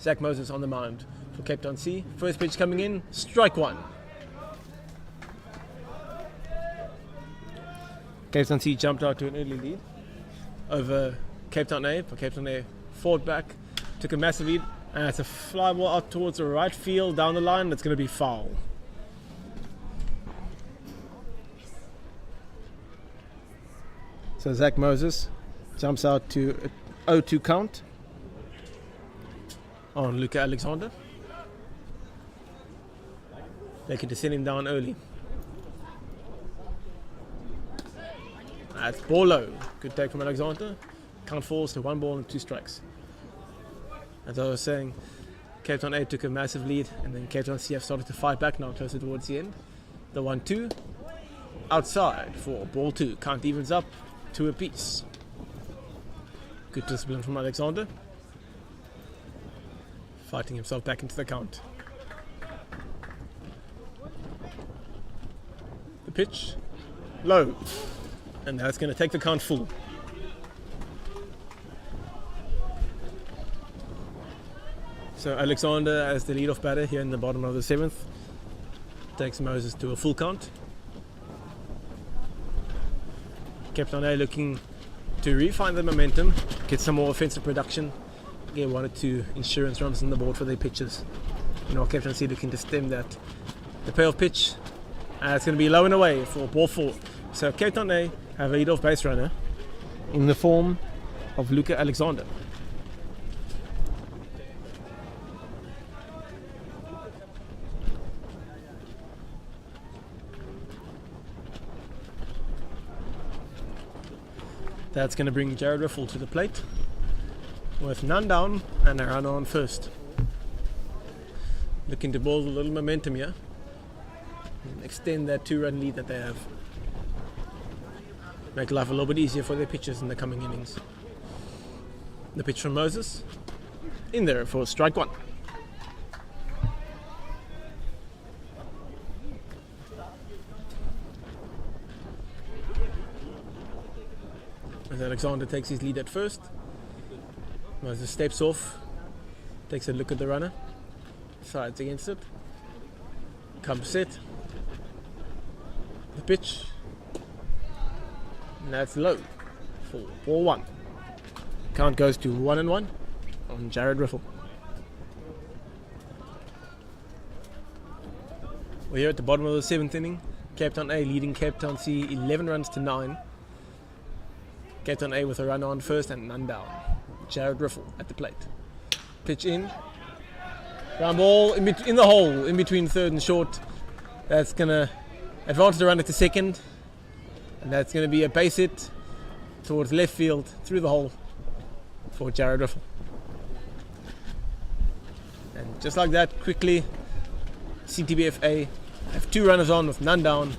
Zach Moses on the mound for Cape Town C. First pitch coming in, strike 1. Cape Town C jumped out to an early lead over Cape Town A, but Cape Town A fought back, took a massive lead. And it's a fly ball out towards the right field down the line. That's going to be foul. So Zach Moses jumps out to a 0-2 count on Luca Alexander. They can send him down early. That's ball low. Good take from Alexander. Count falls to 1 ball and 2 strikes. As I was saying, Cape Town A took a massive lead, and then Cape Town CF started to fight back now closer towards the end. The 1-2 outside for ball 2. Count evens up 2 apiece. Good discipline from Alexander. Fighting himself back into the count. The pitch low, and that's going to take the count full. So Alexander, as the lead-off batter here in the bottom of the 7th, takes Moses to a full count. Cape Town A looking to refine the momentum, get some more offensive production, get 1 or 2 insurance runs on the board for their pitches. Cape Town C looking to stem that. The payoff pitch, it's going to be low and away for ball 4. So Cape Town A have a lead-off base runner in the form of Luca Alexander. That's going to bring Jared Riffle to the plate with none down and a run on first. Looking to build a little momentum here and extend that 2-run lead that they have. Make life a little bit easier for their pitchers in the coming innings. The pitch from Moses in there for strike 1. As Alexander takes his lead at first, Moses steps off, takes a look at the runner, sides against it, comes set, the pitch, and that's low for ball 1. Count goes to 1-1 on Jared Riffle. We're here at the bottom of the 7th inning. Cape Town A leading Cape Town C 11 runs to 9. Cape Town A with a run on first and none down. Jared Riffle at the plate. Pitch in. Ground ball in the hole, in between third and short. That's going to advance the runner to second. And that's going to be a base hit towards left field through the hole for Jared Riffle. And just like that, quickly, CTBFA have 2 runners on with none down,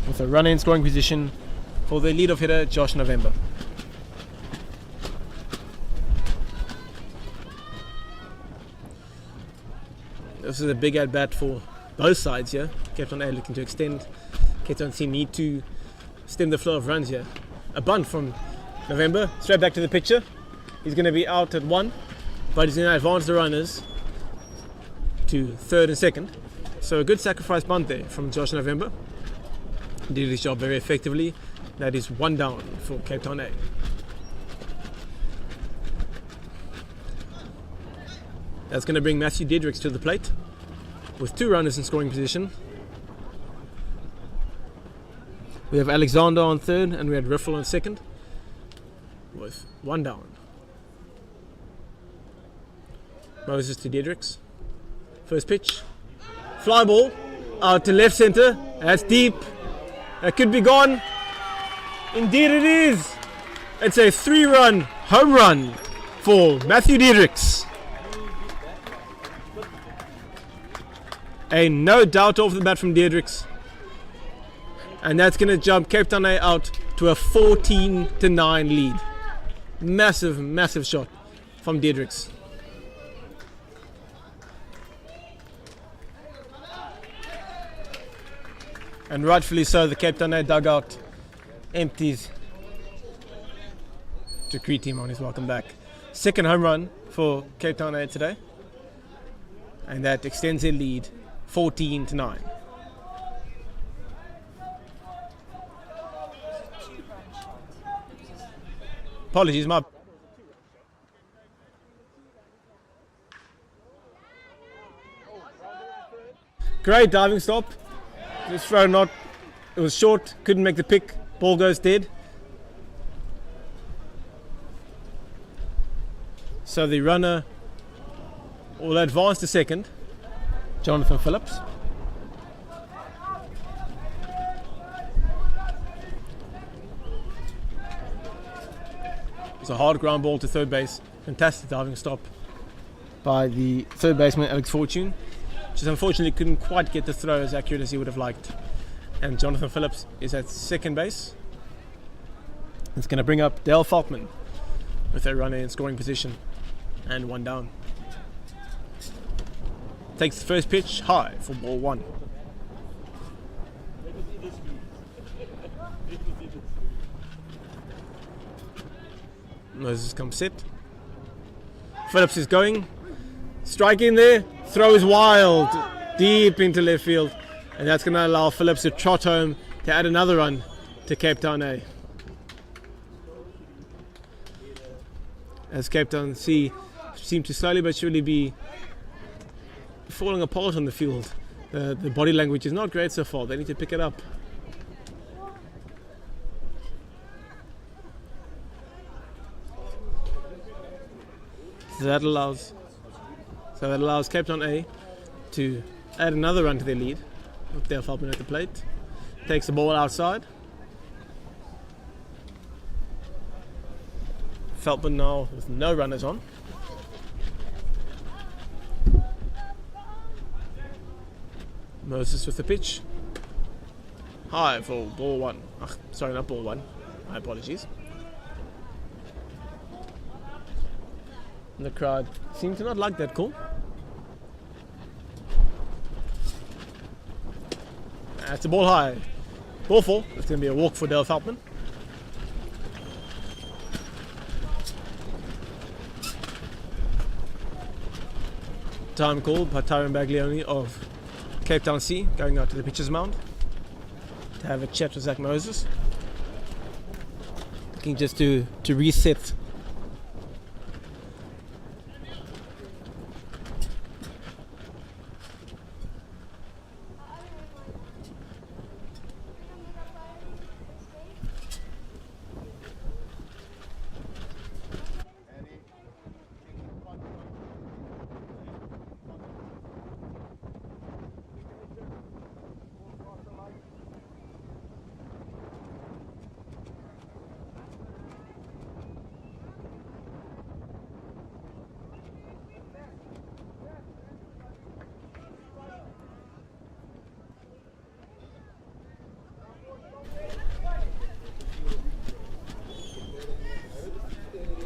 with a runner in scoring position for the lead-off hitter, Josh November. This is a big at-bat for both sides here. Cape Town A looking to extend. Cape Town C need to stem the flow of runs here. A bunt from November, straight back to the pitcher. He's going to be out at 1, but he's going to advance the runners to third and second. So a good sacrifice bunt there from Josh November. Did his job very effectively. That is 1 down for Cape Town A. That's going to bring Matthew Diedrichs to the plate with 2 runners in scoring position. We have Alexander on third and we had Riffle on second with 1 down. Moses to Diedrichs. First pitch. Fly ball out to left center. That's deep. That could be gone. Indeed it is. It's a 3-run home run for Matthew Diedrichs. A no doubt off the bat from Diedrichs. And that's going to jump Cape Town A out to a 14-9 lead. Massive, massive shot from Diedrichs. And rightfully so, the Cape Town A dugout empties. To greet him on his welcome back. Second home run for Cape Town A today. And that extends their lead 14-9. Apologies, my great diving stop. Just throw not. It was short, couldn't make the pick. Ball goes dead. So the runner will advance to second. Jonathan Phillips. It's a hard ground ball to third base. Fantastic diving stop by the third baseman Alex Fortune, just unfortunately couldn't quite get the throw as accurate as he would have liked. And Jonathan Phillips is at second base. It's going to bring up Dale Falkman with a runner in scoring position and one down. Takes the first pitch high for ball one. Moses comes set. Phillips is going. Strike in there. Throw is wild. Deep into left field. And that's going to allow Phillips to trot home to add another run to Cape Town A. As Cape Town C seem to slowly but surely be falling apart on the field. The body language is not great so far. They need to pick it up. So that allows Cape Town A to add another run to their lead with Dale Falkman at the plate. Takes the ball outside. Falkman now with no runners on. Moses with the pitch. High for ball one. Sorry, not ball one. My apologies. And the crowd seem to not like that call. That's a ball high. Ball four. It's going to be a walk for Dale Falkman. Time call by Tyron Baglioni of Cape Town C going out to the pitcher's mound to have a chat with Zach Moses. Looking just to reset.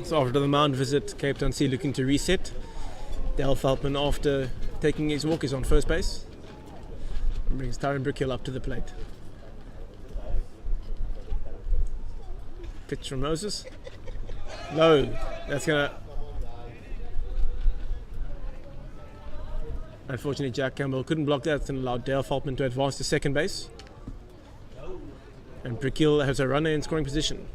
So after the mound visit, Cape Town C looking to reset. Dale Falkman, after taking his walk, is on first base and brings Tyron Brickhill up to the plate. Pitch from Moses. Low. That's gonna. Unfortunately, Jack Campbell couldn't block that and allowed Dale Falkman to advance to second base. And Brickhill has a runner in scoring position.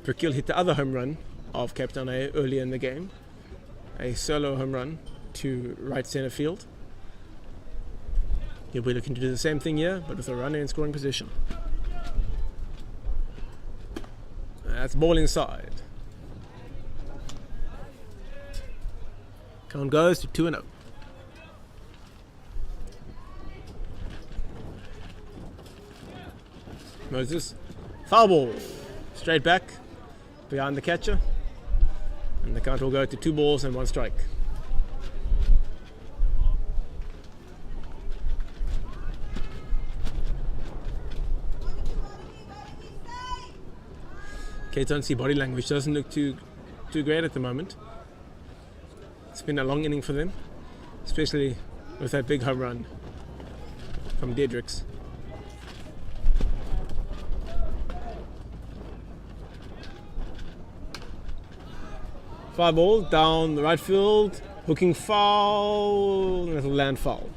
Brickhill hit the other home run of Cape Town A earlier in the game. A solo home run to right center field. He'll be looking to do the same thing here, but with a runner in scoring position. That's ball inside. Count goes to 2-0. Moses, foul ball. Straight back. Behind the catcher, and the count will go to 2 balls and 1 strike. Cape Town C body language doesn't look too great at the moment. It's been a long inning for them, especially with that big home run from Dedricks. Fly ball down the right field, hooking foul, and it'll land foul.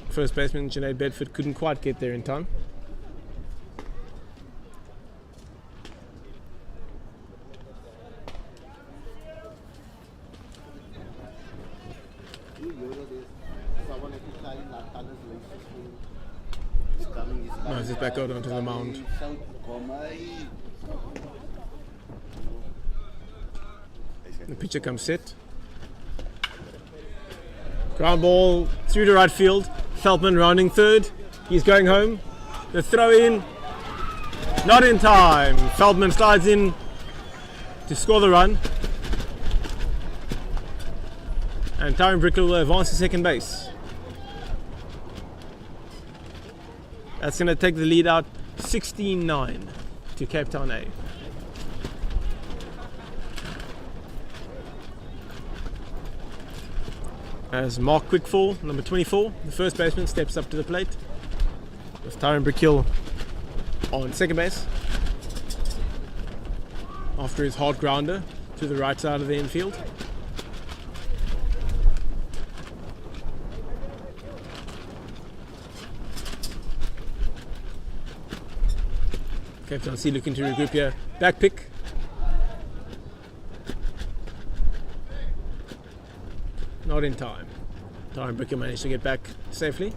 First baseman Junaid Bedford couldn't quite get there in time. Moses back out onto the mound. The pitcher comes set. Ground ball through to right field. Falkman rounding third. He's going home. The throw in. Not in time. Falkman slides in to score the run. And Tyron Brickell will advance to second base. That's going to take the lead out 16-9 to Cape Town A. As Mark Quickfall, number 24, the first baseman, steps up to the plate with Tyron Brickell on second base after his hard grounder to the right side of the infield. Cape Town C looking to regroup here. Back pick. Not in time. Tyron Brickell managed to get back safely.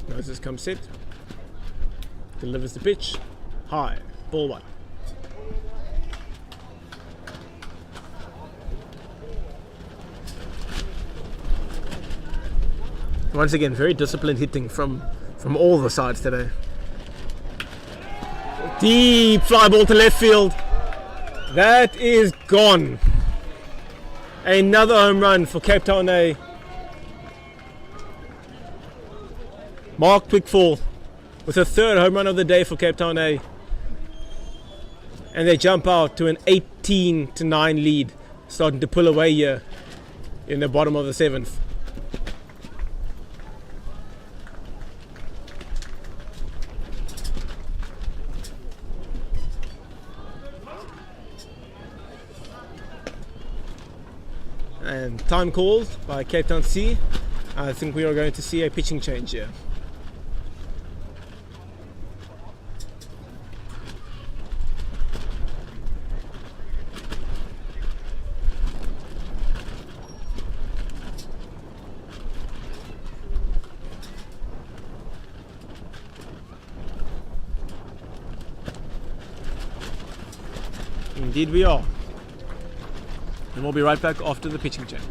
Moses comes set. Delivers the pitch. High. Ball one. Once again, very disciplined hitting from all the sides today. Deep fly ball to left field. That is gone. Another home run for Cape Town A. Mark Quickfall with a third home run of the day for Cape Town A. And they jump out to an 18-9 lead, starting to pull away here in the bottom of the 7th. And time called by Cape Town C. I think we are going to see a pitching change here. Indeed we are. And we'll be right back after the pitching change.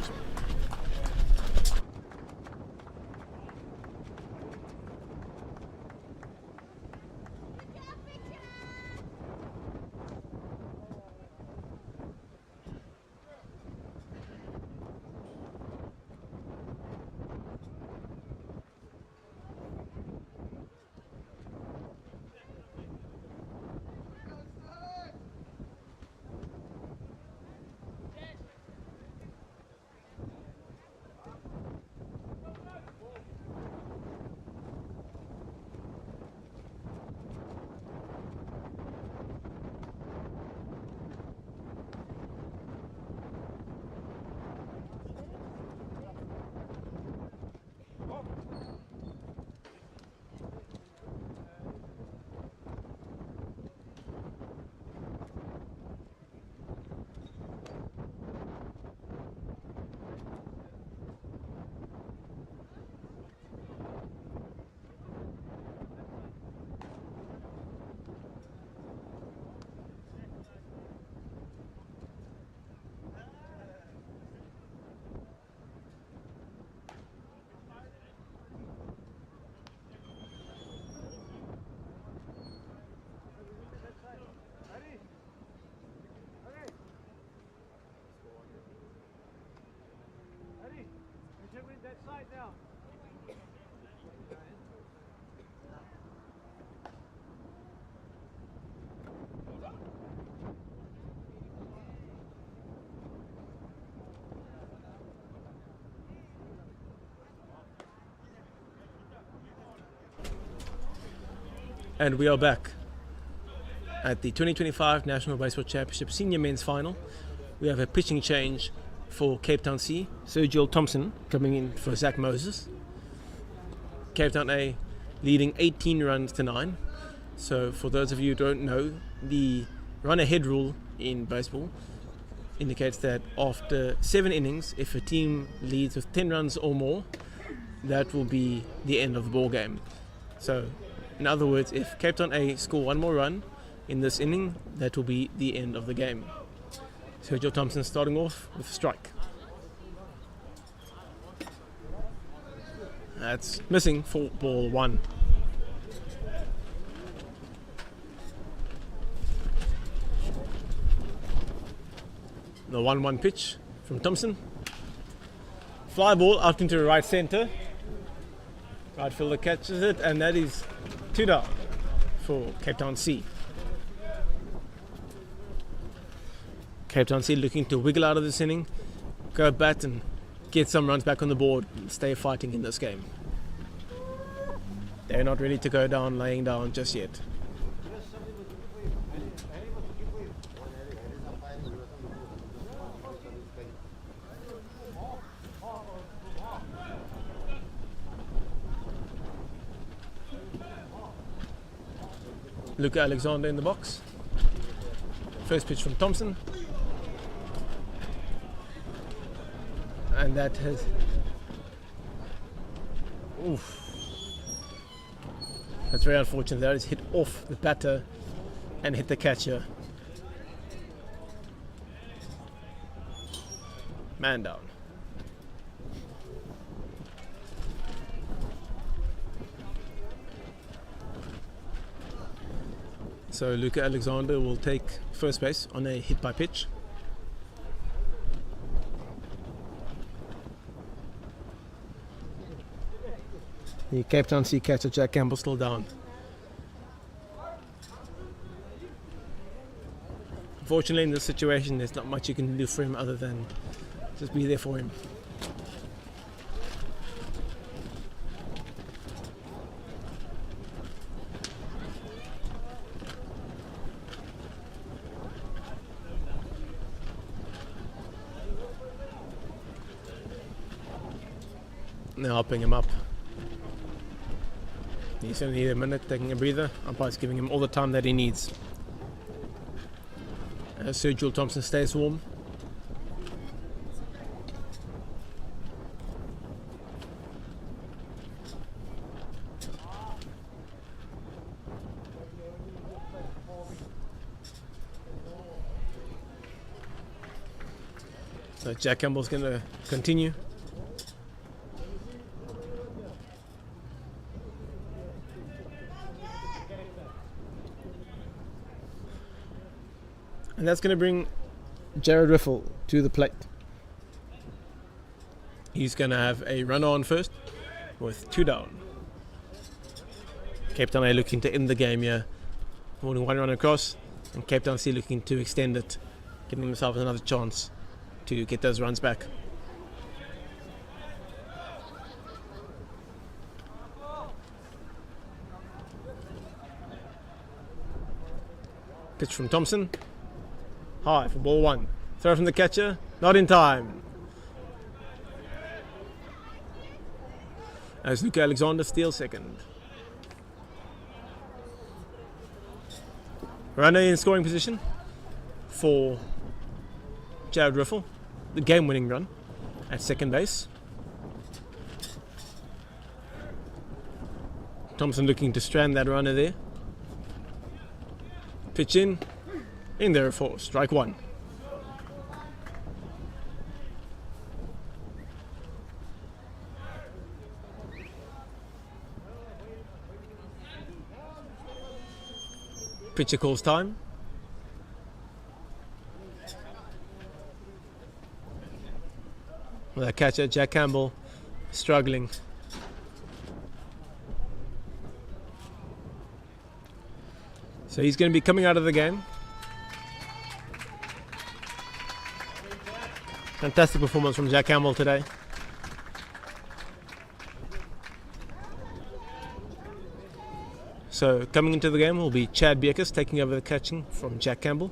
And we are back at the 2025 National Baseball Championship Senior Men's Final. We have a pitching change for Cape Town C. Sergio Thompson coming in for Zach Moses. Cape Town A leading 18 runs to 9. So for those of you who don't know, the run-ahead rule in baseball indicates that after 7 innings, if a team leads with 10 runs or more, that will be the end of the ball game. So in other words, if Cape Town A score one more run in this inning, that will be the end of the game. Sergio Thompson starting off with a strike. That's missing for ball 1. The 1-1 pitch from Thompson. Fly ball out into the right centre. Right fielder catches it, and that is 2 down for Cape Town C. Cape Town C looking to wiggle out of this inning, go bat and get some runs back on the board and stay fighting in this game. They're not ready to go down, laying down just yet. Luca Alexander in the box. First pitch from Thompson. And that has... Oof. That's very unfortunate. That is hit off the batter and hit the catcher. Man down. So Luca Alexander will take first base on a hit by pitch. The Cape Town C catcher Jack Campbell still down. Unfortunately, in this situation, there's not much you can do for him other than just be there for him. They're helping him up. He's only need a minute, taking a breather. Umpire's giving him all the time that he needs. As Sir Jules Thompson stays warm. So Jack Campbell's going to continue. And that's going to bring Jared Riffle to the plate. He's going to have a runner on first with 2 down. Cape Town A looking to end the game here. Holding 1 run across, and Cape Town C looking to extend it, giving themselves another chance to get those runs back. Pitch from Thompson. High for ball 1. Throw from the catcher, not in time. As Luca Alexander steals second. Runner in scoring position for Jared Riffle, the game-winning run at second base. Thompson looking to strand that runner there. Pitch in there for strike 1. Pitcher calls time. Well, that catcher Jack Campbell struggling. So he's going to be coming out of the game. Fantastic performance from Jack Campbell today. So coming into the game will be Chad Bierkes taking over the catching from Jack Campbell.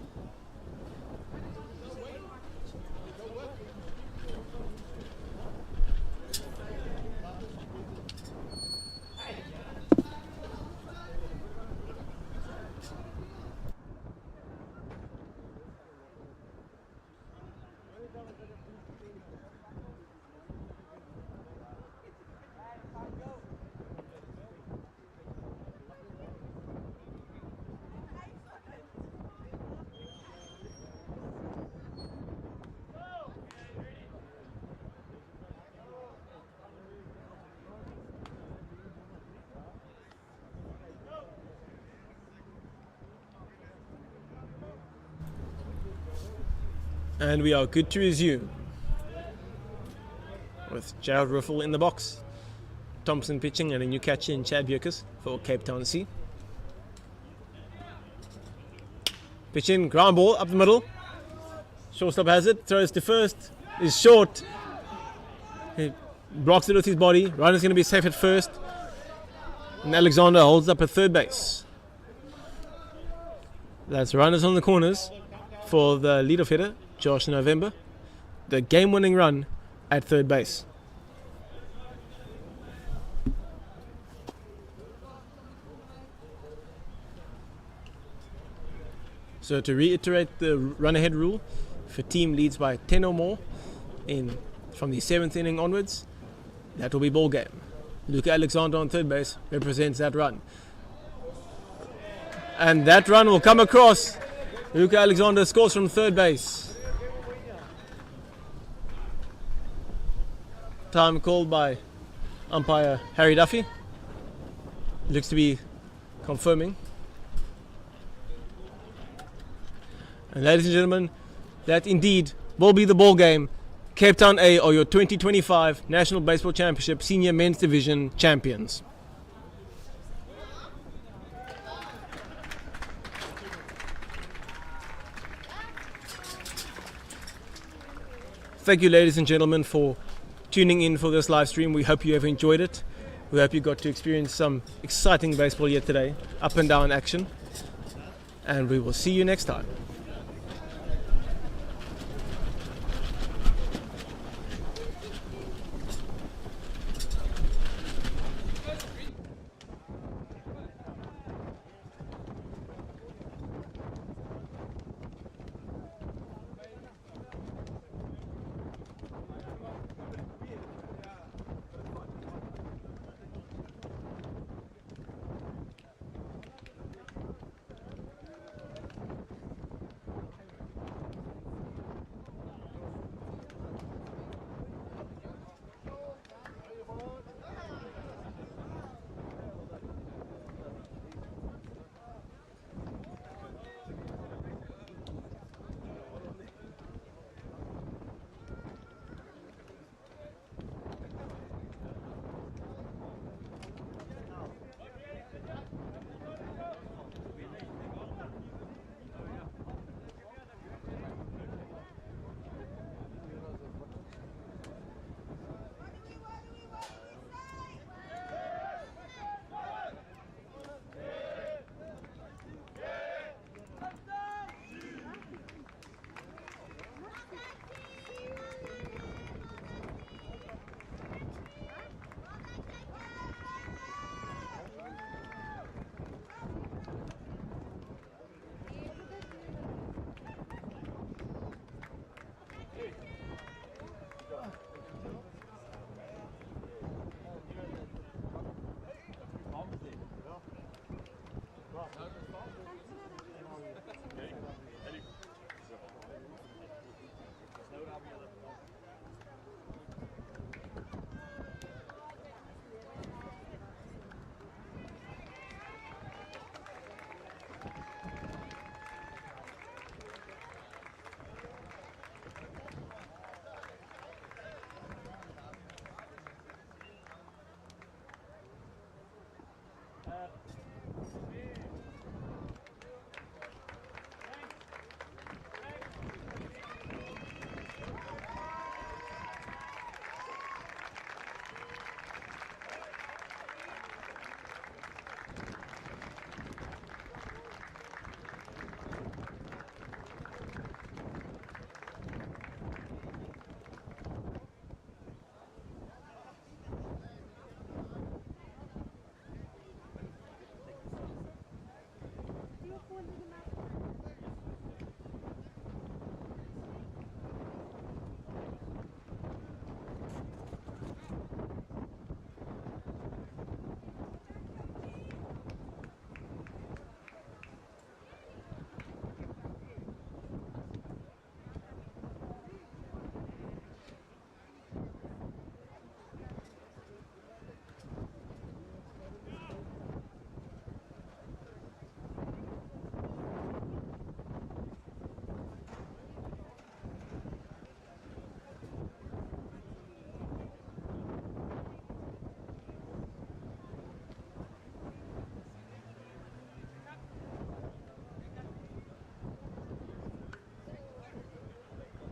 And we are good to resume with Gerald Riffle in the box, Thompson pitching, and a new catcher in Chad Bjerkes for Cape Town C. Pitching, ground ball up the middle. Shortstop has it, throws to first, is short. He blocks it with his body. Runner's going to be safe at first. And Alexander holds up at third base. That's runners on the corners for the leadoff hitter, Josh November. The game-winning run at third base. So to reiterate the run-ahead rule, if a team leads by 10 or more from the 7th inning onwards, that will be ball game. Luca Alexander on third base represents that run. And that run will come across. Luca Alexander scores from third base. Time called by umpire Harry Duffy. Looks to be confirming. And ladies and gentlemen, that indeed will be the ball game. Cape Town A are your 2025 National Baseball Championship Senior Men's Division champions. Thank you, ladies and gentlemen, for tuning in for this live stream. We hope you have enjoyed it. We hope you got to experience some exciting baseball here today, up and down action. And we will see you next time.